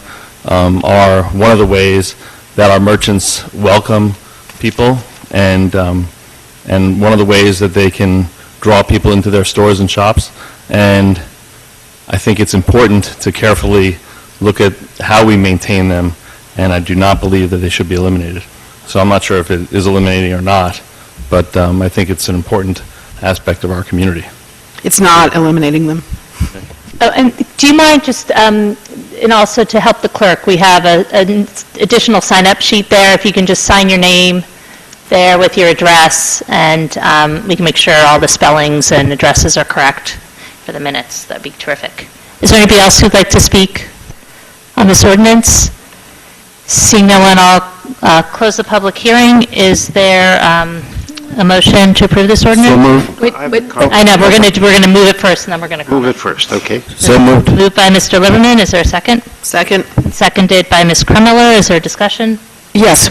are one of the ways that our merchants welcome people, and one of the ways that they can draw people into their stores and shops. And I think it's important to carefully look at how we maintain them, and I do not believe that they should be eliminated. So I'm not sure if it is eliminating or not, but I think it's an important aspect of our community. It's not eliminating them. Oh, and do you mind just, and also to help the clerk, we have an additional sign-up sheet there. If you can just sign your name there with your address, and we can make sure all the spellings and addresses are correct for the minutes. That'd be terrific. Is there anybody else who'd like to speak on this ordinance? Seeing no one, I'll close the public hearing. Is there a motion to approve this ordinance? So moved. I know, we're going to move it first, and then we're going to Move it first, okay? So moved. Moved by Mr. Liverman. Is there a second? Second. Seconded by Ms. Crumiller. Is there discussion? Yes,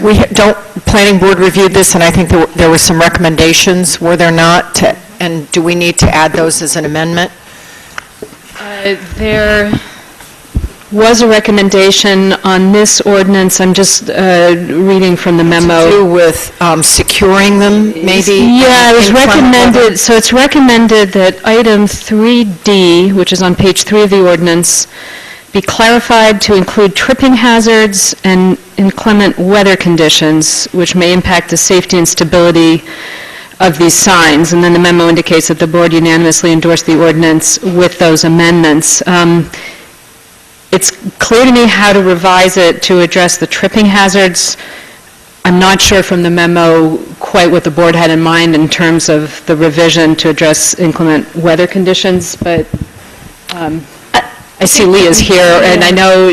planning board reviewed this, and I think there were some recommendations, were there not? And do we need to add those as an amendment? There was a recommendation on this ordinance. I'm just reading from the memo. To do with securing them, maybe? Yeah, it was in front of recommended, so it's recommended that item 3D, which is on page 3 of the ordinance, be clarified to include tripping hazards and inclement weather conditions, which may impact the safety and stability of these signs. And then the memo indicates that the board unanimously endorsed the ordinance with those amendments. It's clear to me how to revise it to address the tripping hazards. I'm not sure from the memo quite what the board had in mind in terms of the revision to address inclement weather conditions, but I see Leah's here, and I know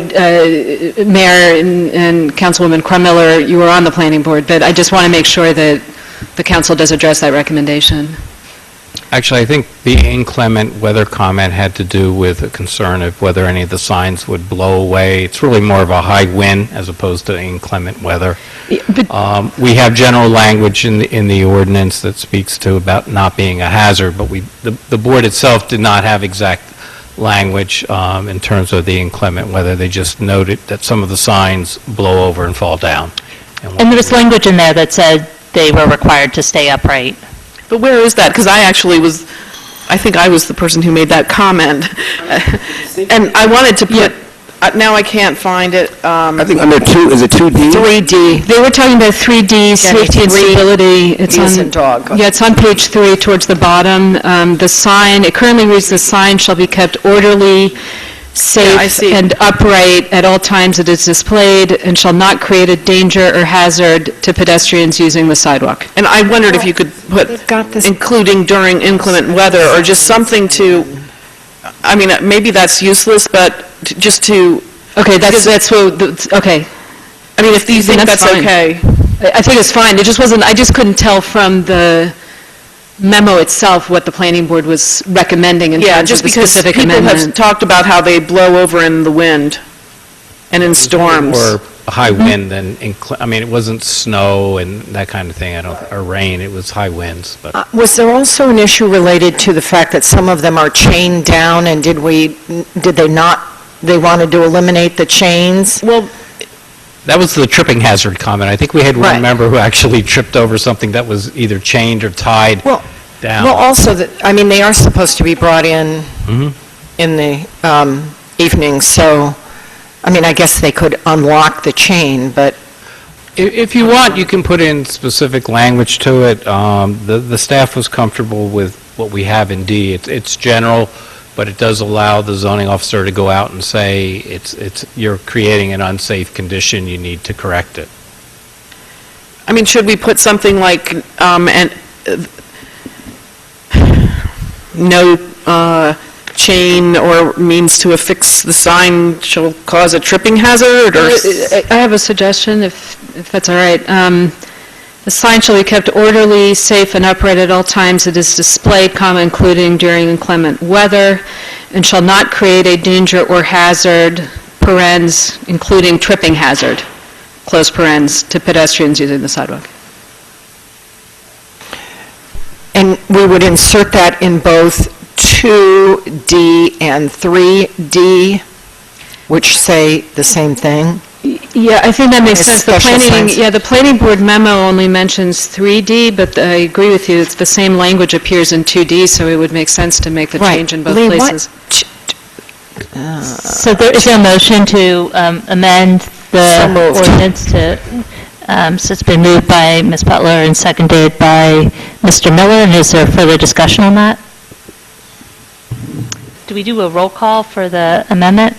Mayor and Councilwoman Crumiller, you were on the planning board, but I just want to make sure that the council does address that recommendation. Actually, I think the inclement weather comment had to do with a concern of whether any of the signs would blow away. It's really more of a high wind as opposed to inclement weather. We have general language in the ordinance that speaks to about not being a hazard, but the board itself did not have exact language in terms of the inclement weather. They just noted that some of the signs blow over and fall down. And there was language in there that said they were required to stay upright. But where is that? Because I think I was the person who made that comment. And I wanted to put, now I can't find it. I think under 2, is it 2D? 3D. They were talking about 3D, safety and stability. It's Ds on, and dog. yeah, it's on page 3 towards the bottom. The sign, it currently reads, "The sign shall be kept orderly, safe, and upright at all times it is displayed, and shall not create a danger or hazard to pedestrians using the sidewalk." And I wondered if you could put including during inclement weather, or just something to, I mean, maybe that's useless, but just to... Okay, that's what, okay. I mean, if you think that's fine. okay. I think it's fine. It just wasn't, I just couldn't tell from the memo itself what the planning board was recommending in terms of the specific amendment. People have talked about how they blow over in the wind and in storms. Or a high wind, and I mean, it wasn't snow and that kind of thing, or rain, it was high winds. But Was there also an issue related to the fact that some of them are chained down, and did they wanted to eliminate the chains? Well, that was the tripping hazard comment. I think we had one member who actually tripped over something that was either chained or tied down. Well, also, they are supposed to be brought in in the evening, so, I mean, I guess they could unlock the chain, but... If you want, you can put in specific language to it. The staff was comfortable with what we have in D. It's general, but it does allow the zoning officer to go out and say, you're creating an unsafe condition, you need to correct it. I mean, should we put something like, no chain or means to affix the sign shall cause a tripping hazard? Or I have a suggestion, if that's all right. The sign shall be kept orderly, safe, and upright at all times it is displayed, including during inclement weather, and shall not create a danger or hazard, parens, including tripping hazard, close parens, to pedestrians using the sidewalk. And we would insert that in both 2D and 3D, which say the same thing? Yeah, I think that makes sense. The Special planning, signs. the planning board memo only mentions 3D, but I agree with you, it's the same language appears in 2D, so it would make sense to make the change in both Lee, places. So there is a motion to amend the ordinance to, so it's been moved by Ms. Butler and seconded by Mr. Miller, and is there further discussion on that? Do we do a roll call for the amendment?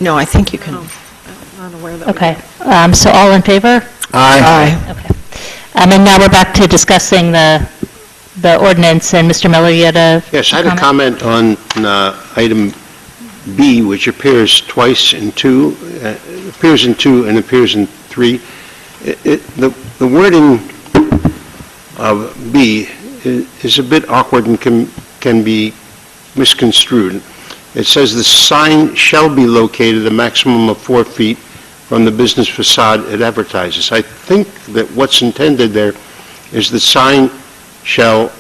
No, I think you can. Not aware that Okay, so all in favor? Aye. Okay. And now we're back to discussing the ordinance, and Mr. Miller, you had a Yes, I had a comment on item B, which appears twice in 2, appears in 2 and appears in 3. The wording of B is a bit awkward and can be misconstrued. It says the sign shall be located a maximum of 4 feet from the business facade it advertises. I think that what's intended there is the sign shall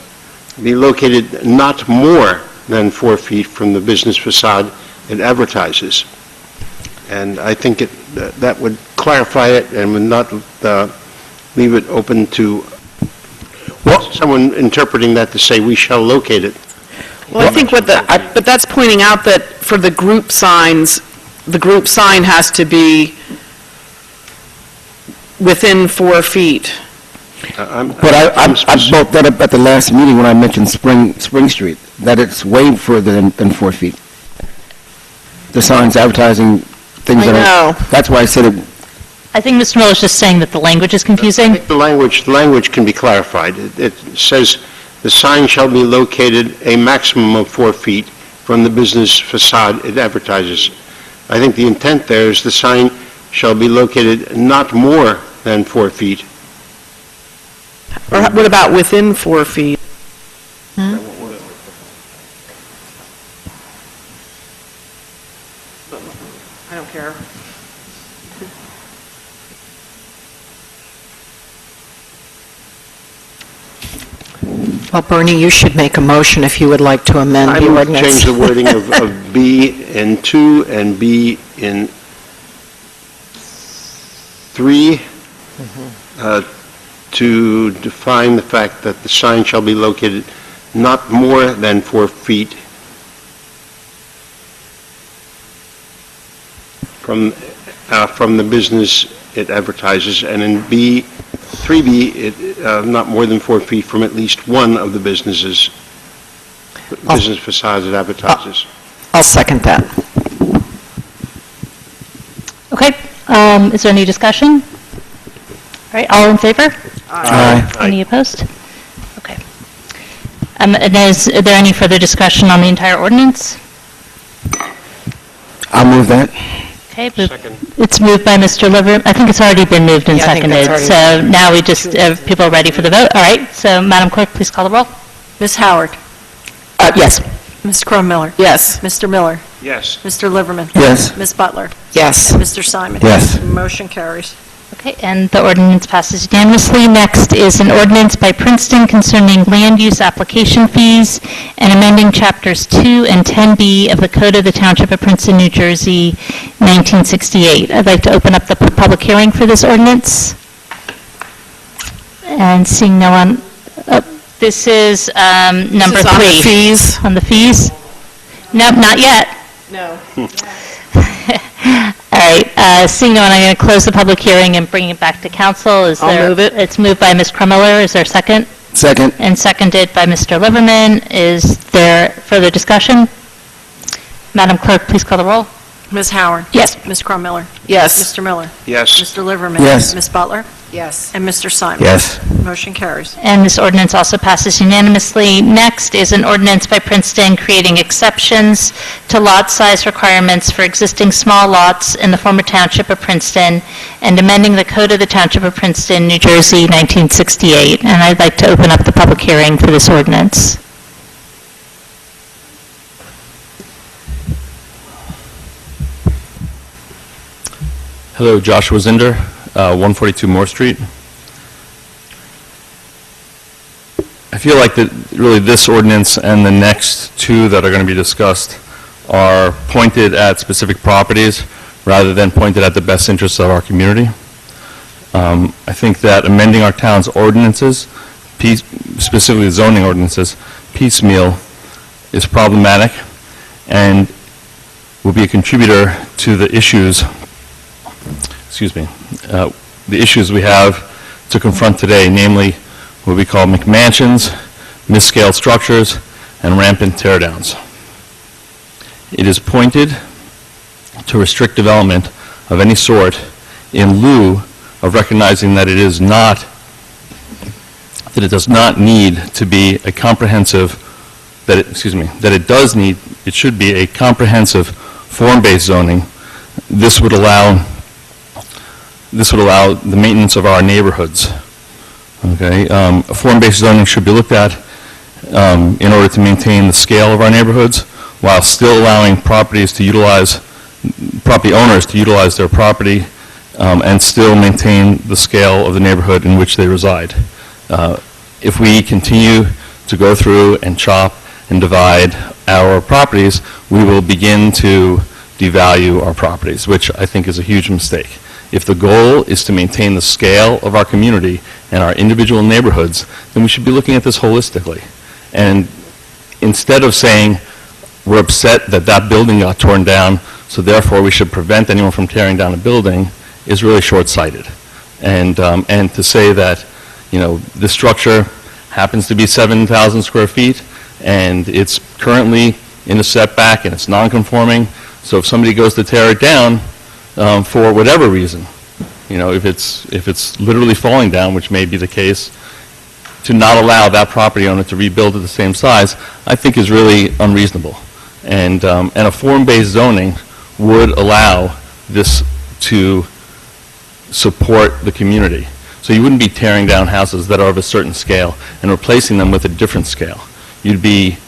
be located not more than 4 feet from the business facade it advertises. And I think that would clarify it and would not leave it open to someone interpreting that to say we shall locate it. Well, I think but that's pointing out that for the group signs, the group sign has to be within 4 feet. But I brought that up at the last meeting when I mentioned Spring Street, that it's way further than 4 feet. The signs advertising things I know. That's why I said it. I think Mr. Miller's just saying that the language is confusing. I think the language can be clarified. It says the sign shall be located a maximum of 4 feet from the business facade it advertises. I think the intent there is the sign shall be located not more than 4 feet. Or what about within 4 feet? I don't care. Well, Bernie, you should make a motion if you would like to amend I the move to ordinance. change the wording of B in 2 and B in 3 to define the fact that the sign shall be located not more than 4 feet from the business it advertises, and in 3B, not more than 4 feet from at least one of the business facades it advertises. I'll second that. Okay, is there any discussion? All right, all in favor? Aye. Any opposed? Okay. And is there any further discussion on the entire ordinance? I'll move that. Okay, it's moved by Mr. Liverman. I think it's already been moved and Yeah, I think that's seconded, already so now we just, people are ready for the vote. All right, so Madam Clerk, please call the roll. Ms. Howard? Yes. Ms. Crum-Miller? Yes. Mr. Miller? Yes. Mr. Liverman? Yes. Ms. Butler? Yes. And Mr. Simon? Yes. Motion carries. Okay, and the ordinance passes unanimously. Next is an ordinance by Princeton concerning land use application fees and amending Chapters 2 and 10B of the Code of the Township of Princeton, New Jersey, 1968. I'd like to open up the public hearing for this ordinance. And seeing no one, this is number 3. This is on the fees. On the fees? No, not yet. No. All right, seeing no one, I'm going to close the public hearing and bring it back to council. I'll move it. It's moved by Ms. Crum-Miller. Is there a second? Second. And seconded by Mr. Liverman. Is there further discussion? Madam Clerk, please call the roll. Ms. Howard? Yes. Ms. Crum-Miller? Yes. Mr. Miller? Yes. Mr. Liverman? Yes. Ms. Butler? Yes. And Mr. Simon? Yes. Motion carries. And this ordinance also passes unanimously. Next is an ordinance by Princeton creating exceptions to lot size requirements for existing small lots in the former Township of Princeton and amending the Code of the Township of Princeton, New Jersey, 1968. And I'd like to open up the public hearing for this ordinance. Hello, Joshua Zinder, 142 Moore Street. I feel like that really this ordinance and the next two that are going to be discussed are pointed at specific properties rather than pointed at the best interests of our community. I think that amending our town's ordinances, specifically zoning ordinances, piecemeal is problematic and will be a contributor to the issues the issues we have to confront today, namely what we call McMansions, misscale structures, and rampant teardowns. It is pointed to restrict development of any sort in lieu of recognizing that it does not need to be a comprehensive, it should be a comprehensive form-based zoning. This would allow the maintenance of our neighborhoods. Okay, form-based zoning should be looked at in order to maintain the scale of our neighborhoods while still allowing property owners to utilize their property and still maintain the scale of the neighborhood in which they reside. If we continue to go through and chop and divide our properties, we will begin to devalue our properties, which I think is a huge mistake. If the goal is to maintain the scale of our community and our individual neighborhoods, then we should be looking at this holistically. And instead of saying, we're upset that that building got torn down, so therefore we should prevent anyone from tearing down a building, is really short-sighted. And to say that, this structure happens to be 7,000 square feet, and it's currently in a setback, and it's non-conforming, so if somebody goes to tear it down, for whatever reason, if it's literally falling down, which may be the case, to not allow that property owner to rebuild at the same size, I think is really unreasonable. And a form-based zoning would allow this to support the community. So you wouldn't be tearing down houses that are of a certain scale and replacing them with a different scale. You'd be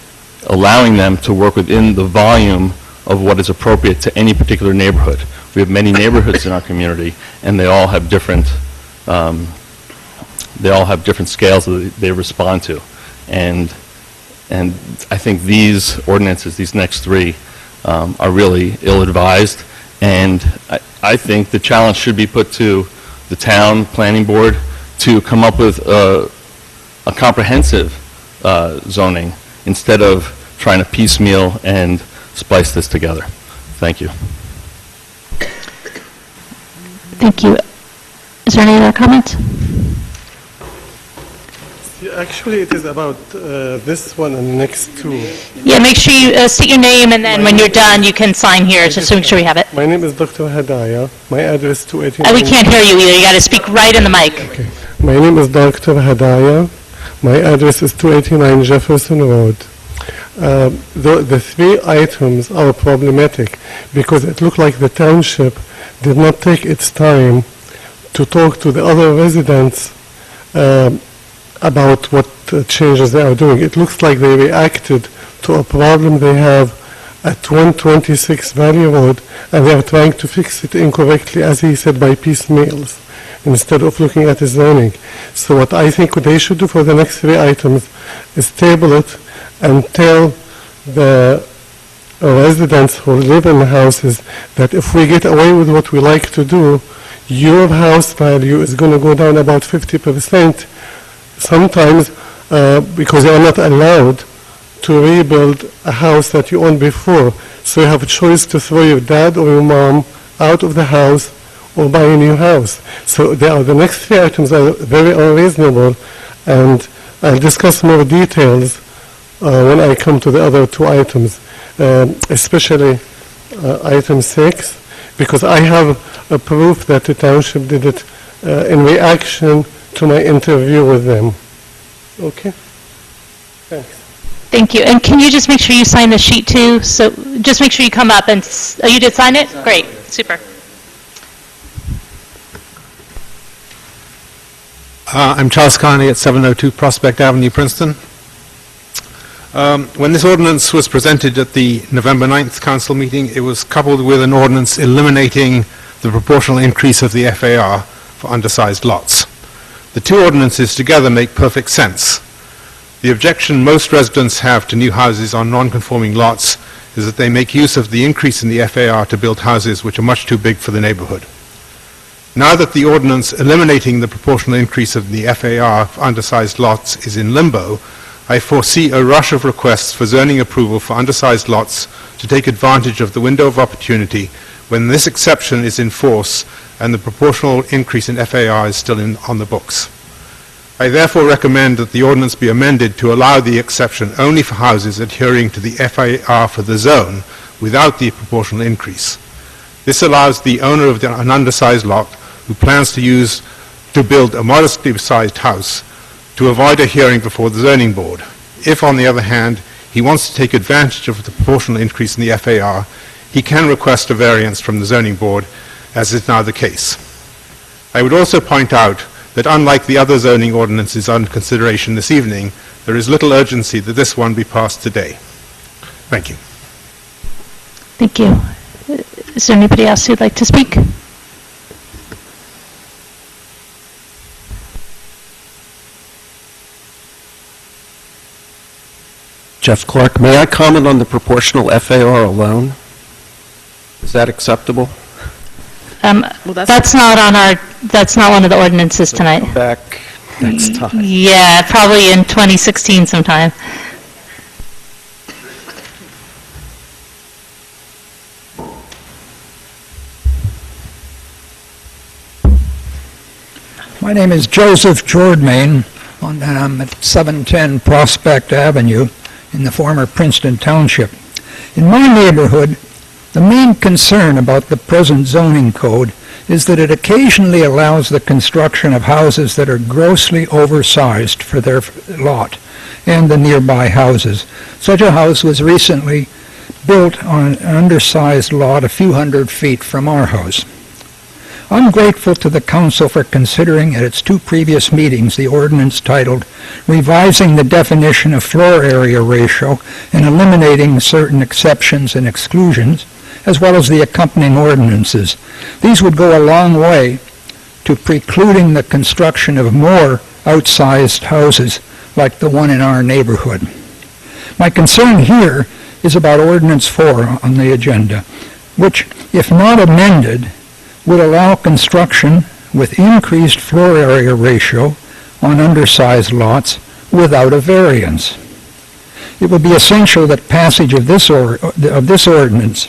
allowing them to work within the volume of what is appropriate to any particular neighborhood. We have many neighborhoods in our community, and they all have different scales that they respond to. And I think these ordinances, these next three, are really ill-advised. And I think the challenge should be put to the town planning board to come up with a comprehensive zoning instead of trying to piecemeal and splice this together. Thank you. Thank you. Is there any other comments? Actually, it is about this one and the next two. Yeah, make sure you state your name, and then when you're done, you can sign here, just to make sure we have it. My name is Dr. Hadaya. My address is 289. We can't hear you either. You got to speak right in the mic. Okay. My name is Dr. Hadaya. My address is 289 Jefferson Road. The three items are problematic because it looked like the township did not take its time to talk to the other residents about what changes they are doing. It looks like they reacted to a problem they have at 126 Valley Road, and they are trying to fix it incorrectly, as he said, by piecemeals, instead of looking at the zoning. So what I think they should do for the next three items is table it and tell the residents who live in the houses that if we get away with what we like to do, your house value is going to go down about 50%. Sometimes because you are not allowed to rebuild a house that you owned before. So you have a choice to throw your dad or your mom out of the house or buy a new house. So the next three items are very unreasonable, and I'll discuss more details when I come to the other two items, especially item 6, because I have a proof that the township did it in reaction to my interview with them. Okay? Thanks. Thank you. And can you just make sure you sign the sheet too? So just make sure you come up and, oh, you did sign it? Great. Super. I'm Charles Carney at 702 Prospect Avenue, Princeton. When this ordinance was presented at the November 9th council meeting, it was coupled with an ordinance eliminating the proportional increase of the FAR for undersized lots. The two ordinances together make perfect sense. The objection most residents have to new houses on non-conforming lots is that they make use of the increase in the FAR to build houses which are much too big for the neighborhood. Now that the ordinance eliminating the proportional increase of the FAR for undersized lots is in limbo, I foresee a rush of requests for zoning approval for undersized lots to take advantage of the window of opportunity when this exception is in force and the proportional increase in FAR is still on the books. I therefore recommend that the ordinance be amended to allow the exception only for houses adhering to the FAR for the zone without the proportional increase. This allows the owner of an undersized lot who plans to build a modestly sized house to avoid a hearing before the zoning board. If, on the other hand, he wants to take advantage of the proportional increase in the FAR, he can request a variance from the zoning board, as is now the case. I would also point out that unlike the other zoning ordinances under consideration this evening, there is little urgency that this one be passed today. Thank you. Thank you. Is there anybody else who'd like to speak? Jeff Clark, may I comment on the proportional FAR alone? Is that acceptable? That's not one of the ordinances tonight. Back next time. Yeah, probably in 2016 sometime. My name is Joseph Jordmain, and I'm at 710 Prospect Avenue in the former Princeton Township. In my neighborhood, the main concern about the present zoning code is that it occasionally allows the construction of houses that are grossly oversized for their lot and the nearby houses. Such a house was recently built on an undersized lot a few hundred feet from our house. I'm grateful to the council for considering at its two previous meetings the ordinance titled Revising the Definition of Floor Area Ratio and Eliminating Certain Exceptions and Exclusions, as well as the accompanying ordinances. These would go a long way to precluding the construction of more outsized houses like the one in our neighborhood. My concern here is about Ordinance 4 on the agenda, which, if not amended, would allow construction with increased floor area ratio on undersized lots without a variance. It would be essential that passage of this ordinance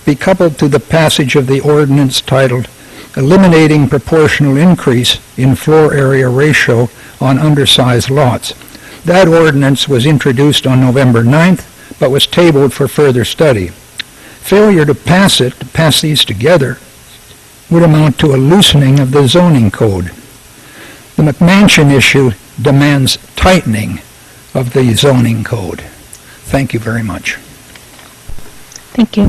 be coupled to the passage of the ordinance titled Eliminating Proportional Increase in Floor Area Ratio on Undersized Lots. That ordinance was introduced on November 9th, but was tabled for further study. Failure to pass these together, would amount to a loosening of the zoning code. The McMansion issue demands tightening of the zoning code. Thank you very much. Thank you.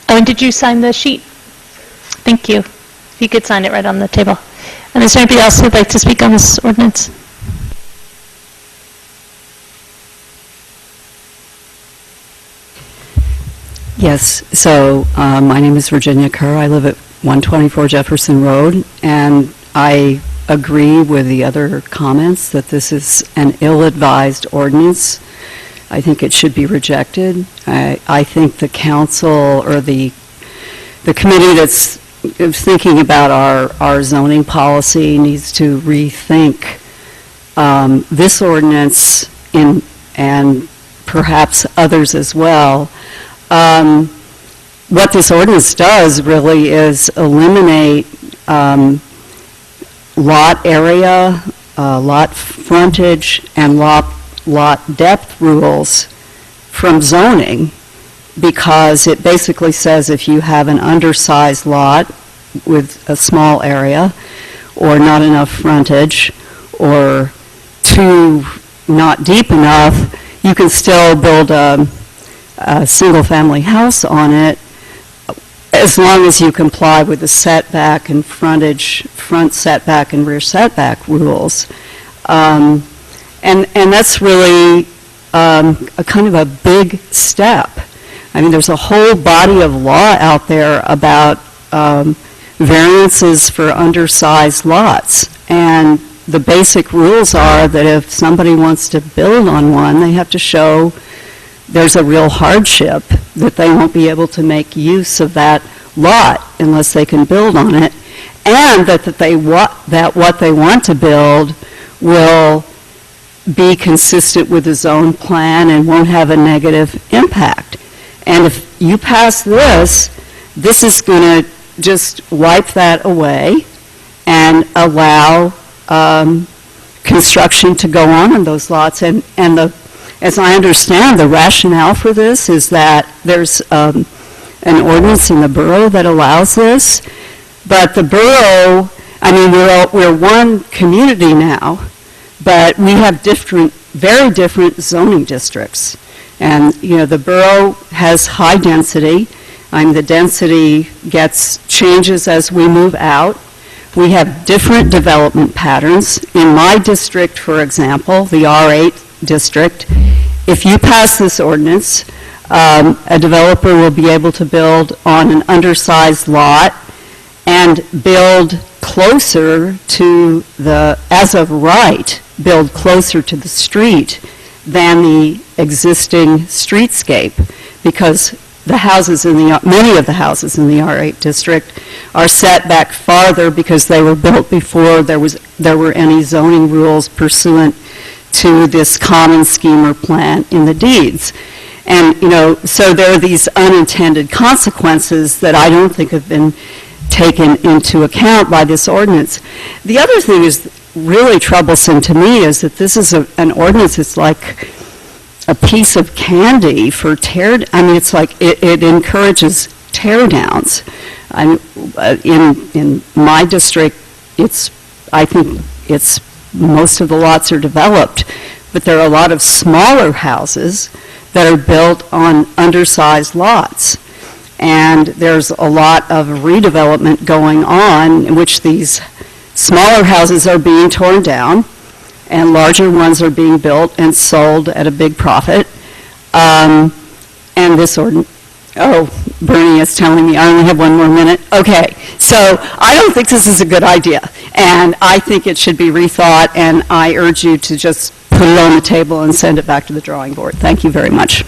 Oh, and did you sign the sheet? Thank you. If you could sign it right on the table. And is there anybody else who'd like to speak on this ordinance? Yes, so my name is Virginia Kerr. I live at 124 Jefferson Road, and I agree with the other comments that this is an ill-advised ordinance. I think it should be rejected. I think the council or the committee that's thinking about our zoning policy needs to rethink this ordinance and perhaps others as well. What this ordinance does really is eliminate lot area, lot frontage, and lot depth rules from zoning, because it basically says if you have an undersized lot with a small area, or not enough frontage, or too not deep enough, you can still build a single-family house on it, as long as you comply with the setback and frontage, front setback and rear setback rules. And that's really a kind of a big step. I mean, there's a whole body of law out there about variances for undersized lots. And the basic rules are that if somebody wants to build on one, they have to show there's a real hardship, that they won't be able to make use of that lot unless they can build on it, and that what they want to build will be consistent with the zone plan and won't have a negative impact. And if you pass this, this is going to just wipe that away and allow construction to go on in those lots. And as I understand, the rationale for this is that there's an ordinance in the borough that allows this, but the borough, I mean, we're one community now, but we have very different zoning districts. And, you know, the borough has high density. The density changes as we move out. We have different development patterns. In my district, for example, the R8 district, if you pass this ordinance, a developer will be able to build on an undersized lot and build closer to as of right, build closer to the street than the existing streetscape, because many of the houses in the R8 district are set back farther because they were built before there were any zoning rules pursuant to this common scheme or plan in the deeds. And, you know, so there are these unintended consequences that I don't think have been taken into account by this ordinance. The other thing is really troublesome to me is that this is an ordinance that's like a piece of candy for it's like it encourages tear downs. In my district, I think most of the lots are developed, but there are a lot of smaller houses that are built on undersized lots. And there's a lot of redevelopment going on in which these smaller houses are being torn down and larger ones are being built and sold at a big profit. And this Oh, Bernie is telling me I only have one more minute. Okay, so I don't think this is a good idea, and I think it should be rethought, and I urge you to just put it on the table and send it back to the drawing board. Thank you very much.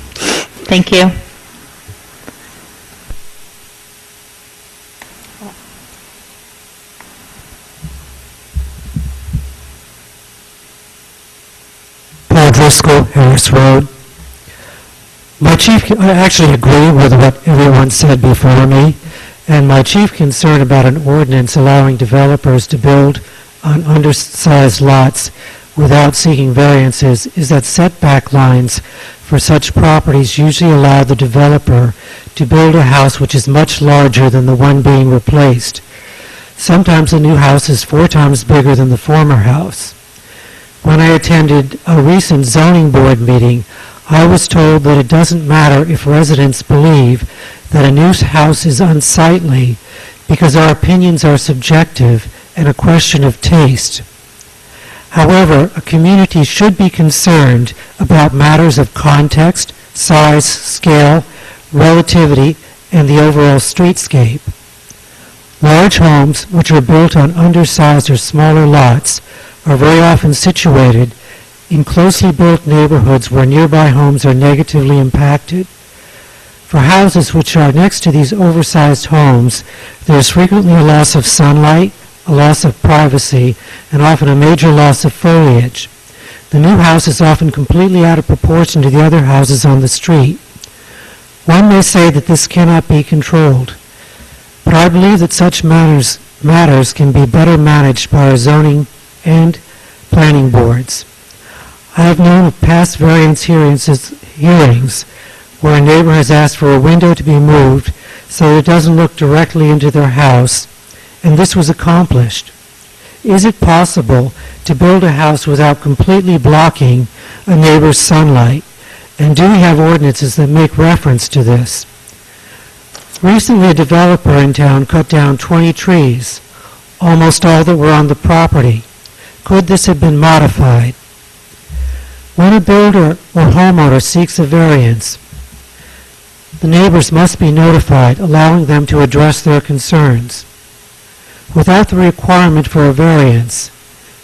Thank you. Paul Driscoll, Harris Road. I actually agree with what everyone said before me, and my chief concern about an ordinance allowing developers to build on undersized lots without seeking variances is that setback lines for such properties usually allow the developer to build a house which is much larger than the one being replaced. Sometimes the new house is 4 times bigger than the former house. When I attended a recent zoning board meeting, I was told that it doesn't matter if residents believe that a new house is unsightly because our opinions are subjective and a question of taste. However, a community should be concerned about matters of context, size, scale, relativity, and the overall streetscape. Large homes, which are built on undersized or smaller lots, are very often situated in closely built neighborhoods where nearby homes are negatively impacted. For houses which are next to these oversized homes, there is frequently a loss of sunlight, a loss of privacy, and often a major loss of foliage. The new house is often completely out of proportion to the other houses on the street. One may say that this cannot be controlled, but I believe that such matters can be better managed by our zoning and planning boards. I have known of past variance hearings where a neighbor has asked for a window to be moved so that it doesn't look directly into their house, and this was accomplished. Is it possible to build a house without completely blocking a neighbor's sunlight? And do we have ordinances that make reference to this? Recently, a developer in town cut down 20 trees, almost all that were on the property. Could this have been modified? When a builder or homeowner seeks a variance, the neighbors must be notified, allowing them to address their concerns. Without the requirement for a variance,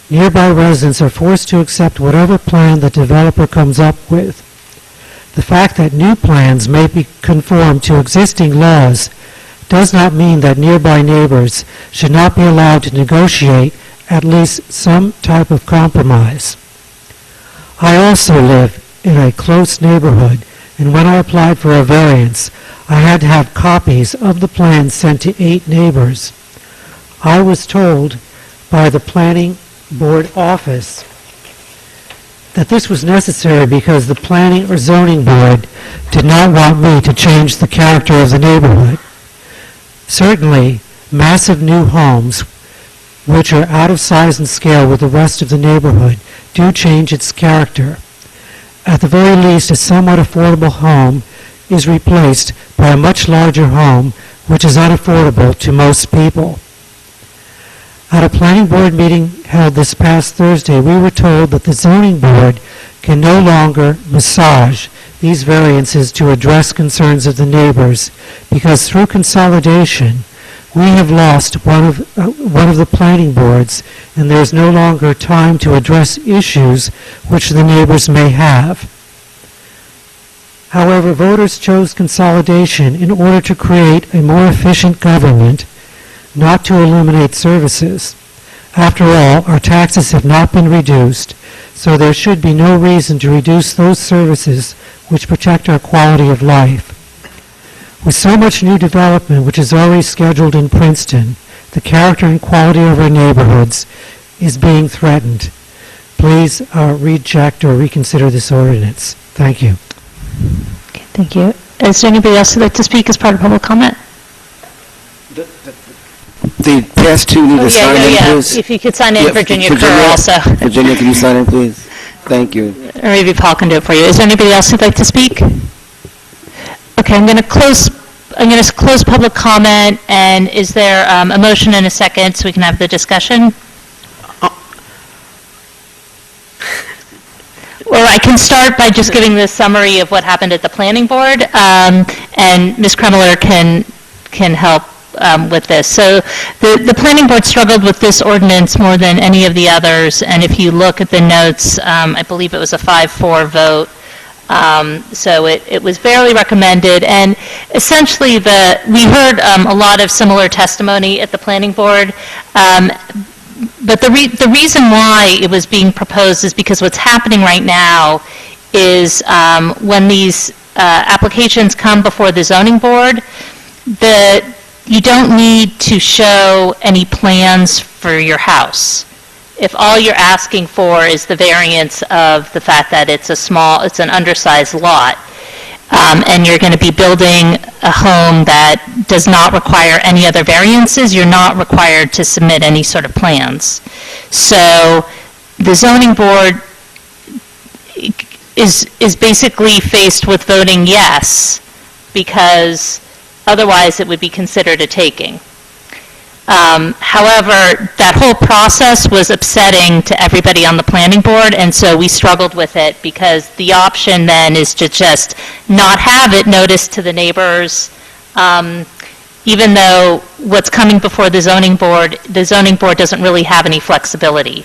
nearby residents are forced to accept whatever plan the developer comes up with. The fact that new plans may be conform to existing laws does not mean that nearby neighbors should not be allowed to negotiate at least some type of compromise. I also live in a close neighborhood, and when I applied for a variance, I had to have copies of the plan sent to 8 neighbors. I was told by the planning board office that this was necessary because the planning or zoning board did not want me to change the character of the neighborhood. Certainly, massive new homes, which are out of size and scale with the rest of the neighborhood, do change its character. At the very least, a somewhat affordable home is replaced by a much larger home, which is unaffordable to most people. At a planning board meeting held this past Thursday, we were told that the zoning board can no longer massage these variances to address concerns of the neighbors because through consolidation, we have lost one of the planning boards, and there is no longer time to address issues which the neighbors may have. However, voters chose consolidation in order to create a more efficient government, not to eliminate services. After all, our taxes have not been reduced, so there should be no reason to reduce those services which protect our quality of life. With so much new development which is already scheduled in Princeton, the character and quality of our neighborhoods is being threatened. Please reject or reconsider this ordinance. Thank you. Okay, thank you. Is there anybody else who'd like to speak as part of public comment? The past 2 need to sign in, please. If you could sign in, Virginia Kerr also. Virginia, can you sign in, please? Thank you. Or maybe Paul can do it for you. Is there anybody else who'd like to speak? Okay, I'm going to close public comment, and is there a motion and a second so we can have the discussion? Or I can start by just giving the summary of what happened at the planning board, and and Ms. Kremler can help with this. So the planning board struggled with this ordinance more than any of the others, and if you look at the notes, I believe it was a 5-4 vote. So it was barely recommended, and essentially we heard a lot of similar testimony at the planning board, but the reason why it was being proposed is because what's happening right now is when these applications come before the zoning board, you don't need to show any plans for your house. If all you're asking for is the variance of the fact that it's an undersized lot, and you're going to be building a home that does not require any other variances, you're not required to submit any sort of plans. So the zoning board is basically faced with voting yes, because otherwise it would be considered a taking. However, that whole process was upsetting to everybody on the planning board, and so we struggled with it, because the option then is to just not have it noticed to the neighbors, even though what's coming before the zoning board doesn't really have any flexibility.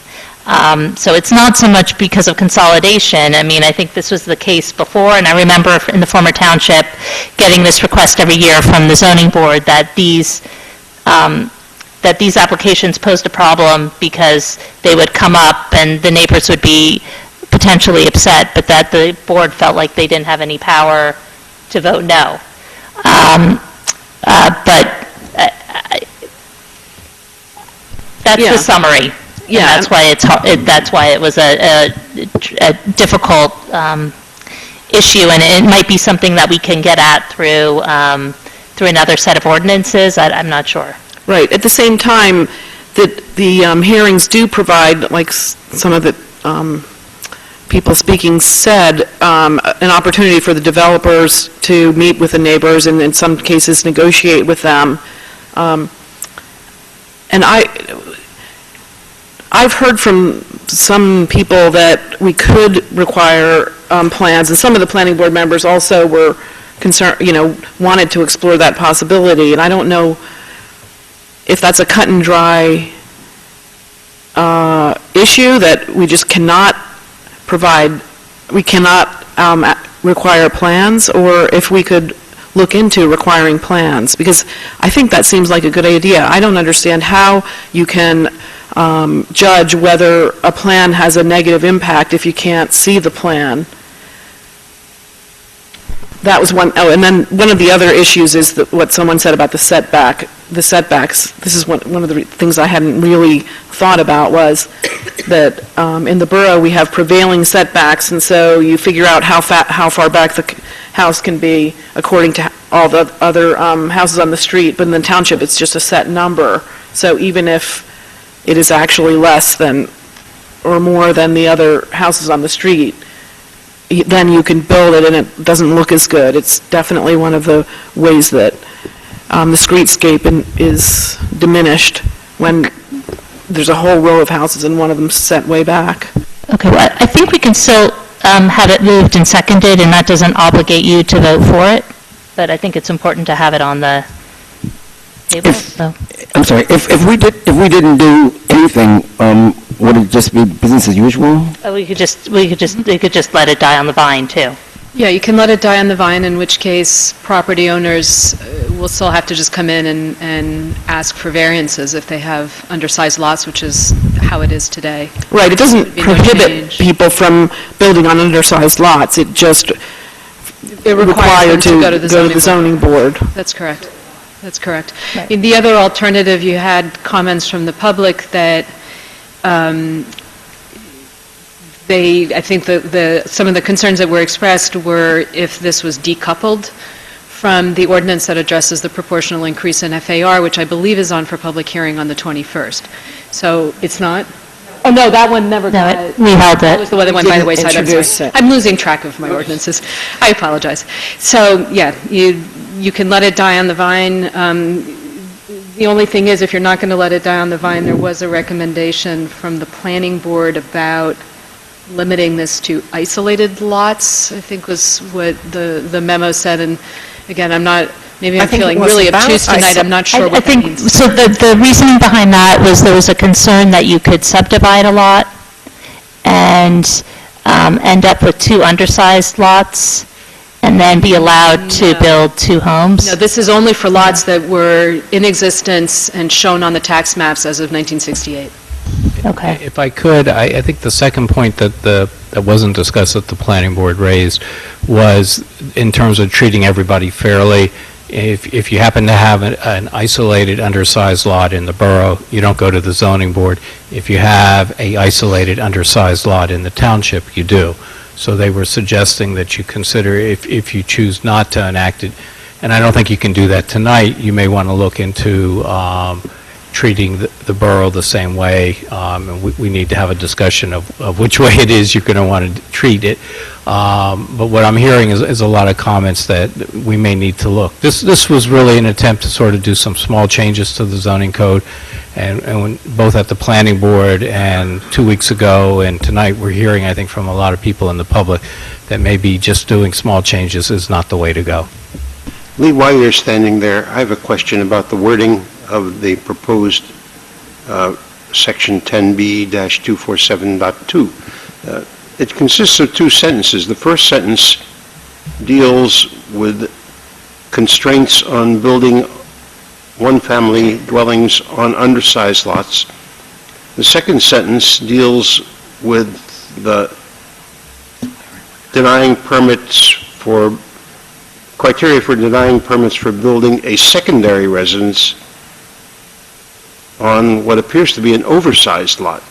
So it's not so much because of consolidation. I mean, I think this was the case before, and I remember in the former township getting this request every year from the zoning board that these applications posed a problem because they would come up and the neighbors would be potentially upset, but that the board felt like they didn't have any power to vote no. But that's the summary. Yeah, and that's why it's hard, that's why it was a difficult issue, and it might be something that we can get at through another set of ordinances. I'm not sure. Right. At the same time, the hearings do provide, like some of the people speaking said, an opportunity for the developers to meet with the neighbors and in some cases negotiate with them. And I've heard from some people that we could require plans, and some of the planning board members also were concerned, wanted to explore that possibility. And I don't know if that's a cut and dry issue that we just cannot provide, we cannot require plans, or if we could look into requiring plans, because I think that seems like a good idea. I don't understand how you can judge whether a plan has a negative impact if you can't see the plan. That was one. Oh, and then one of the other issues is what someone said about the setbacks. This is one of the things I hadn't really thought about, was that in the borough we have prevailing setbacks, and so you figure out how far back the house can be according to all the other houses on the street. But in the township, it's just a set number. So even if it is actually less than or more than the other houses on the street, then you can build it and it doesn't look as good. It's definitely one of the ways that the streetscape is diminished when there's a whole row of houses and one of them set way back. Okay, well, I think we can still have it moved and seconded, and that doesn't obligate you to vote for it, but I think it's important to have it on the table. I'm sorry, if we didn't do anything, would it just be business as usual? We could just let it die on the vine too. Yeah, you can let it die on the vine, in which case property owners will still have to just come in and ask for variances if they have undersized lots, which is how it is today. Right, it doesn't prohibit people from building on undersized lots. It just requires them to go to the zoning board. That's correct. That's correct. Right. In the other alternative, you had comments from the public that I think some of the concerns that were expressed were if this was decoupled from the ordinance that addresses the proportional increase in FAR, which I believe is on for public hearing on the 21st. So it's not? Oh, no, that one never got. We held it. That was the one that went by the wayside. I'm losing track of my ordinances. I apologize. So, yeah, you can let it die on the vine. The only thing is, if you're not going to let it die on the vine, there was a recommendation from the planning board about limiting this to isolated lots, I think was what the memo said, and Again, maybe I I'm think it feeling was really about obtuse tonight, I'm not sure I what that think, means. so the reasoning behind that was there was a concern that you could subdivide a lot and end up with two undersized lots and then be allowed to build two homes? No, this is only for lots that were in existence and shown on the tax maps as of 1968. Okay. If I could, I think the second point that wasn't discussed that the planning board raised was in terms of treating everybody fairly. If you happen to have an isolated undersized lot in the borough, you don't go to the zoning board. If you have a isolated undersized lot in the township, you do. So they were suggesting that you consider, if you choose not to enact it, and I don't think you can do that tonight, you may want to look into treating the borough the same way, and we need to have a discussion of which way it is you're going to want to treat it. But what I'm hearing is a lot of comments that we may need to look. This was really an attempt to sort of do some small changes to the zoning code, and when, both at the planning board and 2 weeks ago and tonight, we're hearing, I think, from a lot of people in the public that maybe just doing small changes is not the way to go. Lee, while you're standing there, I have a question about the wording of the proposed Section 10B-247.2. It consists of two sentences. The first sentence deals with constraints on building one-family dwellings on undersized lots. The second sentence deals with the criteria for denying permits for building a secondary residence on what appears to be an oversized lot.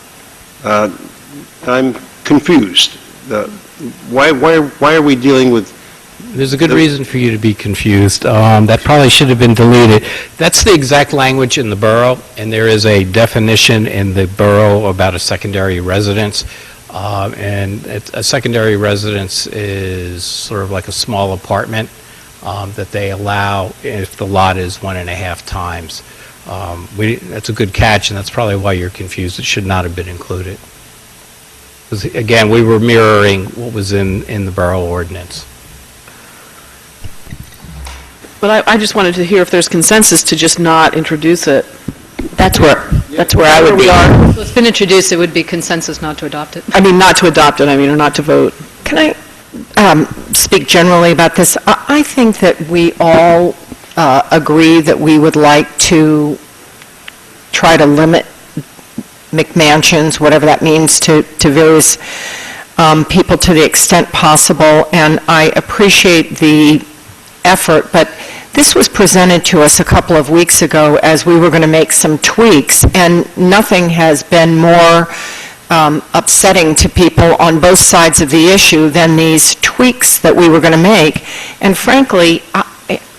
I'm confused. Why are we dealing with... There's a good reason for you to be confused. That probably should have been deleted. That's the exact language in the borough, and there is a definition in the borough about a secondary residence. And a secondary residence is sort of like a small apartment that they allow if the lot is 1.5 times. That's a good catch, and that's probably why you're confused. It should not have been included. Because, again, we were mirroring what was in the borough ordinance. But I just wanted to hear if there's consensus to just not introduce it. That's where I would be. Well, it's been introduced, it would be consensus not to adopt it. I mean, not to adopt it, or not to vote. Can I speak generally about this? I think that we all agree that we would like to try to limit McMansions, whatever that means, to various people to the extent possible, and I appreciate the effort, but this was presented to us a couple of weeks ago as we were going to make some tweaks, and nothing has been more upsetting to people on both sides of the issue than these tweaks that we were going to make. And frankly,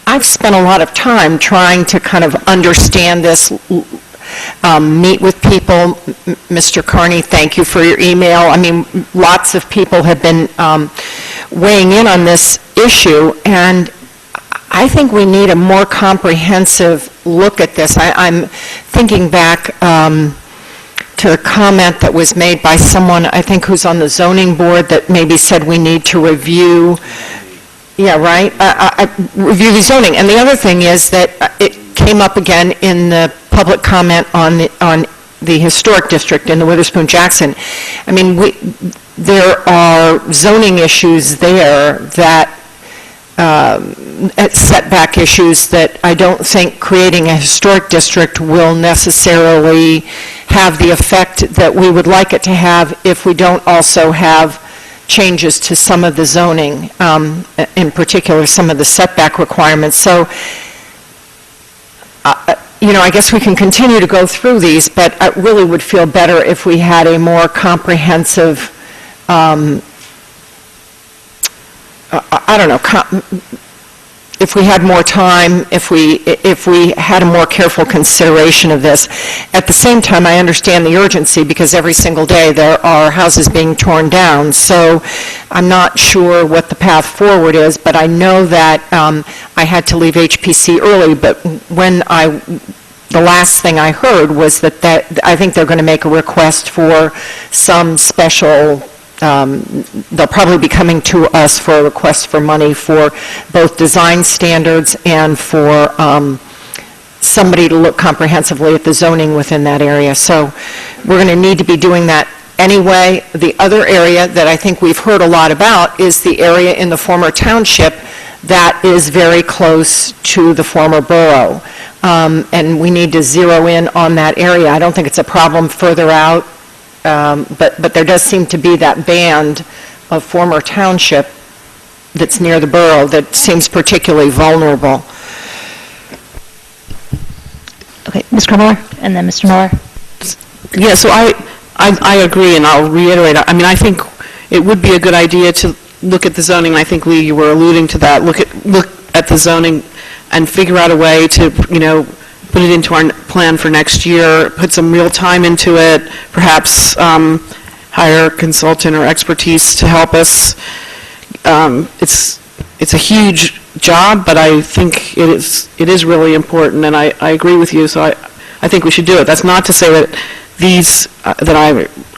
I've spent a lot of time trying to kind of understand this, meet with people. Mr. Carney, thank you for your email. I mean, lots of people have been weighing in on this issue, and I think we need a more comprehensive look at this. I'm thinking back to the comment that was made by someone, I think, who's on the zoning board that maybe said we need to review, review the zoning. And the other thing is that it came up again in the public comment on the historic district in the Witherspoon-Jackson. I mean, there are zoning issues there that setback issues that I don't think creating a historic district will necessarily have the effect that we would like it to have if we don't also have changes to some of the zoning, in particular some of the setback requirements. So, I guess we can continue to go through these, but I really would feel better if we had a more comprehensive if we had more time, if we had a more careful consideration of this. At the same time, I understand the urgency because every single day there are houses being torn down. So I'm not sure what the path forward is, but I know that I had to leave HPC early, but the last thing I heard was that I think they're going to make a request for some special they'll probably be coming to us for a request for money for both design standards and for somebody to look comprehensively at the zoning within that area. So we're going to need to be doing that anyway. The other area that I think we've heard a lot about is the area in the former township that is very close to the former borough. And we need to zero in on that area. I don't think it's a problem further out, but there does seem to be that band of former township that's near the borough that seems particularly vulnerable. Okay, Ms. Krummeller, and then Mr. Miller. Yeah, so I agree, and I'll reiterate. I mean, I think it would be a good idea to look at the zoning, and I think, Lee, you were alluding to that. Look at the zoning and figure out a way to, put it into our plan for next year, put some real time into it, perhaps hire a consultant or expertise to help us. It's a huge job, but I think it is really important, and I agree with you, so I think we should do it. That's not to say that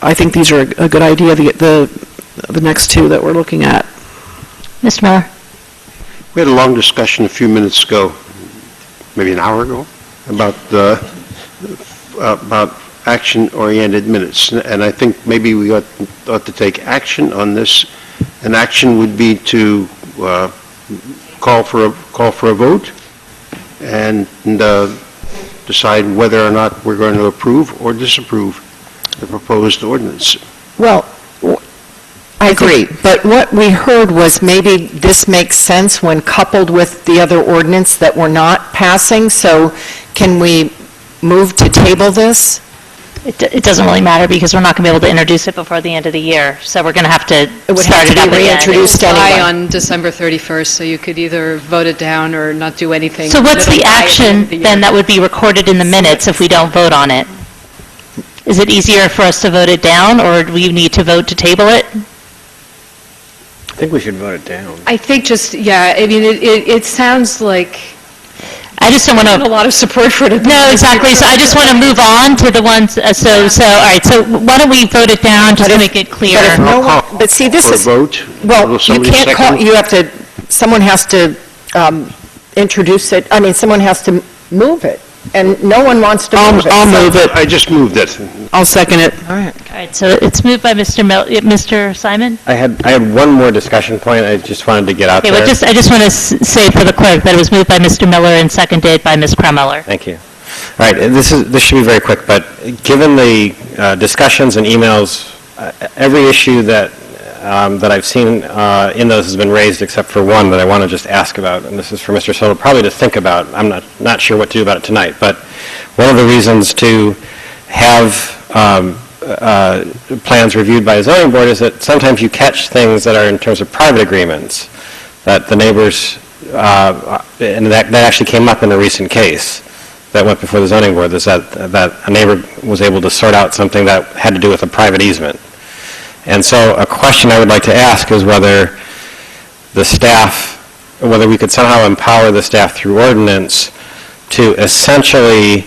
I think these are a good idea, the next two that we're looking at. Mr. Miller. We had a long discussion a few minutes ago, maybe an hour ago, about action-oriented minutes, and I think maybe we ought to take action on this. An action would be to call for a vote and decide whether or not we're going to approve or disapprove the proposed ordinance. Well, I agree, but what we heard was maybe this makes sense when coupled with the other ordinance that we're not passing, so can we move to table this? It doesn't really matter because we're not going to be able to introduce it before the end of the year, so we're going to have to start it up again. It will die on December 31st, so you could either vote it down or not do anything. So what's the action then that would be recorded in the minutes if we don't vote on it? Is it easier for us to vote it down, or do we need to vote to table it? I think we should vote it down. I think it sounds like I just don't want to. A lot of support for it. No, exactly. So I just want to move on to the ones. All right. So why don't we vote it down just to make it clear? But see, this is vote. Well, you can't call. You have to. Someone has to introduce it. I mean, someone has to move it, and no one wants to move it. I'll move it. I just moved it. I'll second it. All right. All right. So it's moved by Mr. Simon. I had one more discussion point I just wanted to get out there. Well, I just want to say for the clerk that it was moved by Mr. Miller and seconded by Ms. Krummeller. Thank you. All right, this should be very quick, but given the discussions and emails, every issue that I've seen in those has been raised except for one that I want to just ask about, and this is for Mr. Soto, probably to think about. I'm not sure what to do about it tonight, but one of the reasons to have plans reviewed by a zoning board is that sometimes you catch things that are in terms of private agreements that the neighbors, and that actually came up in a recent case that went before the zoning board, is that a neighbor was able to sort out something that had to do with a private easement. And so a question I would like to ask is whether we could somehow empower the staff through ordinance to essentially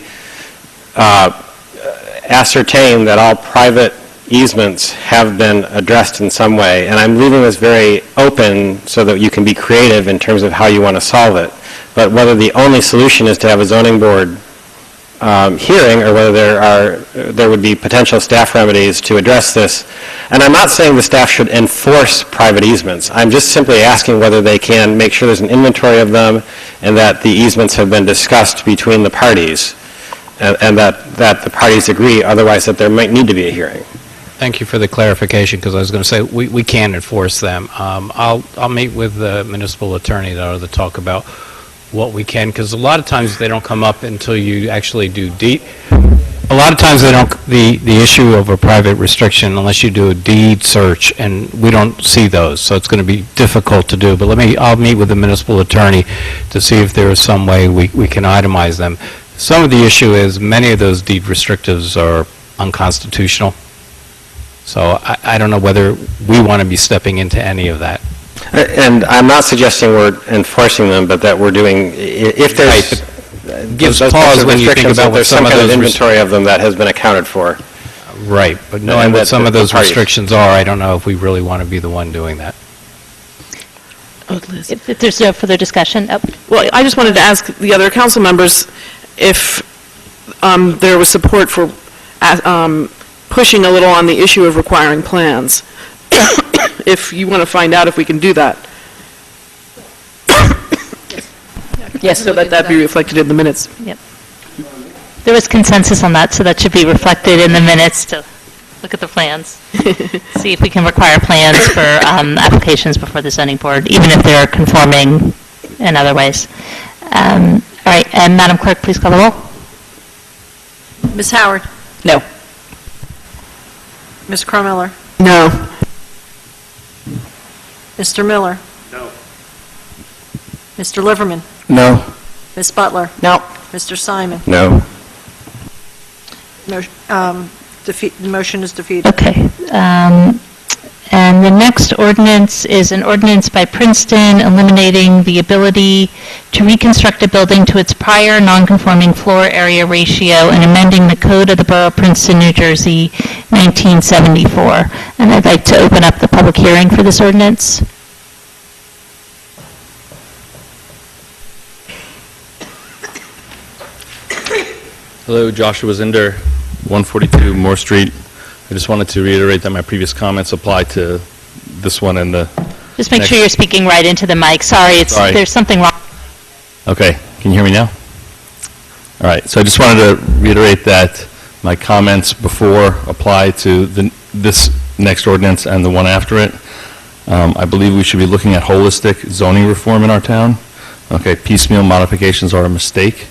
ascertain that all private easements have been addressed in some way. And I'm leaving this very open so that you can be creative in terms of how you want to solve it. But whether the only solution is to have a zoning board hearing, or whether there would be potential staff remedies to address this. And I'm not saying the staff should enforce private easements. I'm just simply asking whether they can make sure there's an inventory of them and that the easements have been discussed between the parties, and that the parties agree, otherwise that there might need to be a hearing. Thank you for the clarification, because I was going to say we can enforce them. I'll meet with the municipal attorney to talk about what we can, because a lot of times they don't come up until you actually do deed. A lot of times they don't, the issue of a private restriction, unless you do a deed search, and we don't see those, so it's going to be difficult to do. But I'll meet with the municipal attorney to see if there is some way we can itemize them. Some of the issue is many of those deed restrictives are unconstitutional. So I don't know whether we want to be stepping into any of that. And I'm not suggesting we're enforcing them, but that we're doing, if there's gives pause when you think about there's some kind of inventory of them that has been accounted for. Right, but knowing And what that some of the those parties- restrictions are, I don't know if we really want to be the one doing that. If there's no further discussion, Well, I just wanted to ask the other council members if there was support for pushing a little on the issue of requiring plans. If you want to find out if we can do that. Yes. So that be reflected in the minutes. Yep. There was consensus on that, so that should be reflected in the minutes to look at the plans. See if we can require plans for applications before the zoning board, even if they're conforming in other ways. All right, and Madam Clerk, please call the roll. Ms. Howard? No. Ms. Cromiller? No. Mr. Miller? No. Mr. Liverman? No. Ms. Butler? No. Mr. Simon? No. The motion is defeated. Okay. And the next ordinance is an ordinance by Princeton eliminating the ability to reconstruct a building to its prior non-conforming floor area ratio and amending the Code of the Borough of Princeton, New Jersey, 1974. And I'd like to open up the public hearing for this ordinance. Hello, Joshua Zinder, 142 Moore Street. I just wanted to reiterate that my previous comments apply to this one and the... Just make sure you're speaking right into the mic. Sorry, there's something wrong. Okay, can you hear me now? All right, so I just wanted to reiterate that my comments before apply to this next ordinance and the one after it. I believe we should be looking at holistic zoning reform in our town. Okay, piecemeal modifications are a mistake,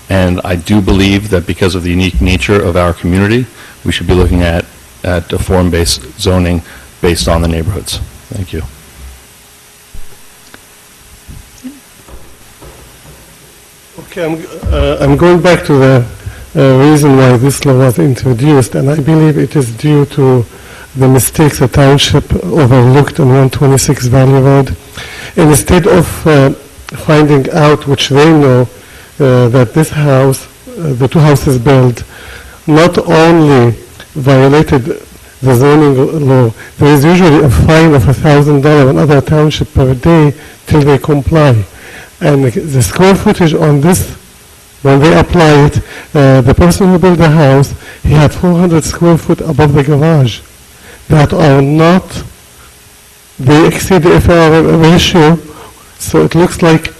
and I do believe that because of the unique nature of our community, we should be looking at a form-based zoning based on the neighborhoods. Thank you. Okay, I'm going back to the reason why this law was introduced, and I believe it is due to the mistakes the township overlooked on 126 Valley Road. Instead of finding out, which they know, that this house, the two houses built, not only violated the zoning law, there is usually a fine of $1,000 in other township per day till they comply. And the square footage on this, when they apply it, the person who built the house, he had 400 square foot above the garage that are not, they exceed the FAR ratio, so it looks like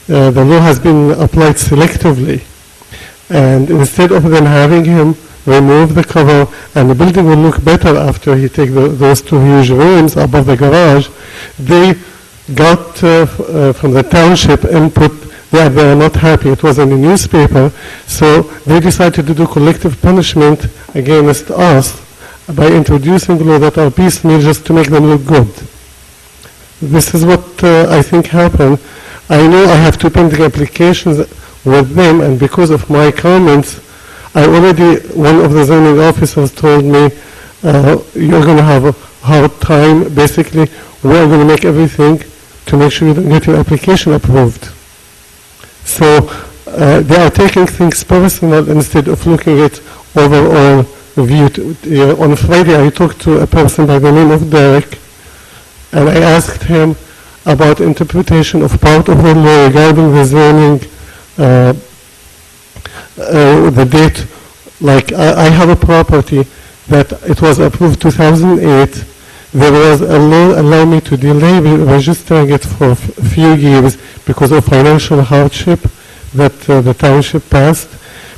the law has been applied selectively. And instead of them having him remove the cover, and the building will look better after he take those two huge rooms above the garage, they got from the township input that they are not happy. It was in the newspaper, so they decided to do collective punishment against us by introducing law that are piecemeal just to make them look good. This is what I think happened. I know I have two pending applications with them, and because of my comments, one of the zoning officers told me, you're going to have a hard time. Basically, we're going to make everything to make sure you don't get your application approved. So they are taking things personal instead of looking at overall view. On Friday, I talked to a person by the name of Derek, and I asked him about interpretation of part of the law regarding the zoning, the date. Like I have a property that it was approved 2008. There was a law allowing me to delay registering it for a few years because of financial hardship that the township passed.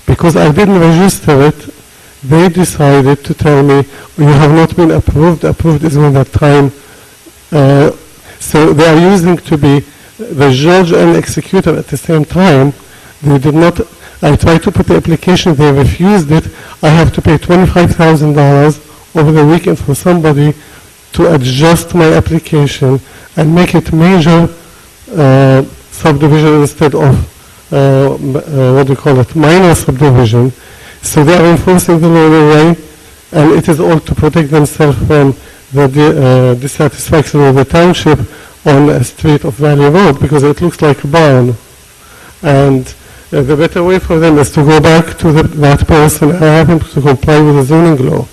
Because I didn't register it, they decided to tell me, you have not been approved. Approved is when that time. So they are using to be the judge and executor at the same time. They did not. I tried to put the application, they refused it. I have to pay $25,000 over the weekend for somebody to adjust my application and make it major subdivision instead of, what do you call it, minor subdivision. So they are enforcing the law anyway, and it is all to protect themselves from the dissatisfaction of the township on a street of Valley Road, because it looks like a barn. And the better way for them is to go back to that person and have him to comply with the zoning law.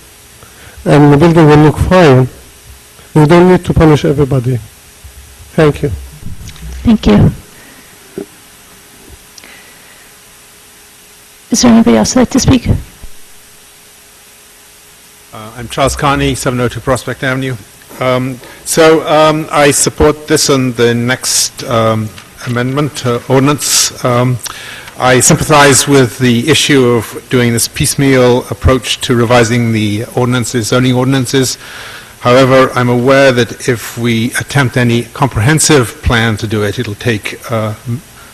and the building will look fine. We don't need to punish everybody. Thank you. Thank you. Is there anybody else who'd like to speak? I'm Charles Carney, 702 Prospect Avenue. I support this and the next amendment, ordinance. I sympathize with the issue of doing this piecemeal approach to revising the ordinances, zoning ordinances. However, I'm aware that if we attempt any comprehensive plan to do it, it'll take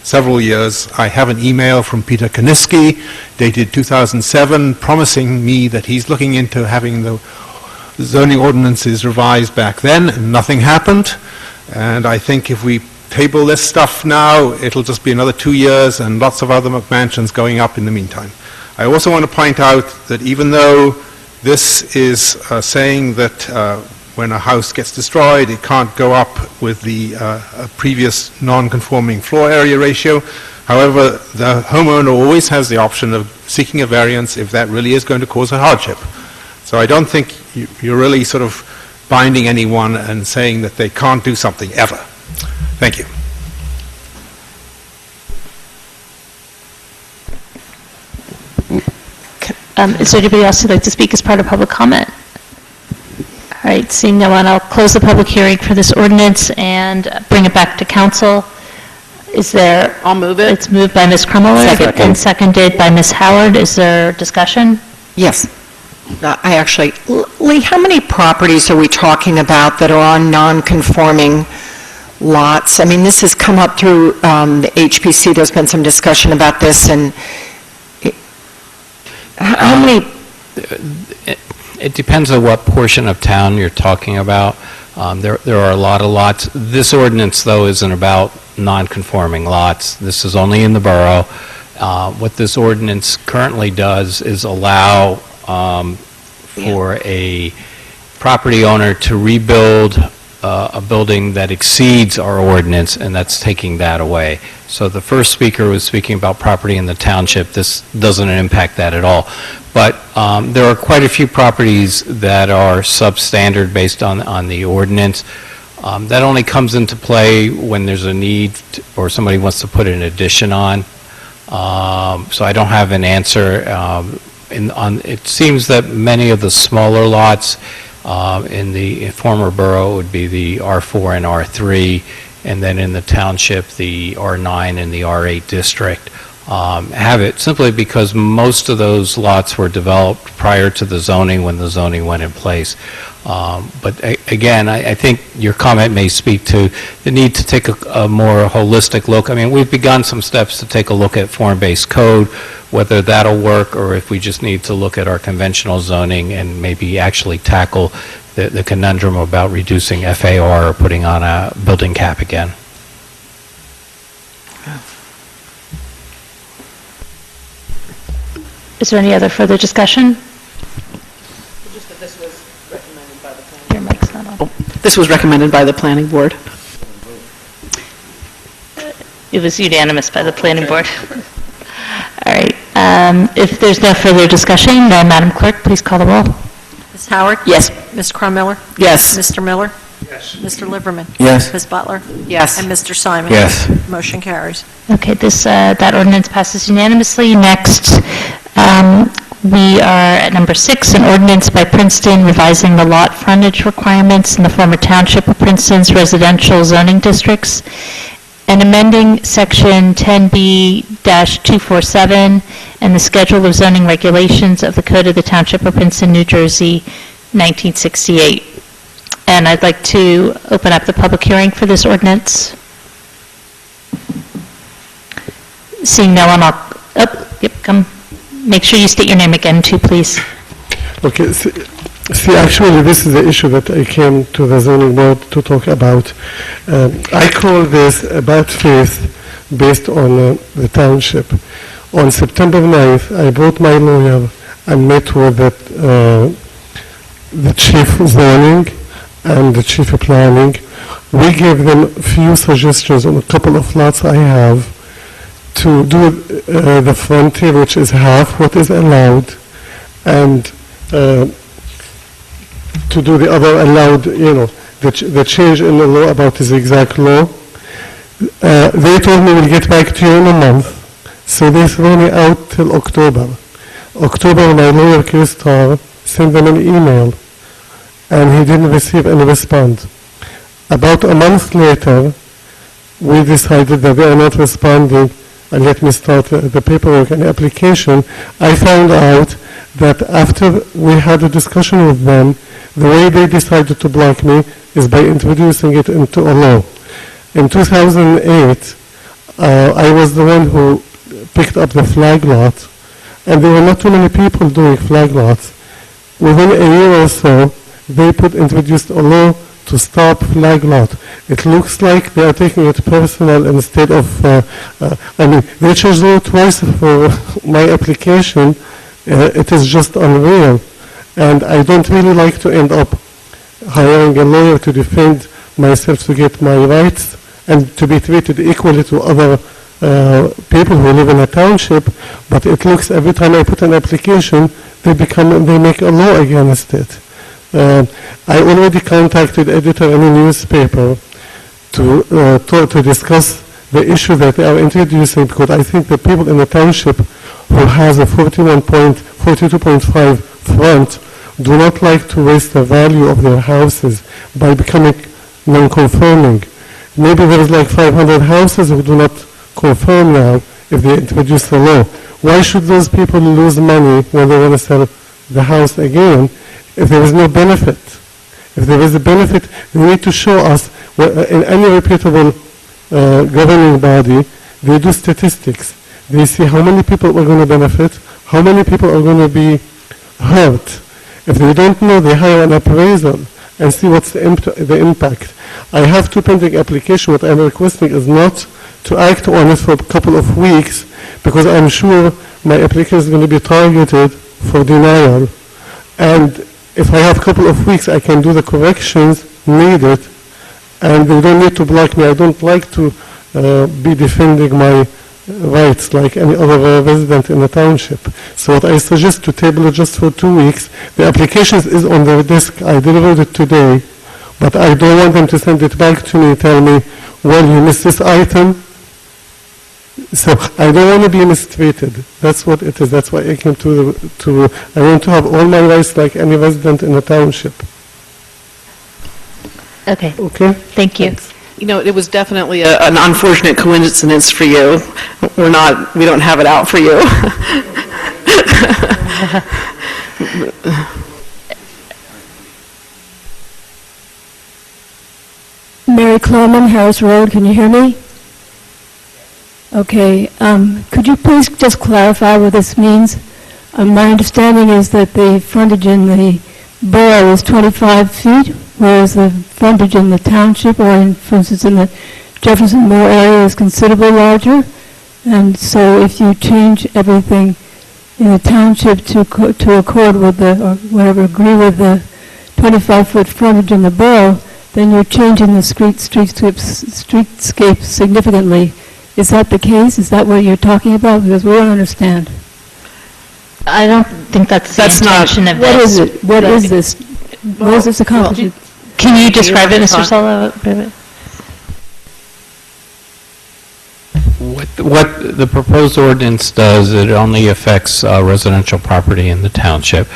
several years. I have an email from Peter Kaniski, dated 2007, promising me that he's looking into having the zoning ordinances revised back then, and nothing happened. And I think if we table this stuff now, it'll just be another 2 years and lots of other McMansions going up in the meantime. I also want to point out that even though this is saying that when a house gets destroyed, it can't go up with the previous non-conforming floor area ratio. However, the homeowner always has the option of seeking a variance if that really is going to cause a hardship. So I don't think you're really sort of binding anyone and saying that they can't do something ever. Thank you. Is there anybody else who'd like to speak as part of public comment? All right, seeing no one, I'll close the public hearing for this ordinance and bring it back to council. Is there? I'll move it. It's moved by Ms. Krummeller and seconded by Ms. Howard. Is there discussion? Yes. Lee, how many properties are we talking about that are on non-conforming lots? I mean, this has come up through the HPC. There's been some discussion about this, and how many? It depends on what portion of town you're talking about. There are a lot of lots. This ordinance, though, isn't about non-conforming lots. This is only in the borough. What this ordinance currently does is allow for a property owner to rebuild a building that exceeds our ordinance, and that's taking that away. So the first speaker was speaking about property in the township. This doesn't impact that at all. But there are quite a few properties that are substandard based on the ordinance. That only comes into play when there's a need or somebody wants to put an addition on. So I don't have an answer. It seems that many of the smaller lots in the former borough would be the R4 and R3, and then in the township, the R9 and the R8 district have it, simply because most of those lots were developed prior to the zoning, when the zoning went in place. But again, I think your comment may speak to the need to take a more holistic look. I mean, we've begun some steps to take a look at form-based code, whether that'll work, or if we just need to look at our conventional zoning and maybe actually tackle the conundrum about reducing FAR or putting on a building cap again. Is there any other further discussion? Just that this was recommended by the planning. Your mic's not on. This was recommended by the planning board. It was unanimous by the planning board. All right. If there's no further discussion, then Madam Clerk, please call the roll. Ms. Howard? Yes. Ms. Krummeller? Yes. Mr. Miller? Yes. Mr. Liverman? Yes. Ms. Butler? Yes. And Mr. Simon? Yes. Motion carries. Okay, that ordinance passes unanimously. Next, we are at number 6, an ordinance by Princeton revising the lot frontage requirements in the former township of Princeton's residential zoning districts and amending section 10B-247 and the schedule of zoning regulations of the Code of the Township of Princeton, New Jersey, 1968. And I'd like to open up the public hearing for this ordinance. Seeing no one, come. Make sure you state your name again, too, please. Okay, see, actually, this is the issue that I came to the zoning board to talk about. I call this a bad faith based on the township. On September 9th, I brought my lawyer and met with the chief of zoning and the chief of planning. We gave them a few suggestions on a couple of lots I have to do the frontier, which is half what is allowed, and to do the other allowed, the change in the law about the zigzag law. They told me we'll get back to you in a month, so they threw me out till October. October, my lawyer, Christar, sent them an email, and he didn't receive any response. About a month later, we decided that they are not responding, and let me start the paperwork and application. I found out that after we had a discussion with them, the way they decided to block me is by introducing it into a law. In 2008, I was the one who picked up the flag lot, and there were not too many people doing flag lots. Within a year or so, they introduced a law to stop flag lot. It looks like they are taking it personal instead of, they changed the law twice for my application. It is just unreal. And I don't really like to end up hiring a lawyer to defend myself to get my rights and to be treated equally to other people who live in a township, but it looks every time I put an application, they make a law against it. I already contacted editor in a newspaper to discuss the issue that they are introducing, because I think the people in the township who has a 42.5 front do not like to waste the value of their houses by becoming non-conforming. Maybe there is like 500 houses who do not conform now if they introduce the law. Why should those people lose money when they want to sell the house again if there is no benefit? If there is a benefit, they need to show us, in any reputable governing body, they do statistics. They see how many people are going to benefit, how many people are going to be hurt. If they don't know, they hire an appraisal and see what's the impact. I have two pending applications. What I'm requesting is not to act on it for a couple of weeks, because I'm sure my application is going to be targeted for denial. And if I have a couple of weeks, I can do the corrections needed, and they don't need to block me. I don't like to be defending my rights like any other resident in the township. So what I suggest to table it just for 2 weeks. The application is on their desk. I delivered it today, but I don't want them to send it back to me and tell me, well, you missed this item. So I don't want to be mistreated. That's what it is. That's why I came I want to have all my rights like any resident in the township. Okay. Okay. Thank you. It was definitely an unfortunate coincidence for you. We don't have it out for you. Mary Cloman, Harris Road, can you hear me? Okay, could you please just clarify what this means? My understanding is that the frontage in the borough is 25 feet, whereas the frontage in the township, or for instance in the Jefferson Moore area, is considerably larger. And so if you change everything in the township to accord with agree with the 25-foot frontage in the borough, then you're changing the streetscape significantly. Is that the case? Is that what you're talking about? Because we don't understand. I don't think that's the intention of this. What is it? What is this? What is this accomplishing? Can you describe it, Mr. Solo? What the proposed ordinance does, it only affects residential property in the township.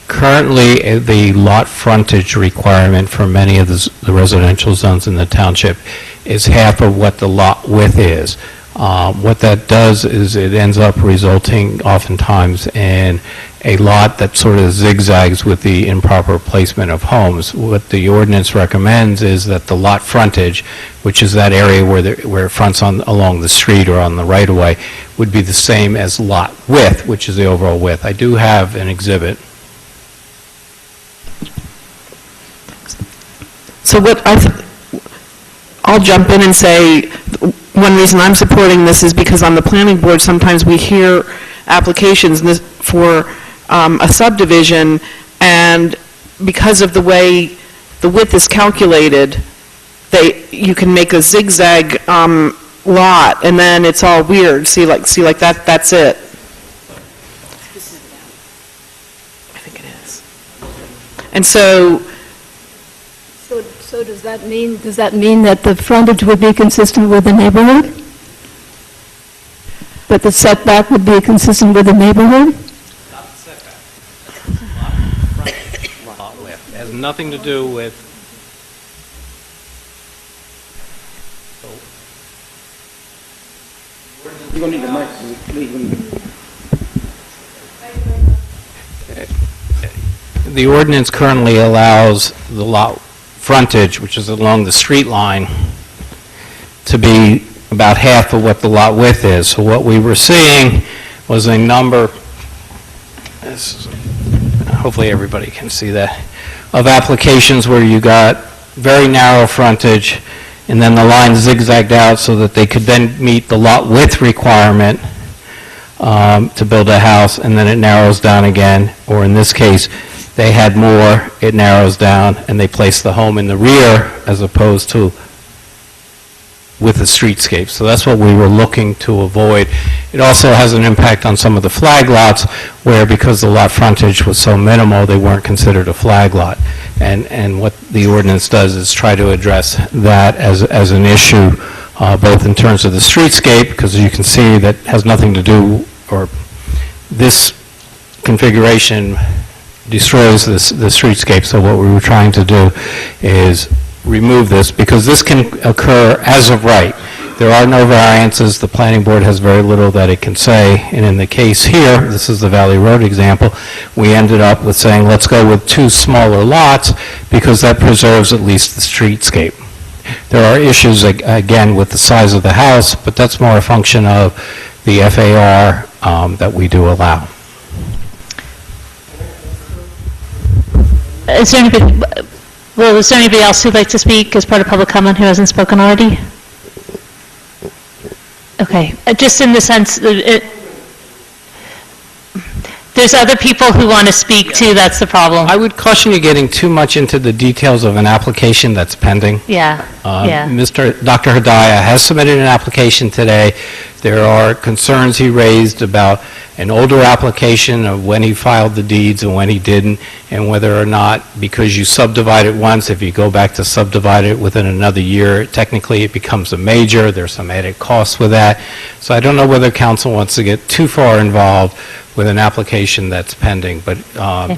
Currently, the lot frontage requirement for many of the residential zones in the township is half of what the lot width is. What that does is it ends up resulting oftentimes in a lot that sort of zigzags with the improper placement of homes. What the ordinance recommends is that the lot frontage, which is that area where it fronts along the street or on the right-of-way, would be the same as lot width, which is the overall width. I do have an exhibit. So I'll jump in and say, one reason I'm supporting this is because on the planning board, sometimes we hear applications for a subdivision, and because of the way the width is calculated, you can make a zigzag lot, and then it's all weird. See like that. That's it. I think it is. And so So does that mean that the frontage would be consistent with the neighborhood? That the setback would be consistent with the neighborhood? It has nothing to do with, You don't need the mic. the ordinance currently allows the lot frontage, which is along the street line, to be about half of what the lot width is. So what we were seeing was a number, hopefully everybody can see that, of applications where you got very narrow frontage, and then the line zigzagged out so that they could then meet the lot width requirement to build a house, and then it narrows down again. Or in this case, they had more, it narrows down, and they place the home in the rear as opposed to with the streetscape. So that's what we were looking to avoid. It also has an impact on some of the flag lots where, because the lot frontage was so minimal, they weren't considered a flag lot. And what the ordinance does is try to address that as an issue, both in terms of the streetscape, because you can see that has nothing to do, or this configuration destroys the streetscape. So what we were trying to do is remove this, because this can occur as of right. There are no variances. The planning board has very little that it can say. And in the case here, this is the Valley Road example, we ended up with saying, let's go with 2 smaller lots, because that preserves at least the streetscape. There are issues, again, with the size of the house, but that's more a function of the FAR that we do allow. Is there anybody else who'd like to speak as part of public comment who hasn't spoken already? Okay, just in the sense that there's other people who want to speak too, that's the problem. I would caution you getting too much into the details of an application that's pending. Yeah, yeah. Dr. Hedaya has submitted an application today. There are concerns he raised about an older application of when he filed the deeds and when he didn't, and whether or not, because you subdivide it once, if you go back to subdivide it within another year, technically it becomes a major. There's some added costs with that. So I don't know whether council wants to get too far involved with an application that's pending, but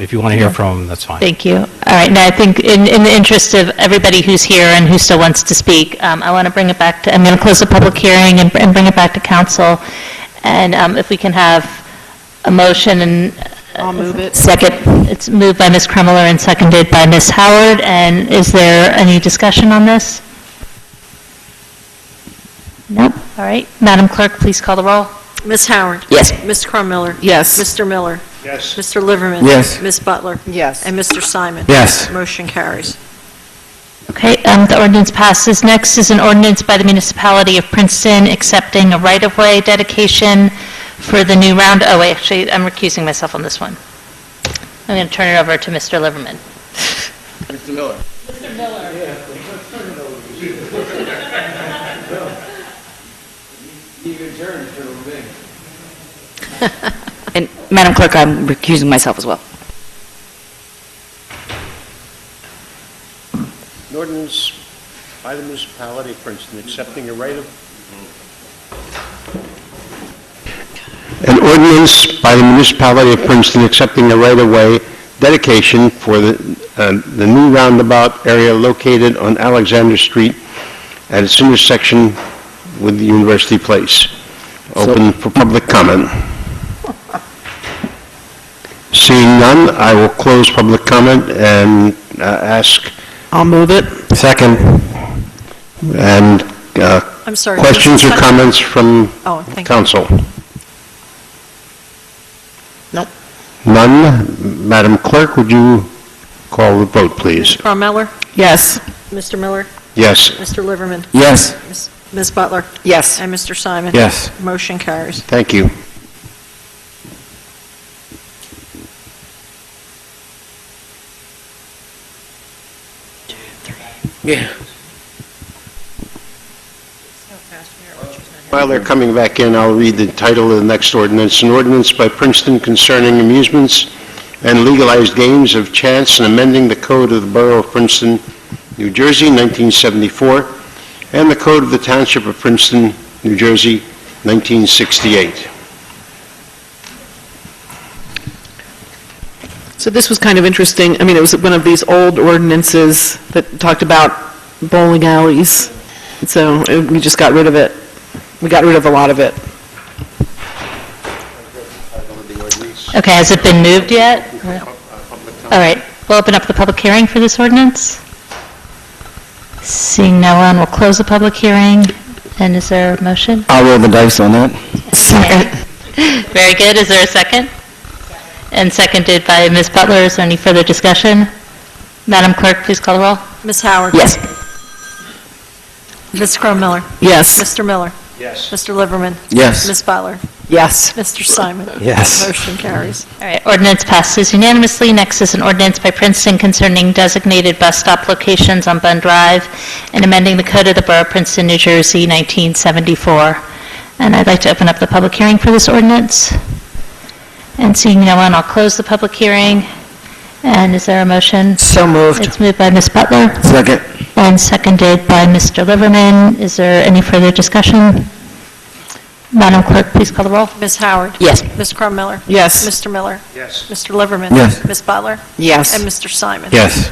if you want to hear from him, that's fine. Thank you. All right, now I think in the interest of everybody who's here and who still wants to speak, I want to bring it back to, I'm going to close the public hearing and bring it back to council. And if we can have a motion and... I'll move it. Second. It's moved by Ms. Kremler and seconded by Ms. Howard. And is there any discussion on this? Nope. All right. Madam Clerk, please call the roll. Ms. Howard? Yes. Ms. Crummiller? Yes. Mr. Miller? Yes. Mr. Liverman? Yes. Ms. Butler? Yes. And Mr. Simon? Yes. Motion carries. Okay, the ordinance passes. Next is an ordinance by the municipality of Princeton accepting a right-of-way dedication for the new round. Oh, wait, actually, I'm recusing myself on this one. I'm going to turn it over to Mr. Liverman. Mr. Miller. Mr. Miller. And Madam Clerk, I'm recusing myself as well. An ordinance by the municipality of Princeton accepting a right of... An ordinance by the municipality of Princeton accepting a right-of-way dedication for the new roundabout area located on Alexander Street at its intersection with the University Place. Open for public comment. Seeing none, I will close public comment and ask... I'll move it. Second. And I'm sorry. questions or comments from Oh, thank you. council? Nope. None. Madam Clerk, would you call the vote, please? Ms. Crummiller? Yes. Mr. Miller? Yes. Mr. Liverman? Yes. Ms. Butler? Yes. And Mr. Simon? Yes. Motion carries. Thank you. Yeah. While they're coming back in, I'll read the title of the next ordinance. An ordinance by Princeton concerning amusements and legalized games of chance and amending the Code of the Borough of Princeton, New Jersey, 1974, and the Code of the Township of Princeton, New Jersey, 1968. So this was kind of interesting. I mean, it was one of these old ordinances that talked about bowling alleys. So we just got rid of it. We got rid of a lot of it. Okay, has it been moved yet? All right, we'll open up the public hearing for this ordinance. Seeing no one, we'll close the public hearing. And is there a motion? I'll roll the dice on that. Second. Very good. Is there a second? And seconded by Ms. Butler. Is there any further discussion? Madam Clerk, please call the roll. Ms. Howard? Yes. Ms. Crum-Miller? Yes. Mr. Miller? Yes. Mr. Liverman? Yes. Ms. Butler? Yes. Mr. Simon? Yes. Motion carries. All right, ordinance passes unanimously. Next is an ordinance by Princeton concerning designated bus stop locations on Bund Drive and amending the Code of the Borough of Princeton, New Jersey, 1974. And I'd like to open up the public hearing for this ordinance. And seeing no one, I'll close the public hearing. And is there a motion? So moved. It's moved by Ms. Butler Second. and seconded by Mr. Liverman. Is there any further discussion? Madam Clerk, please call the roll. Ms. Howard? Yes. Ms. Crum-Miller? Yes. Mr. Miller? Yes. Mr. Liverman? Yes. Ms. Butler? Yes. And Mr. Simon? Yes.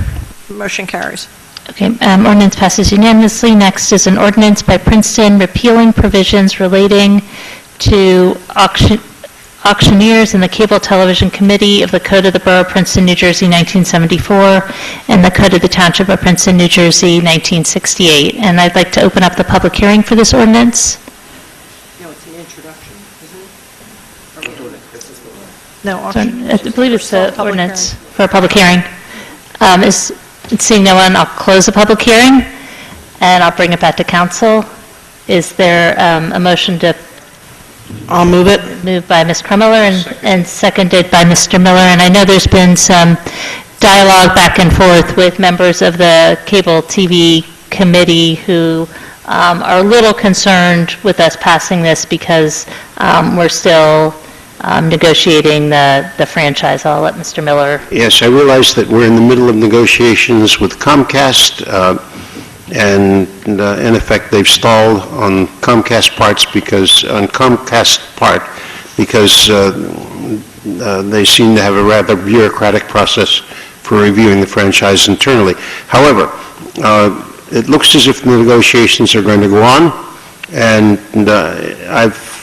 Motion carries. Okay, ordinance passes unanimously. Next is an ordinance by Princeton repealing provisions relating to auctioneers and the Cable Television Committee of the Code of the Borough of Princeton, New Jersey, 1974, and the Code of the Township of Princeton, New Jersey, 1968. And I'd like to open up the public hearing for this ordinance. No, it's an introduction, isn't it? No, So, auction. I believe it's For the public ordinance for a public hearing. Seeing no one, I'll close the public hearing, and I'll bring it back to council. Is there a motion to... I'll move it. Moved by Ms. Crum-Miller and seconded by Mr. Miller. And I know there's been some dialogue back and forth with members of the Cable TV Committee who are a little concerned with us passing this because we're still negotiating the franchise. I'll let Mr. Miller. Yes, I realize that we're in the middle of negotiations with Comcast, and in effect, they've stalled on Comcast's part because they seem to have a rather bureaucratic process for reviewing the franchise internally. However, it looks as if the negotiations are going to go on, and I've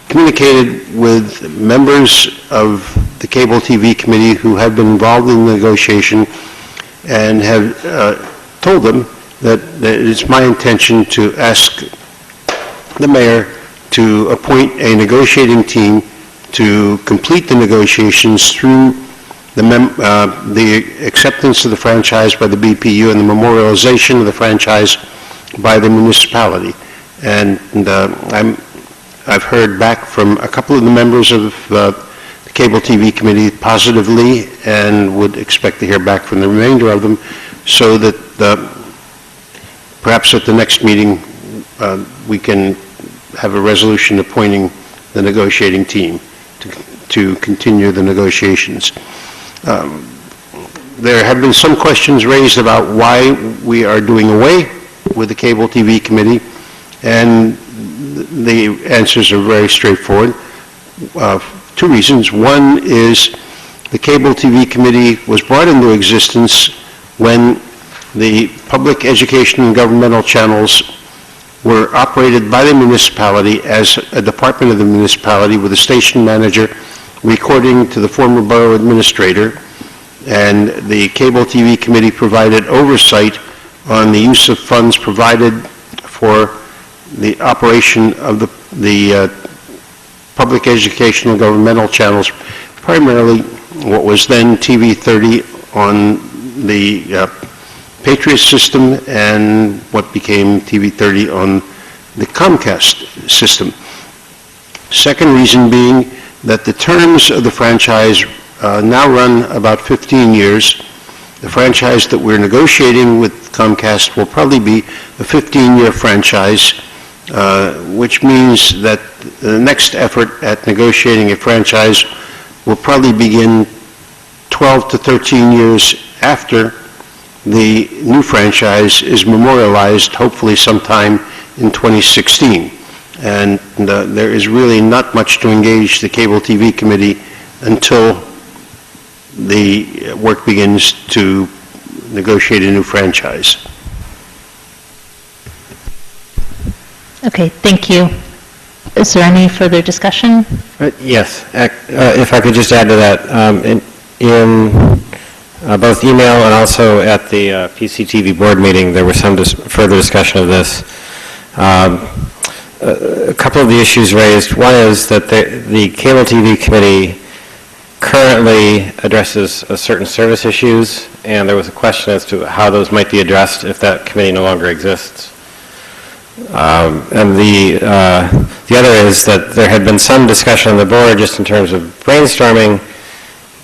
communicated with members of the Cable TV Committee who have been involved in the negotiation and have told them that it's my intention to ask the mayor to appoint a negotiating team to complete the negotiations through the acceptance of the franchise by the BPU and the memorialization of the franchise by the municipality. And I've heard back from a couple of the members of the Cable TV Committee positively and would expect to hear back from the remainder of them, so that perhaps at the next meeting we can have a resolution appointing the negotiating team to continue the negotiations. There have been some questions raised about why we are doing away with the Cable TV Committee, and the answers are very straightforward. Two reasons. One is the Cable TV Committee was brought into existence when the public education and governmental channels were operated by the municipality as a department of the municipality with a station manager recording to the former borough administrator, and the Cable TV Committee provided oversight on the use of funds provided for the operation of the public educational and governmental channels, primarily what was then TV 30 on the Patriot system and what became TV 30 on the Comcast system. Second reason being that the terms of the franchise now run about 15 years. The franchise that we're negotiating with Comcast will probably be a 15-year franchise, which means that the next effort at negotiating a franchise will probably begin 12 to 13 years after the new franchise is memorialized, hopefully sometime in 2016. And there is really not much to engage the Cable TV Committee until the work begins to negotiate a new franchise. Okay, thank you. Is there any further discussion? Yes, if I could just add to that, in both email and also at the PCTV board meeting, there was some further discussion of this. A couple of the issues raised. One is that the Cable TV Committee currently addresses certain service issues, and there was a question as to how those might be addressed if that committee no longer exists. And the other is that there had been some discussion on the board just in terms of brainstorming,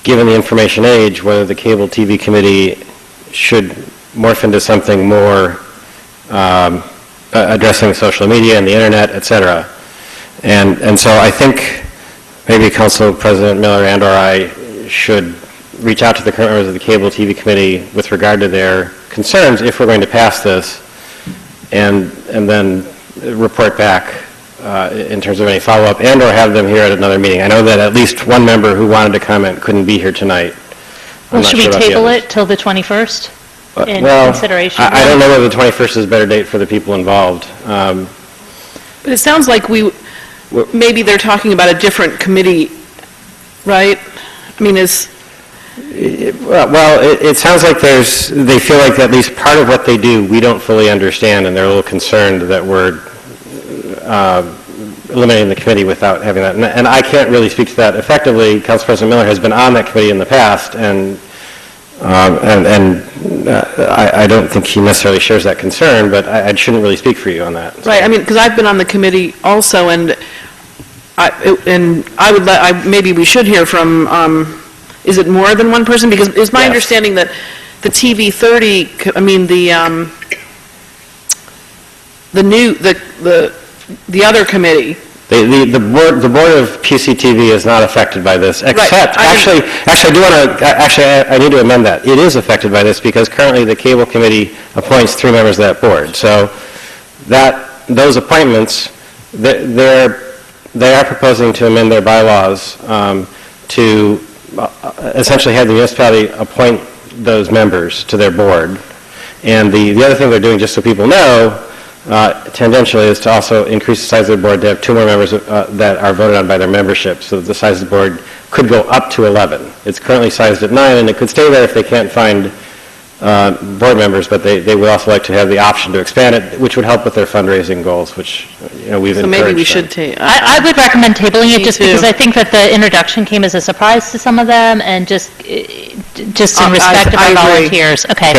given the information age, whether the Cable TV Committee should morph into something more addressing social media and the internet, et cetera. And so I think maybe Council President Miller and or I should reach out to the current members of the Cable TV Committee with regard to their concerns if we're going to pass this, and then report back in terms of any follow-up, and or have them here at another meeting. I know that at least one member who wanted to comment couldn't be here tonight. Well, should we table it till the 21st in consideration? I don't know whether the 21st is a better date for the people involved. But it sounds like maybe they're talking about a different committee, right? I mean, Well, it sounds like they feel like at least part of what they do we don't fully understand, and they're a little concerned that we're eliminating the committee without having that. And I can't really speak to that effectively. Council President Miller has been on that committee in the past, and I don't think he necessarily shares that concern, but I shouldn't really speak for you on that. right, I mean, because I've been on the committee also, and maybe we should hear from, is it more than one person? Because it's my understanding that the TV30, I mean, the other committee. The board of PCTV is not affected by this, except, I need to amend that. It is affected by this because currently the Cable Committee appoints 3 members of that board. So those appointments, they are proposing to amend their bylaws to essentially have the municipality appoint those members to their board. And the other thing they're doing, just so people know, tendentially, is to also increase the size of the board to have 2 more members that are voted on by their membership, so that the size of the board could go up to 11. It's currently sized at 9, and it could stay there if they can't find board members, but they would also like to have the option to expand it, which would help with their fundraising goals, which we've encouraged. So maybe we should take. I would recommend tabling it just because I think that the introduction came as a surprise to some of them, and just in respect of our volunteers. Okay.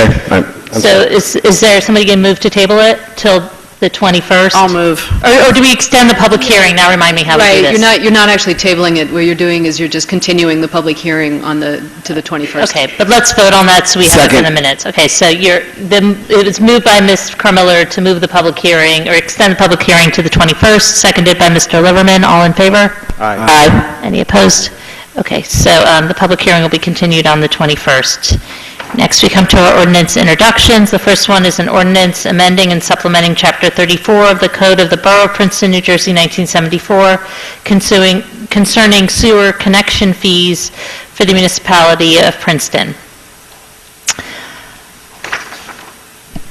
So is there somebody going to move to table it till the 21st? I'll move. Or do we extend the public hearing? Now remind me how we do this. Right, you're not actually tabling it. What you're doing is you're just continuing the public hearing to the 21st. Okay, but let's vote on that so we have it in the minutes. Okay, so it was moved by Ms. Carmiller to move the public hearing, or extend the public hearing to the 21st, seconded by Mr. Liverman. All in favor? Aye. Any opposed? Okay, so the public hearing will be continued on the 21st. Next, we come to our ordinance introductions. The first one is an ordinance amending and supplementing Chapter 34 of the Code of the Borough of Princeton, New Jersey, 1974, concerning sewer connection fees for the municipality of Princeton.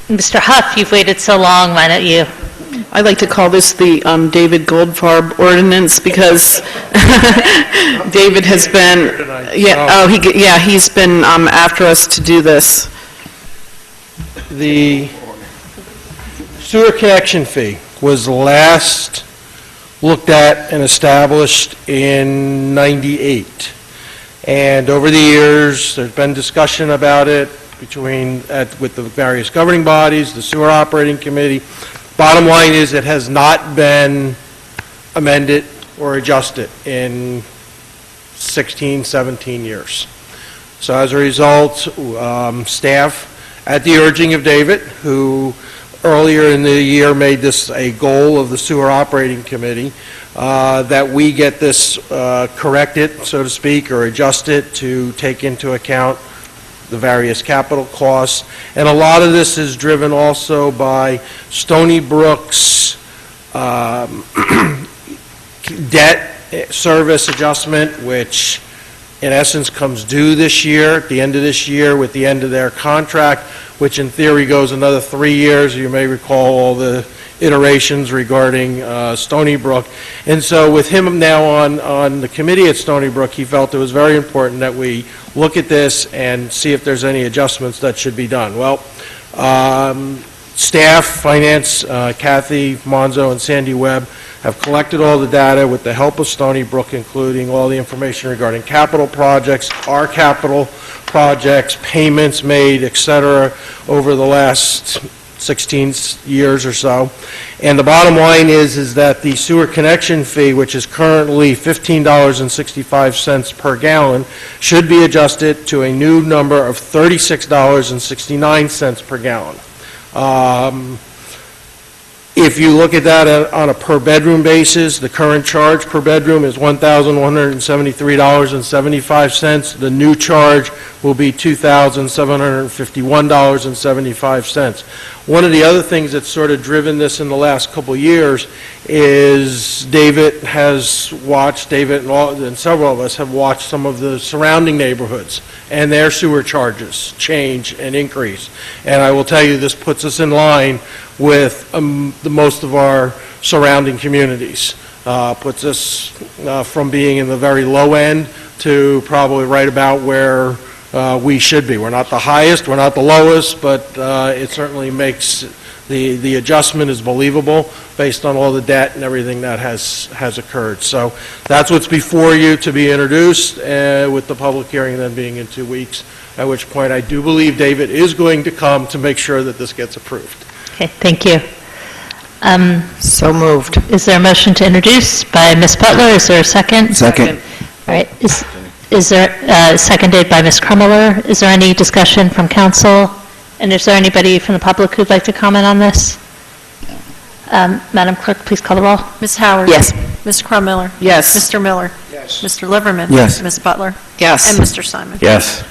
Mr. Huff, you've waited so long. Why don't you? I'd like to call this the David Goldfarb ordinance because David has been, he's been after us to do this. The sewer connection fee was last looked at and established in '98. And over the years, there's been discussion about it with the various governing bodies, the sewer operating committee. Bottom line is it has not been amended or adjusted in 16, 17 years. So as a result, staff, at the urging of David, who earlier in the year made this a goal of the Sewer Operating Committee, that we get this corrected, so to speak, or adjusted to take into account the various capital costs. And a lot of this is driven also by Stony Brook's debt service adjustment, which in essence comes due this year, at the end of this year, with the end of their contract, which in theory goes another 3 years. You may recall all the iterations regarding Stony Brook. And so with him now on the committee at Stony Brook, he felt it was very important that we look at this and see if there's any adjustments that should be done. Well, staff, finance, Kathy Monzo and Sandy Webb have collected all the data with the help of Stony Brook, including all the information regarding capital projects, our capital projects, payments made, et cetera, over the last 16 years or so. And the bottom line is that the sewer connection fee, which is currently $15.65 per gallon, should be adjusted to a new number of $36.69 per gallon. If you look at that on a per bedroom basis, the current charge per bedroom is $1,173.75. The new charge will be $2,751.75. One of the other things that's sort of driven this in the last couple of years is David and several of us have watched some of the surrounding neighborhoods and their sewer charges change and increase. And I will tell you, this puts us in line with the most of our surrounding communities. Puts us from being in the very low end to probably right about where we should be. We're not the highest, we're not the lowest, but it certainly makes the adjustment is believable based on all the debt and everything that has occurred. So that's what's before you to be introduced, with the public hearing then being in 2 weeks, at which point I do believe David is going to come to make sure that this gets approved. Okay, thank you. So moved. Is there a motion to introduce by Ms. Butler? Is there a second? Second. All right. Is there seconded by Ms. Krummeler? Is there any discussion from council? And is there anybody from the public who'd like to comment on this? Madam Clerk, please call the roll. Ms. Howard? Yes. Ms. Crummiller? Yes. Mr. Miller? Yes. Mr. Liverman? Yes. Ms. Butler? Yes. And Mr. Simon? Yes.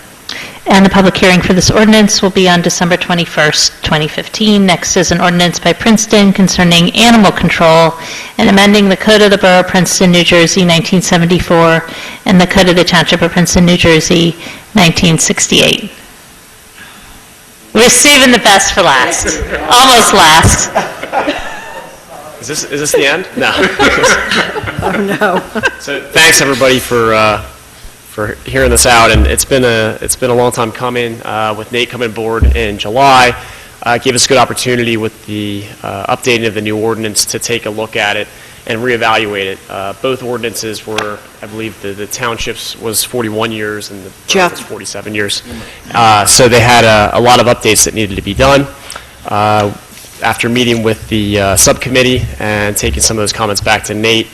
And the public hearing for this ordinance will be on December 21st, 2015. Next is an ordinance by Princeton concerning animal control and amending the Code of the Borough of Princeton, New Jersey, 1974, and the Code of the Township of Princeton, New Jersey, 1968. We're saving the best for last. Almost last. Is this the end? No. Oh, no. So thanks everybody for hearing this out, and it's been a long time coming. With Nate coming aboard in July, gave us a good opportunity with the updating of the new ordinance to take a look at it and reevaluate it. Both ordinances were, I believe, the townships was 41 years and the borough was 47 years. So they had a lot of updates that needed to be done. After meeting with the subcommittee and taking some of those comments back to Nate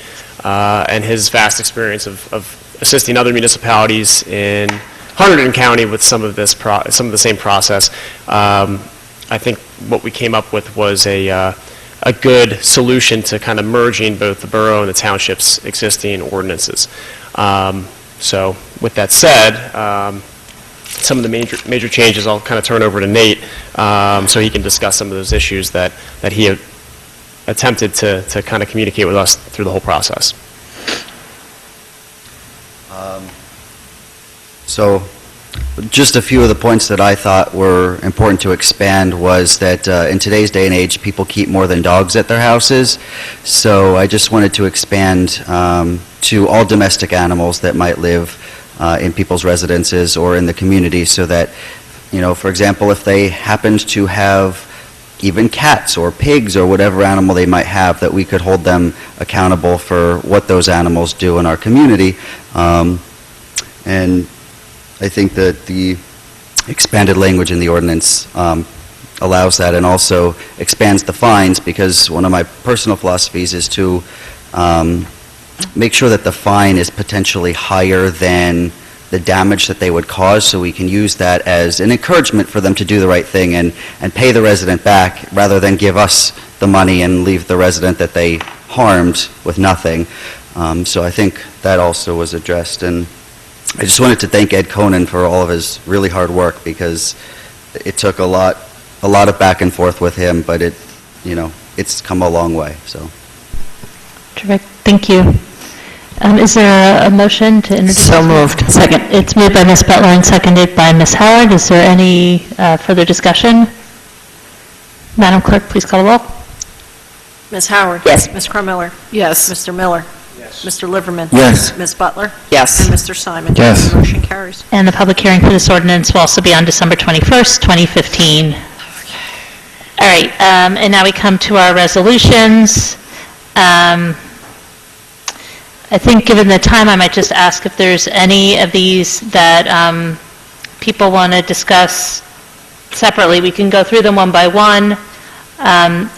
and his vast experience of assisting other municipalities in Hunterdon County with some of the same process, I think what we came up with was a good solution to kind of merging both the borough and the township's existing ordinances. So with that said, some of the major changes I'll kind of turn over to Nate so he can discuss some of those issues that he attempted to kind of communicate with us through the whole process. So just a few of the points that I thought were important to expand was that in today's day and age, people keep more than dogs at their houses. So I just wanted to expand to all domestic animals that might live in people's residences or in the community, so that, you know, for example, if they happened to have even cats or pigs or whatever animal they might have, that we could hold them accountable for what those animals do in our community. And I think that the expanded language in the ordinance allows that, and also expands the fines, because one of my personal philosophies is to make sure that the fine is potentially higher than the damage that they would cause, so we can use that as an encouragement for them to do the right thing and pay the resident back rather than give us the money and leave the resident that they harmed with nothing. So I think that also was addressed. And I just wanted to thank Ed Conan for all of his really hard work, because it took a lot of back and forth with him, but it's come a long way. So. Terrific. Thank you. Is there a motion to introduce? So moved. Second. It's moved by Ms. Butler and seconded by Ms. Howard. Is there any further discussion? Madam Clerk, please call the roll. Ms. Howard? Yes. Ms. Crummiller? Yes. Mr. Miller? Yes. Mr. Liverman? Yes. Ms. Butler? Yes. And Mr. Simon? Yes. Motion carries. And the public hearing for this ordinance will also be on December 21st, 2015. All right, and now we come to our resolutions. I think given the time, I might just ask if there's any of these that people want to discuss separately. We can go through them one by one,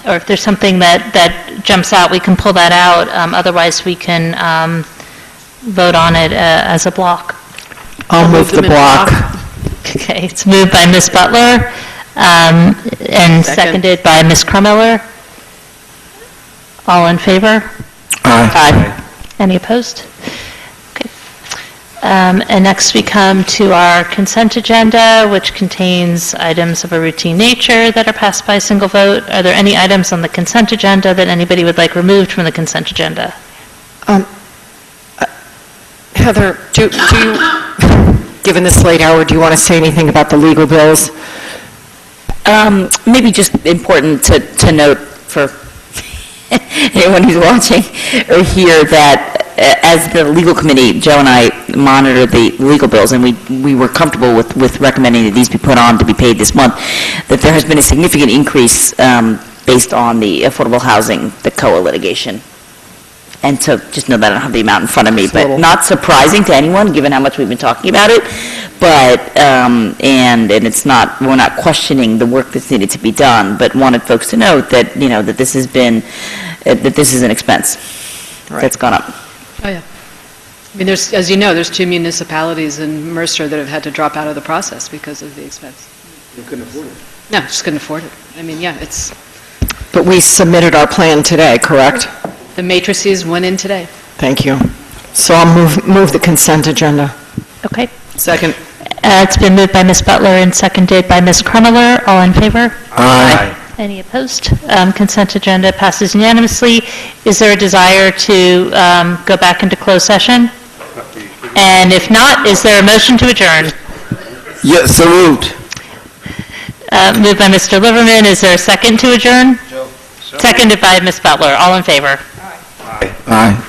or if there's something that jumps out, we can pull that out. Otherwise, we can vote on it as a block. I'll move the block. Okay, it's moved by Ms. Butler and seconded by Ms. Crummiller. All in favor? Aye. Any opposed? Okay. And next we come to our consent agenda, which contains items of a routine nature that are passed by a single vote. Are there any items on the consent agenda that anybody would like removed from the consent agenda? Heather, do you, given this late hour, do you want to say anything about the legal bills? Maybe just important to note for anyone who's watching or here that as the legal committee, Joe and I monitor the legal bills, and we were comfortable with recommending that these be put on to be paid this month, that there has been a significant increase based on the affordable housing, the COA litigation. And so just know that I don't have the amount in front of me, but not surprising to anyone, given how much we've been talking about it. But, and it's not, we're not questioning the work that's needed to be done, but wanted folks to note that, that this has been, that this is an expense that's gone up. Oh, yeah. I mean, as you know, there's 2 municipalities in Mercer that have had to drop out of the process because of the expense. You couldn't afford it. No, just couldn't afford it. I mean, yeah, it's... But we submitted our plan today, correct? The matrices went in today. Thank you. So I'll move the consent agenda. Okay. Second. It's been moved by Ms. Butler and seconded by Ms. Crummiller. All in favor? Aye. Any opposed? Consent agenda passes unanimously. Is there a desire to go back into closed session? And if not, is there a motion to adjourn? Yes, so moved. Moved by Mr. Liverman. Is there a second to adjourn? Seconded by Ms. Butler. All in favor? Aye.